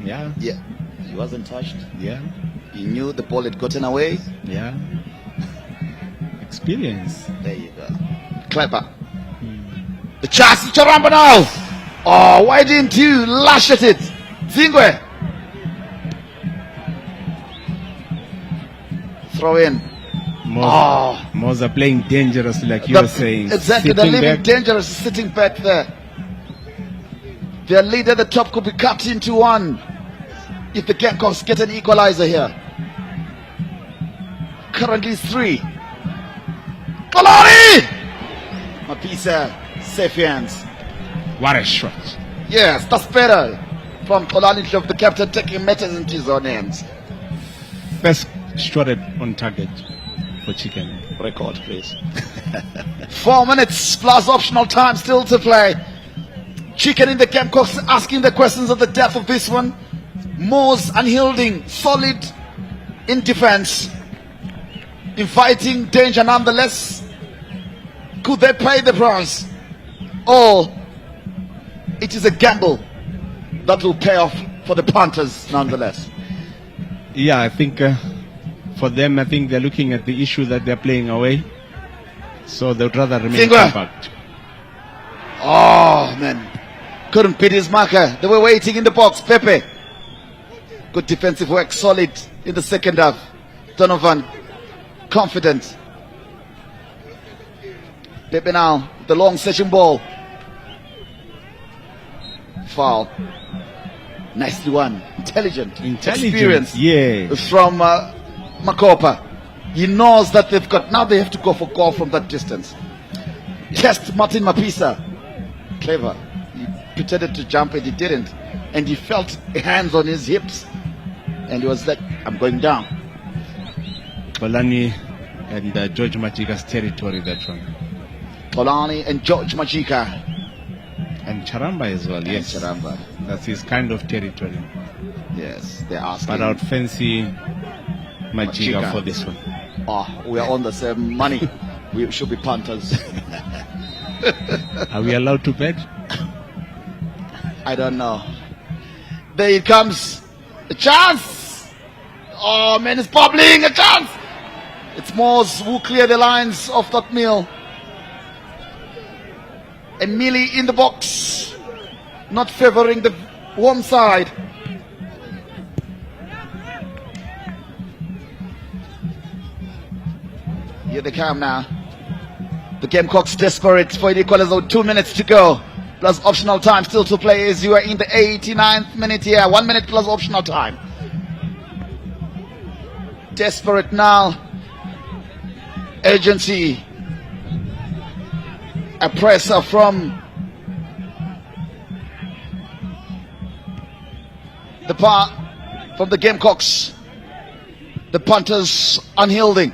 Yeah. Yeah. He wasn't touched. Yeah. He knew the ball had gotten away. Yeah. Experience. There you go. Clever. The chance, Charamba now. Oh, why didn't you lash at it? Zingwe. Throw in. MWORS are playing dangerously, like you were saying. Exactly, they're living dangerous, sitting back there. Their lead at the top could be cut into one if the Gamecocks get an equalizer here. Currently 3. Kalari! Mapisa, safe hands. What a shot. Yes, that's better. From Kolani, the captain, taking matters into his own hands. First shot on target for Chicken. Record, please. 4 minutes plus optional time still to play. Chicken in the Gamecocks asking the questions of the depth of this one. MWORS unyielding, solid in defense, inviting danger nonetheless. Could they pay the price? Or it is a gamble that will pay off for the Panthers nonetheless? Yeah, I think for them, I think they're looking at the issue that they're playing away, so they'd rather remain compact. Oh man, couldn't beat his marker. They were waiting in the box. Pepe, good defensive work, solid in the second half. Donovan, confident. Pepe now, the long session ball. Foul. Nicely won. Intelligent. Experience. Yeah. From Makopa. He knows that they've got, now they have to go for goal from that distance. Test Martin Mapisa. Clever. He pretended to jump and he didn't. And he felt hands on his hips. And he was like, I'm going down. Polani and George Majiga's territory, that one. Polani and George Majika. And Charamba as well, yes. Charamba. That's his kind of territory. Yes, they're asking. But I would fancy Majiga for this one. Oh, we are on the same money. We should be punters. Are we allowed to bet? I don't know. There it comes. A chance. Oh man, it's bubbling. A chance. It's MWORS who clear the lines of that meal. And Millie in the box, not favoring the warm side. Here they come now. The Gamecocks desperate for an equalizer. 2 minutes to go. Plus optional time still to play as you are in the 89th minute here. 1 minute plus optional time. Desperate now. Urgency. A presser from the Gamecocks. The punters unyielding.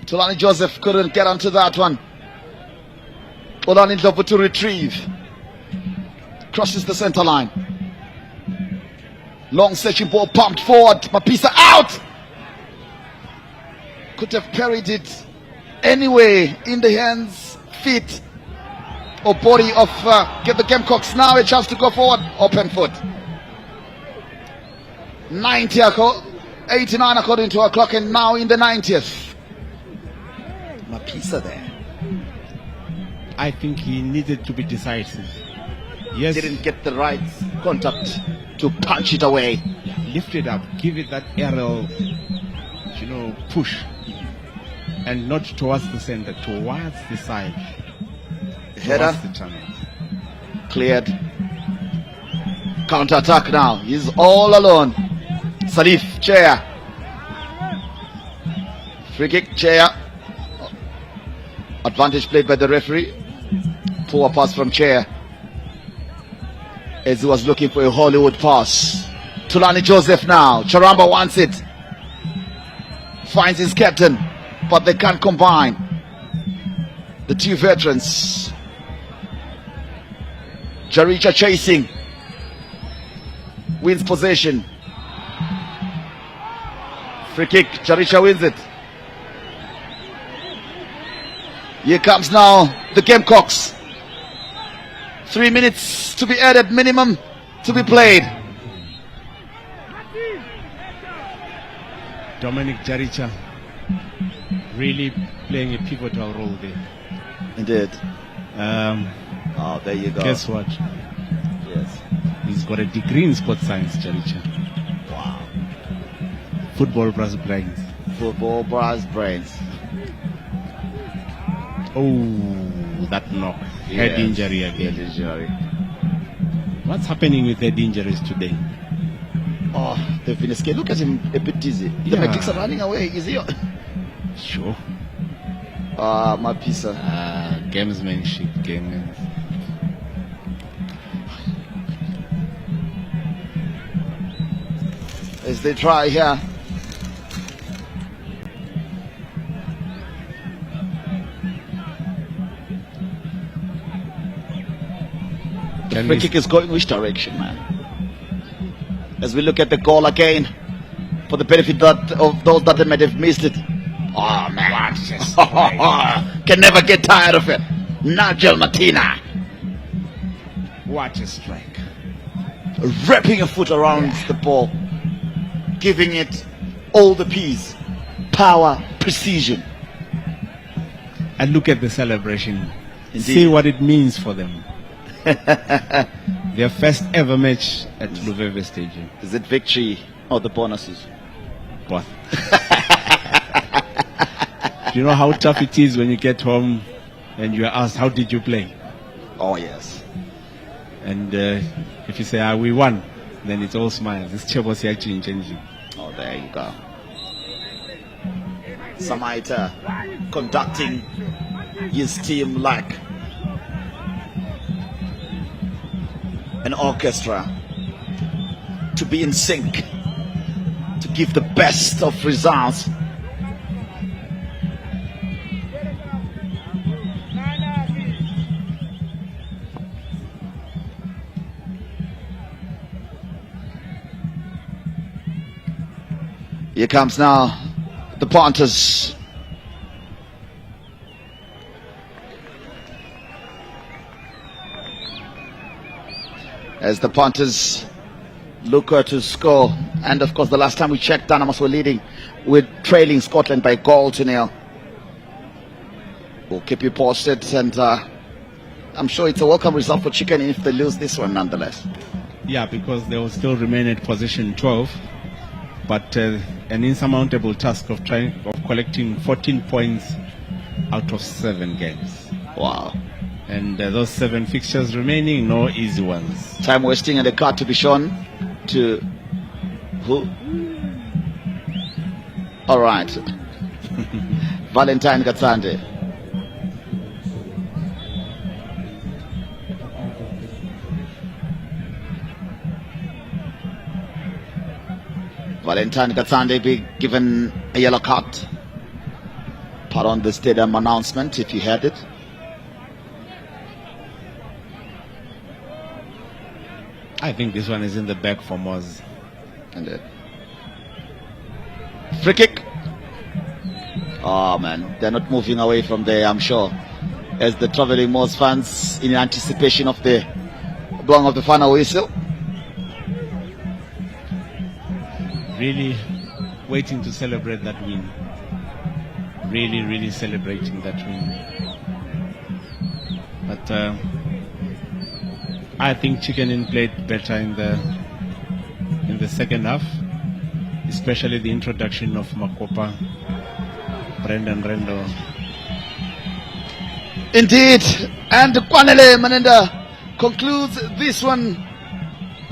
Tulani Joseph couldn't get onto that one. Olani Ndlovu to retrieve. Crosses the center line. Long searching ball pumped forward. Mapisa out! Could have parried it anyway in the hands, feet, or body of get the Gamecocks now a chance to go forward. Open foot. 89 according to our clock, and now in the 90th. Mapisa there. I think he needed to be decisive. Yes. Didn't get the right contact to punch it away. Lift it up, give it that aerial, push. And not towards the center, towards the side. Header. The channel. Cleared. Counter-attack now. He's all alone. Salif, chair. Free kick, chair. Advantage played by the referee. Poor pass from chair. As he was looking for a Hollywood pass. Tulani Joseph now. Charamba wants it. Finds his captain. But they can't combine. The two veterans. Jaricha chasing. Wins possession. Free kick. Jaricha wins it. Here comes now the Gamecocks. 3 minutes to be added, minimum to be played. Dominic Jaricha really playing a pivotal role there. Indeed. There you go. Guess what? Yes. He's got a degree in sports science, Jaricha. Wow. Football brass brains. Football brass brains. Oh, that knock. Head injury again. Head injury. What's happening with head injuries today? Oh, they've been scared. Look at him, a bit dizzy. The Matrix are running away. Is he? Sure. Mapisa. Gamesmanship, game. As they try here. The free kick is going which direction, man? As we look at the goal again, for the benefit of those that might have missed it. Oh man, can never get tired of it. Nigel Martina. What a strike. Wrapping a foot around the ball, giving it all the peace, power, precision. And look at the celebration. Indeed. See what it means for them. Their first ever match at Luveve Stadium. Is it victory or the bonuses? Both. Do you know how tough it is when you get home and you are asked, how did you play? Oh yes. And if you say, we won, then it's all smiles. This Chebosi actually changing. Oh, there you go. Samaita conducting his team like an orchestra, to be in sync, to give the best of results. Here comes now the Panthers. As the Panthers look to score, and of course the last time we checked, Dynamos were leading with trailing Scotland by 1-0. We'll keep you posted, and I'm sure it's a welcome result for Chicken if they lose this one nonetheless. Yeah, because they will still remain at position 12. but an insurmountable task of collecting 14 points out of 7 games. Wow. And those 7 fixtures remaining, no easy ones. Time wasting and the card to be shown to who? All right. Valentine Katsande. Valentine Katsande be given a yellow card. Part on the stadium announcement if you heard it. I think this one is in the bag for MWORS. And free kick. Oh man, they're not moving away from there, I'm sure. As the traveling MWORS fans in anticipation of the blowing of the final whistle. Really waiting to celebrate that win. Really celebrating that win. But I think Chicken Inn played better in the second half, especially the introduction of Makopa, Brendan Rendo. Indeed, and Kwanele Manenda concludes this one.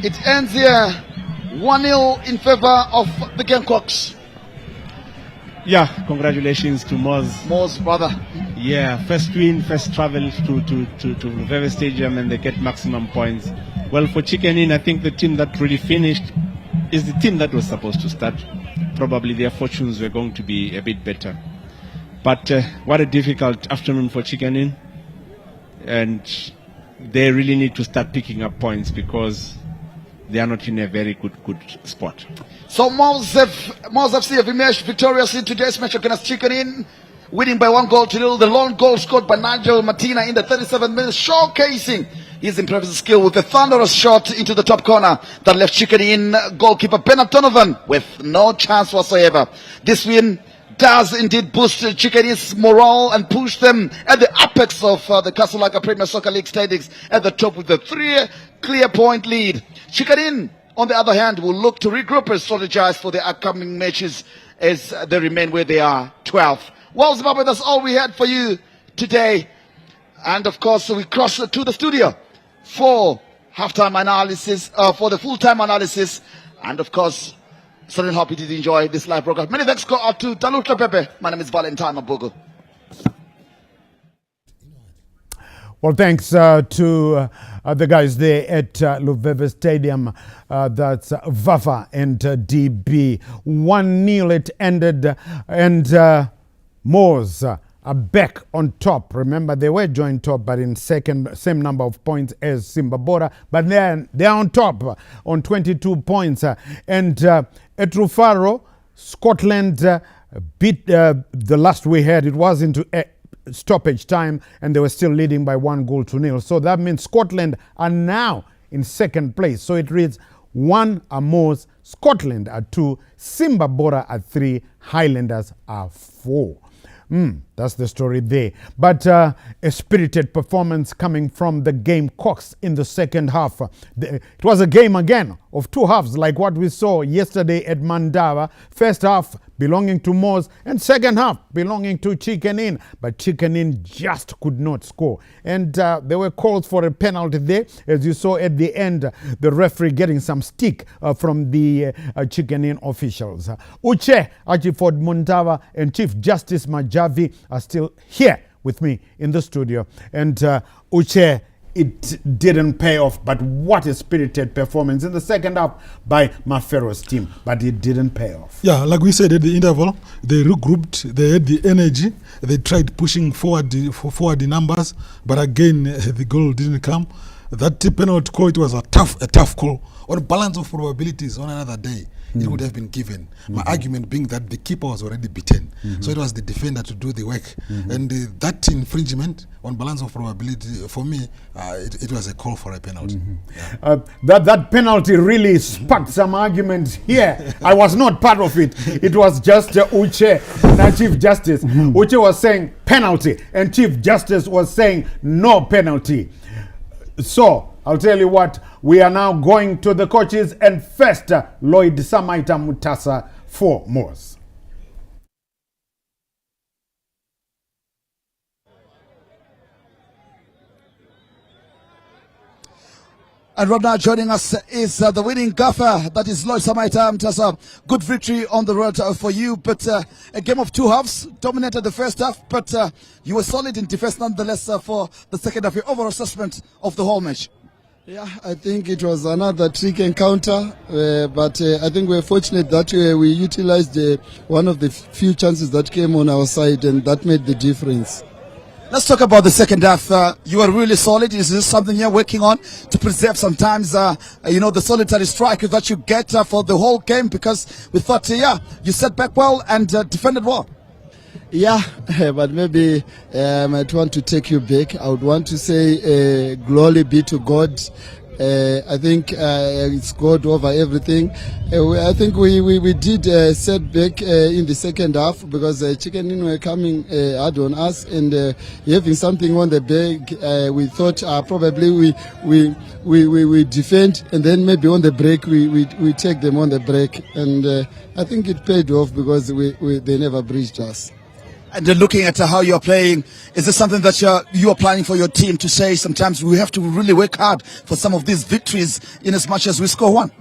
It ends here 1-0 in favor of the Gamecocks. Yeah, congratulations to MWORS. MWORS, brother. Yeah, first win, first travel to Luveve Stadium, and they get maximum points. Well, for Chicken Inn, I think the team that really finished is the team that was supposed to start. Probably their fortunes were going to be a bit better. But what a difficult afternoon for Chicken Inn. And they really need to start picking up points because they are not in a very good spot. So MWORS FC have emerged victorious in today's match against Chicken Inn, winning by 1-0. The lone goal scored by Nigel Martina in the 37th minute, showcasing his impressive skill with a thunderous shot into the top corner that left Chicken Inn goalkeeper Bernard Donovan with no chance whatsoever. This win does indeed boost Chicken Inn's morale and push them at the apex of the Casablanca Premier Soccer League standings at the top with a 3-clear point lead. Chicken Inn, on the other hand, will look to regroup and strategize for the upcoming matches as they remain where they are, 12th. Well, Zimbabwe, that's all we had for you today. And of course, we cross to the studio for halftime analysis, for the full-time analysis. And of course, certainly happy to enjoy this live program. Many thanks go out to Taluta Pepe. My name is Valentine Mabugo. Well, thanks to the guys there at Luveve Stadium. That's Vafa and DB. 1-0 it ended, and MWORS are back on top. Remember, they were joint top, but in second, same number of points as Simba Bora. But they're on top on 22 points. And at Rufaro, Scotland beat the last we had. It was into stoppage time, and they were still leading by 1-0. So that means Scotland are now in second place. So it reads 1 are MWORS, Scotland are 2, Simba Bora are 3, Highlanders are 4. That's the story there. But a spirited performance coming from the Gamecocks in the second half. It was a game again of 2 halves, like what we saw yesterday at Mandava. First half belonging to MWORS, and second half belonging to Chicken Inn. But Chicken Inn just could not score. And there were calls for a penalty there, as you saw at the end, the referee getting some stick from the Chicken Inn officials. Uche Achiford Muntava and Chief Justice Majavi are still here with me in the studio. And Uche, it didn't pay off, but what a spirited performance in the second half by Mafero's team, but it didn't pay off. Yeah, like we said at the interval, they regrouped, they had the energy, they tried pushing forward the numbers, but again, the goal didn't come. That penalty call, it was a tough call. On balance of probabilities, on another day, it would have been given. My argument being that the keeper was already beaten. So it was the defender to do the work. And that infringement on balance of probability, for me, it was a call for a penalty. That penalty really sparked some arguments here. I was not part of it. It was just Uche and Chief Justice. Uche was saying penalty, and Chief Justice was saying no penalty. So I'll tell you what, we are now going to the coaches, and first, Lloyd Samaita Mutasa for MWORS. And right now joining us is the winning gaffer, that is Lloyd Samaita Mutasa. Good victory on the road for you, but a game of two halves, dominated the first half, but you were solid in defense nonetheless for the second half. Your overall assessment of the whole match? Yeah, I think it was another trick encounter, but I think we're fortunate that we utilized one of the few chances that came on our side, and that made the difference. Let's talk about the second half. You are really solid. Is this something you're working on to preserve sometimes, the solitary strike that you get for the whole game? Because we thought, you set back well and defended well. Yeah, but maybe I might want to take you back. I would want to say glory be to God. I think it's God over everything. I think we did set back in the second half because Chicken Inn were coming hard on us, and having something on the back, we thought probably we defend, and then maybe on the break we take them on the break, and I think it paid off because they never breached us. And looking at how you're playing, is this something that you are planning for your team to say sometimes we have to really work hard for some of these victories in as much as we score one?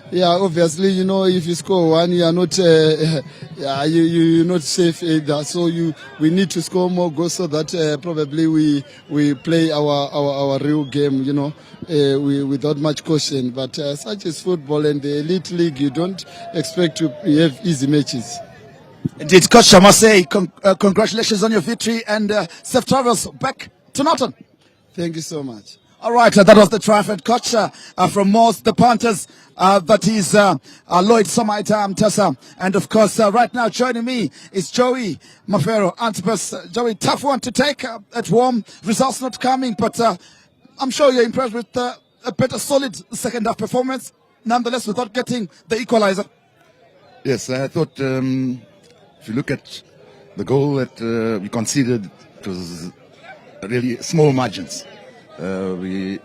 Yeah, obviously, if you score one, you are not you're not safe either. So we need to score more goals so that probably we play our real game, without much caution. But such as football and the elite league, you don't expect to have easy matches. Indeed, Coach, I must say congratulations on your victory, and safe travels back to Norton. Thank you so much. All right, that was the triumphant coach from MWORS, the Panthers. That is Lloyd Samaita Mutasa. And of course, right now joining me is Joey Mafero Antipas. Joey, tough one to take at home. Results not coming, but I'm sure you're impressed with a better, solid second half performance. Nonetheless, without getting the equalizer. Yes, I thought if you look at the goal that we conceded, it was really small margins. I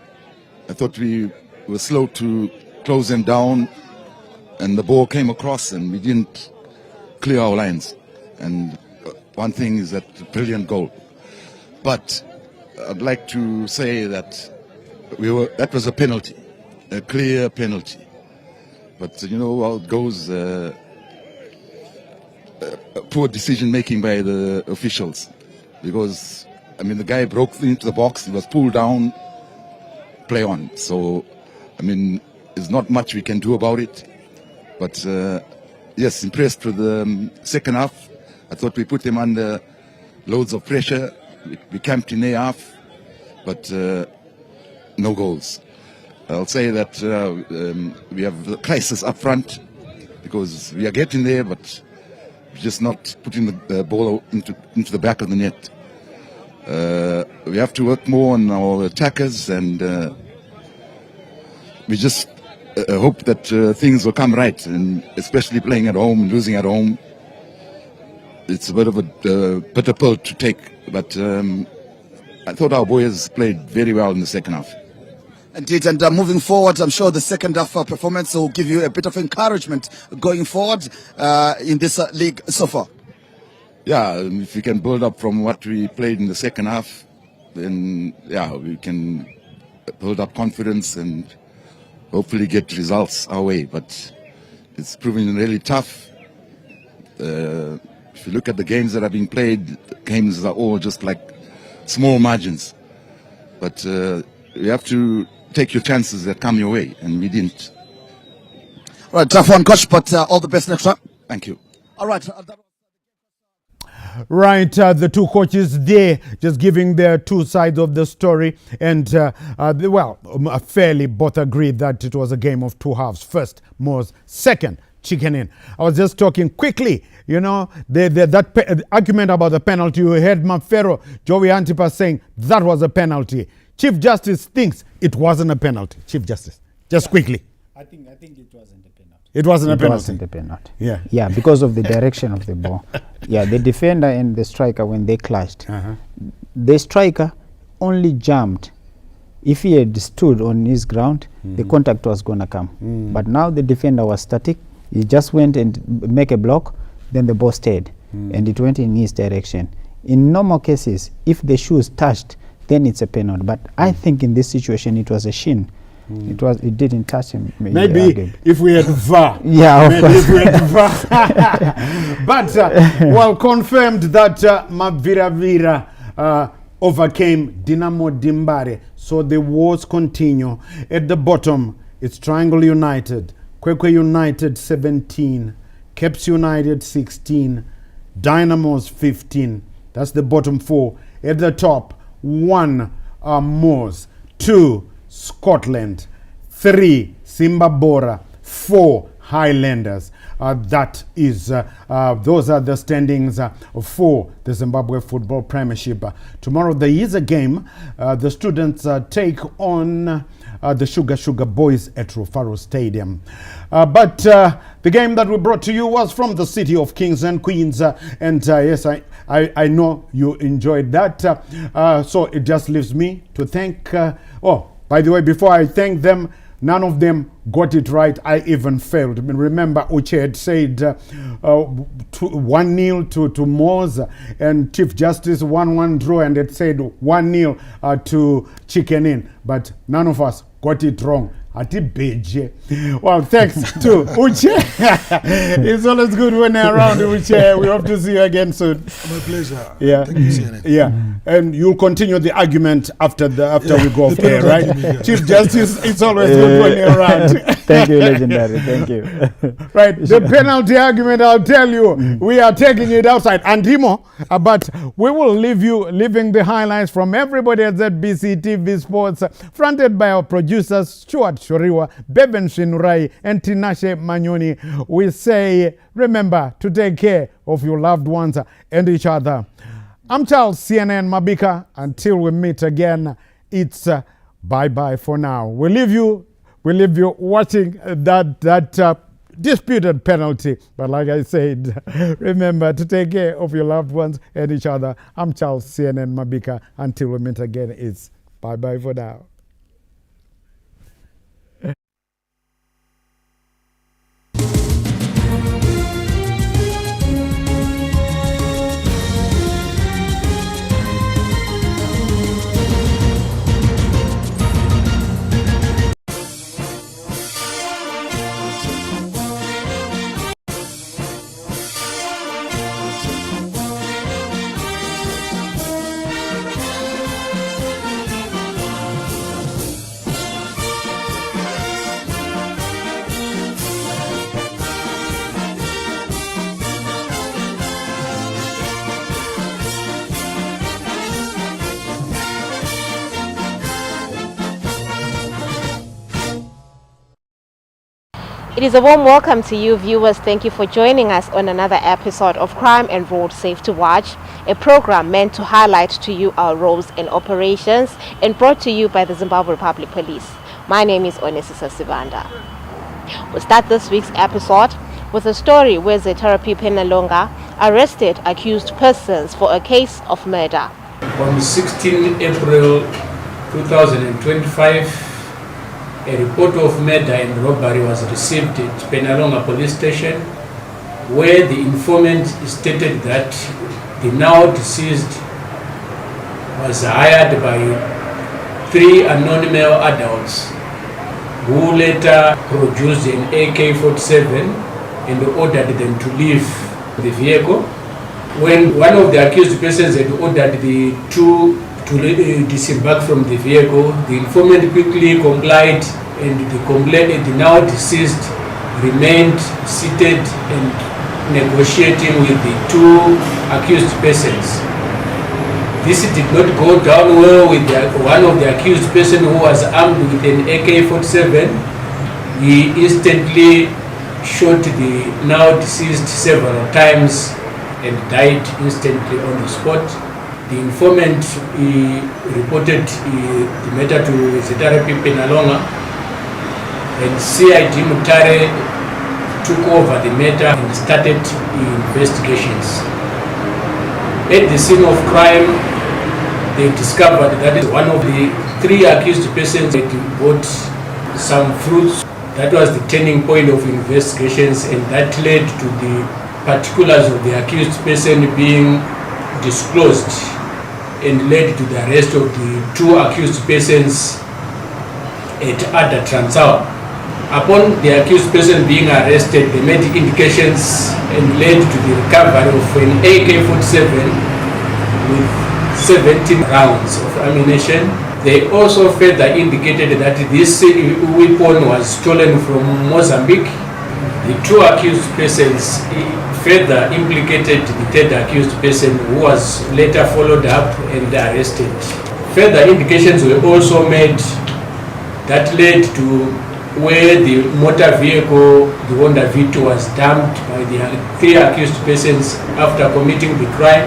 thought we were slow to close them down, and the ball came across and we didn't clear our lines. And one thing is that brilliant goal. But I'd like to say that that was a penalty, a clear penalty. But you know how it goes, poor decision making by the officials, because the guy broke into the box, he was pulled down, play on. So there's not much we can do about it. But yes, impressed with the second half. I thought we put them under loads of pressure. We camped in their half, but no goals. I'll say that we have a crisis up front because we are getting there, but we're just not putting the ball into the back of the net. We have to work more on our attackers, and we just hope that things will come right, and especially playing at home, losing at home. It's a bit of a bitter pill to take, but I thought our boys played very well in the second half. Indeed, and moving forward, I'm sure the second half performance will give you a bit of encouragement going forward in this league so far. Yeah, if we can build up from what we played in the second half, then we can build up confidence and hopefully get results our way. But it's proving really tough. If you look at the games that are being played, games are all just like small margins. But you have to take your chances that come your way, and we didn't. All right, tough one, Coach, but all the best next time. Thank you. All right. Right, the two coaches there just giving their two sides of the story, and fairly both agreed that it was a game of two halves. First, MWORS, second, Chicken Inn. I was just talking quickly, that argument about the penalty. You heard Mafero, Joey Antipas saying that was a penalty. Chief Justice thinks it wasn't a penalty. Chief Justice, just quickly. I think it wasn't a penalty. It wasn't a penalty. It wasn't a penalty. Yeah. Yeah, because of the direction of the ball. Yeah, the defender and the striker, when they clashed, the striker only jumped If he had stood on his ground, the contact was going to come. But now the defender was static. He just went and make a block, then the ball stayed, and it went in his direction. In normal cases, if the shoes touched, then it's a penalty. But I think in this situation, it was a shin. It didn't touch him. Maybe if we had VAR. Yeah, maybe if we had VAR. But well, confirmed that Maviravira overcame Dinamo Dimbare. So the wars continue. At the bottom, it's Triangle United, Kwekwe United 17, Caps United 16, Dynamos 15. That's the bottom 4. At the top, 1 MWORS, 2 Scotland, 3 Simba Bora, 4 Highlanders. That is, those are the standings for the Zimbabwe Football Premiership. Tomorrow there is a game. The students take on the Sugar Boys at Rufaro Stadium. But the game that we brought to you was from the city of Kings and Queens. And yes, I know you enjoyed that. So it just leaves me to thank... oh, by the way, before I thank them, none of them got it right. I even failed. I mean, remember, Uche had said 1-0 to MWORS, and Chief Justice 1-1 draw, and it said 1-0 to Chicken Inn. But none of us got it wrong. Well, thanks to Uche. It's always good when you're around, Uche. We hope to see you again soon. My pleasure. Yeah. Thank you, CNN. Yeah. And you'll continue the argument after we go off air, right? Chief Justice, it's always good when you're around. Thank you, legendary. Thank you. Right. The penalty argument, I'll tell you, we are taking it outside. Andimo, but we will leaving the highlights from everybody at ZBC TV Sports, fronted by our producers, Stuart Shoriwa, Beben Shinurai, and Tinashe Manyoni. We say, remember to take care of your loved ones and each other. I'm Charles CNN Mabika. Until we meet again, it's bye-bye for now. We leave you watching that disputed penalty. But like I said, remember to take care of your loved ones and each other. I'm Charles CNN Mabika. Until we meet again, it's bye-bye for now. It is a warm welcome to you viewers. Thank you for joining us on another episode of Crime and Road Safe to Watch, a program meant to highlight to you our roles and operations and brought to you by the Zimbabwe Republic Police. My name is Onesisa Sibanda. We'll start this week's episode with a story where Zetarapi Penalonga arrested accused persons for a case of murder. On 16 April 2025, a report of murder and robbery was received at Penalonga Police Station, where the informant stated that the now deceased was hired by 3 unknown male adults who later produced an AK-47 and ordered them to leave the vehicle. When one of the accused persons had ordered the two to disembark from the vehicle, the informant quickly complied, and the now deceased remained seated and negotiating with the 2 accused persons. This did not go down well with one of the accused person who was armed with an AK-47. He instantly shot the now deceased several times and died instantly on the spot. The informant reported the matter to Zetarapi Penalonga, and CID Mutare took over the matter and started investigations. At the scene of crime, they discovered that one of the 3 accused persons had bought some fruits. That was the turning point of investigations, and that led to the particulars of the accused person being disclosed and led to the arrest of the 2 accused persons at Ada Transao. Upon the accused person being arrested, they made indications and led to the recovery of an AK-47 with 17 rounds of ammunition. They also further indicated that this weapon was stolen from Mozambique. The 2 accused persons further implicated the 3rd accused person, who was later followed up and arrested. Further indications were also made that led to where the motor vehicle, the Honda V2, was dumped by the 3 accused persons after committing the crime.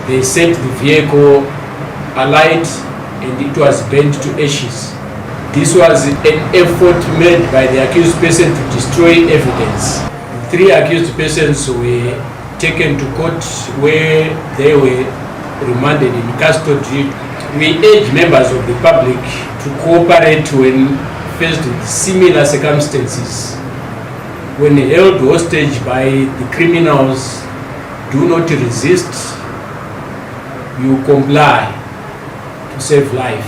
They set the vehicle alight and it was burnt to ashes. This was an effort made by the accused person to destroy evidence. The 3 accused persons were taken to court where they were remanded in custody. We urge members of the public to cooperate when faced with similar circumstances. When held hostage by the criminals, do not resist, you comply to save life.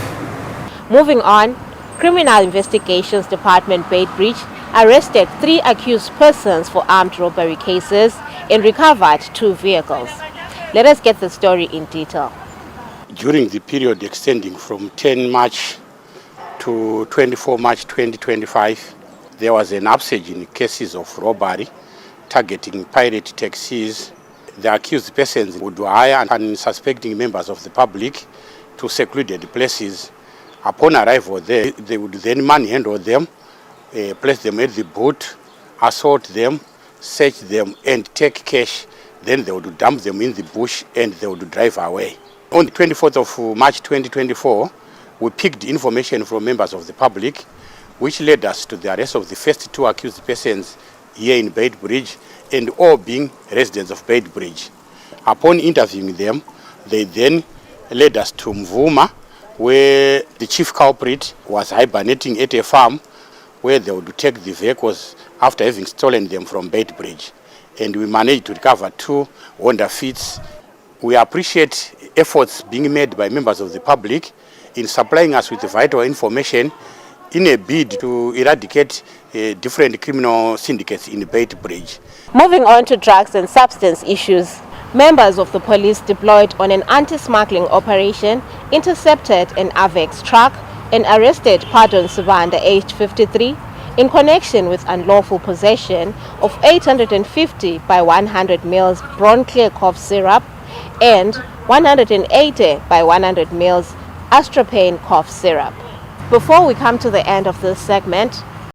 Moving on, Criminal Investigations Department Beitbridge arrested 3 accused persons for armed robbery cases and recovered 2 vehicles. Let us get the story in detail. During the period extending from 10 March to 24 March 2025, there was an upsurge in cases of robbery targeting pirate taxis. The accused persons would hire unsuspecting members of the public to secluded places. Upon arrival there, they would then manhandle them, place them at the boat, assault them, search them and take cash. Then they would dump them in the bush and they would drive away. On the 24th of March 2024, we picked information from members of the public, which led us to the arrest of the first 2 accused persons here in Beitbridge, and all being residents of Beitbridge. Upon interviewing them, they then led us to Mvuma, where the chief culprit was hibernating at a farm where they would take the vehicles after having stolen them from Beitbridge. And we managed to recover 2 Honda Fits. We appreciate efforts being made by members of the public in supplying us with vital information in a bid to eradicate different criminal syndicates in Beitbridge. Moving on to drugs and substance issues, members of the police deployed on an anti-smuggling operation intercepted an Avex truck and arrested Pardon Sibanda, aged 53, in connection with unlawful possession of 850 by 100 ml Bronclear cough syrup and 180 by 100 ml Astropane cough syrup. Before we come to the end of this segment,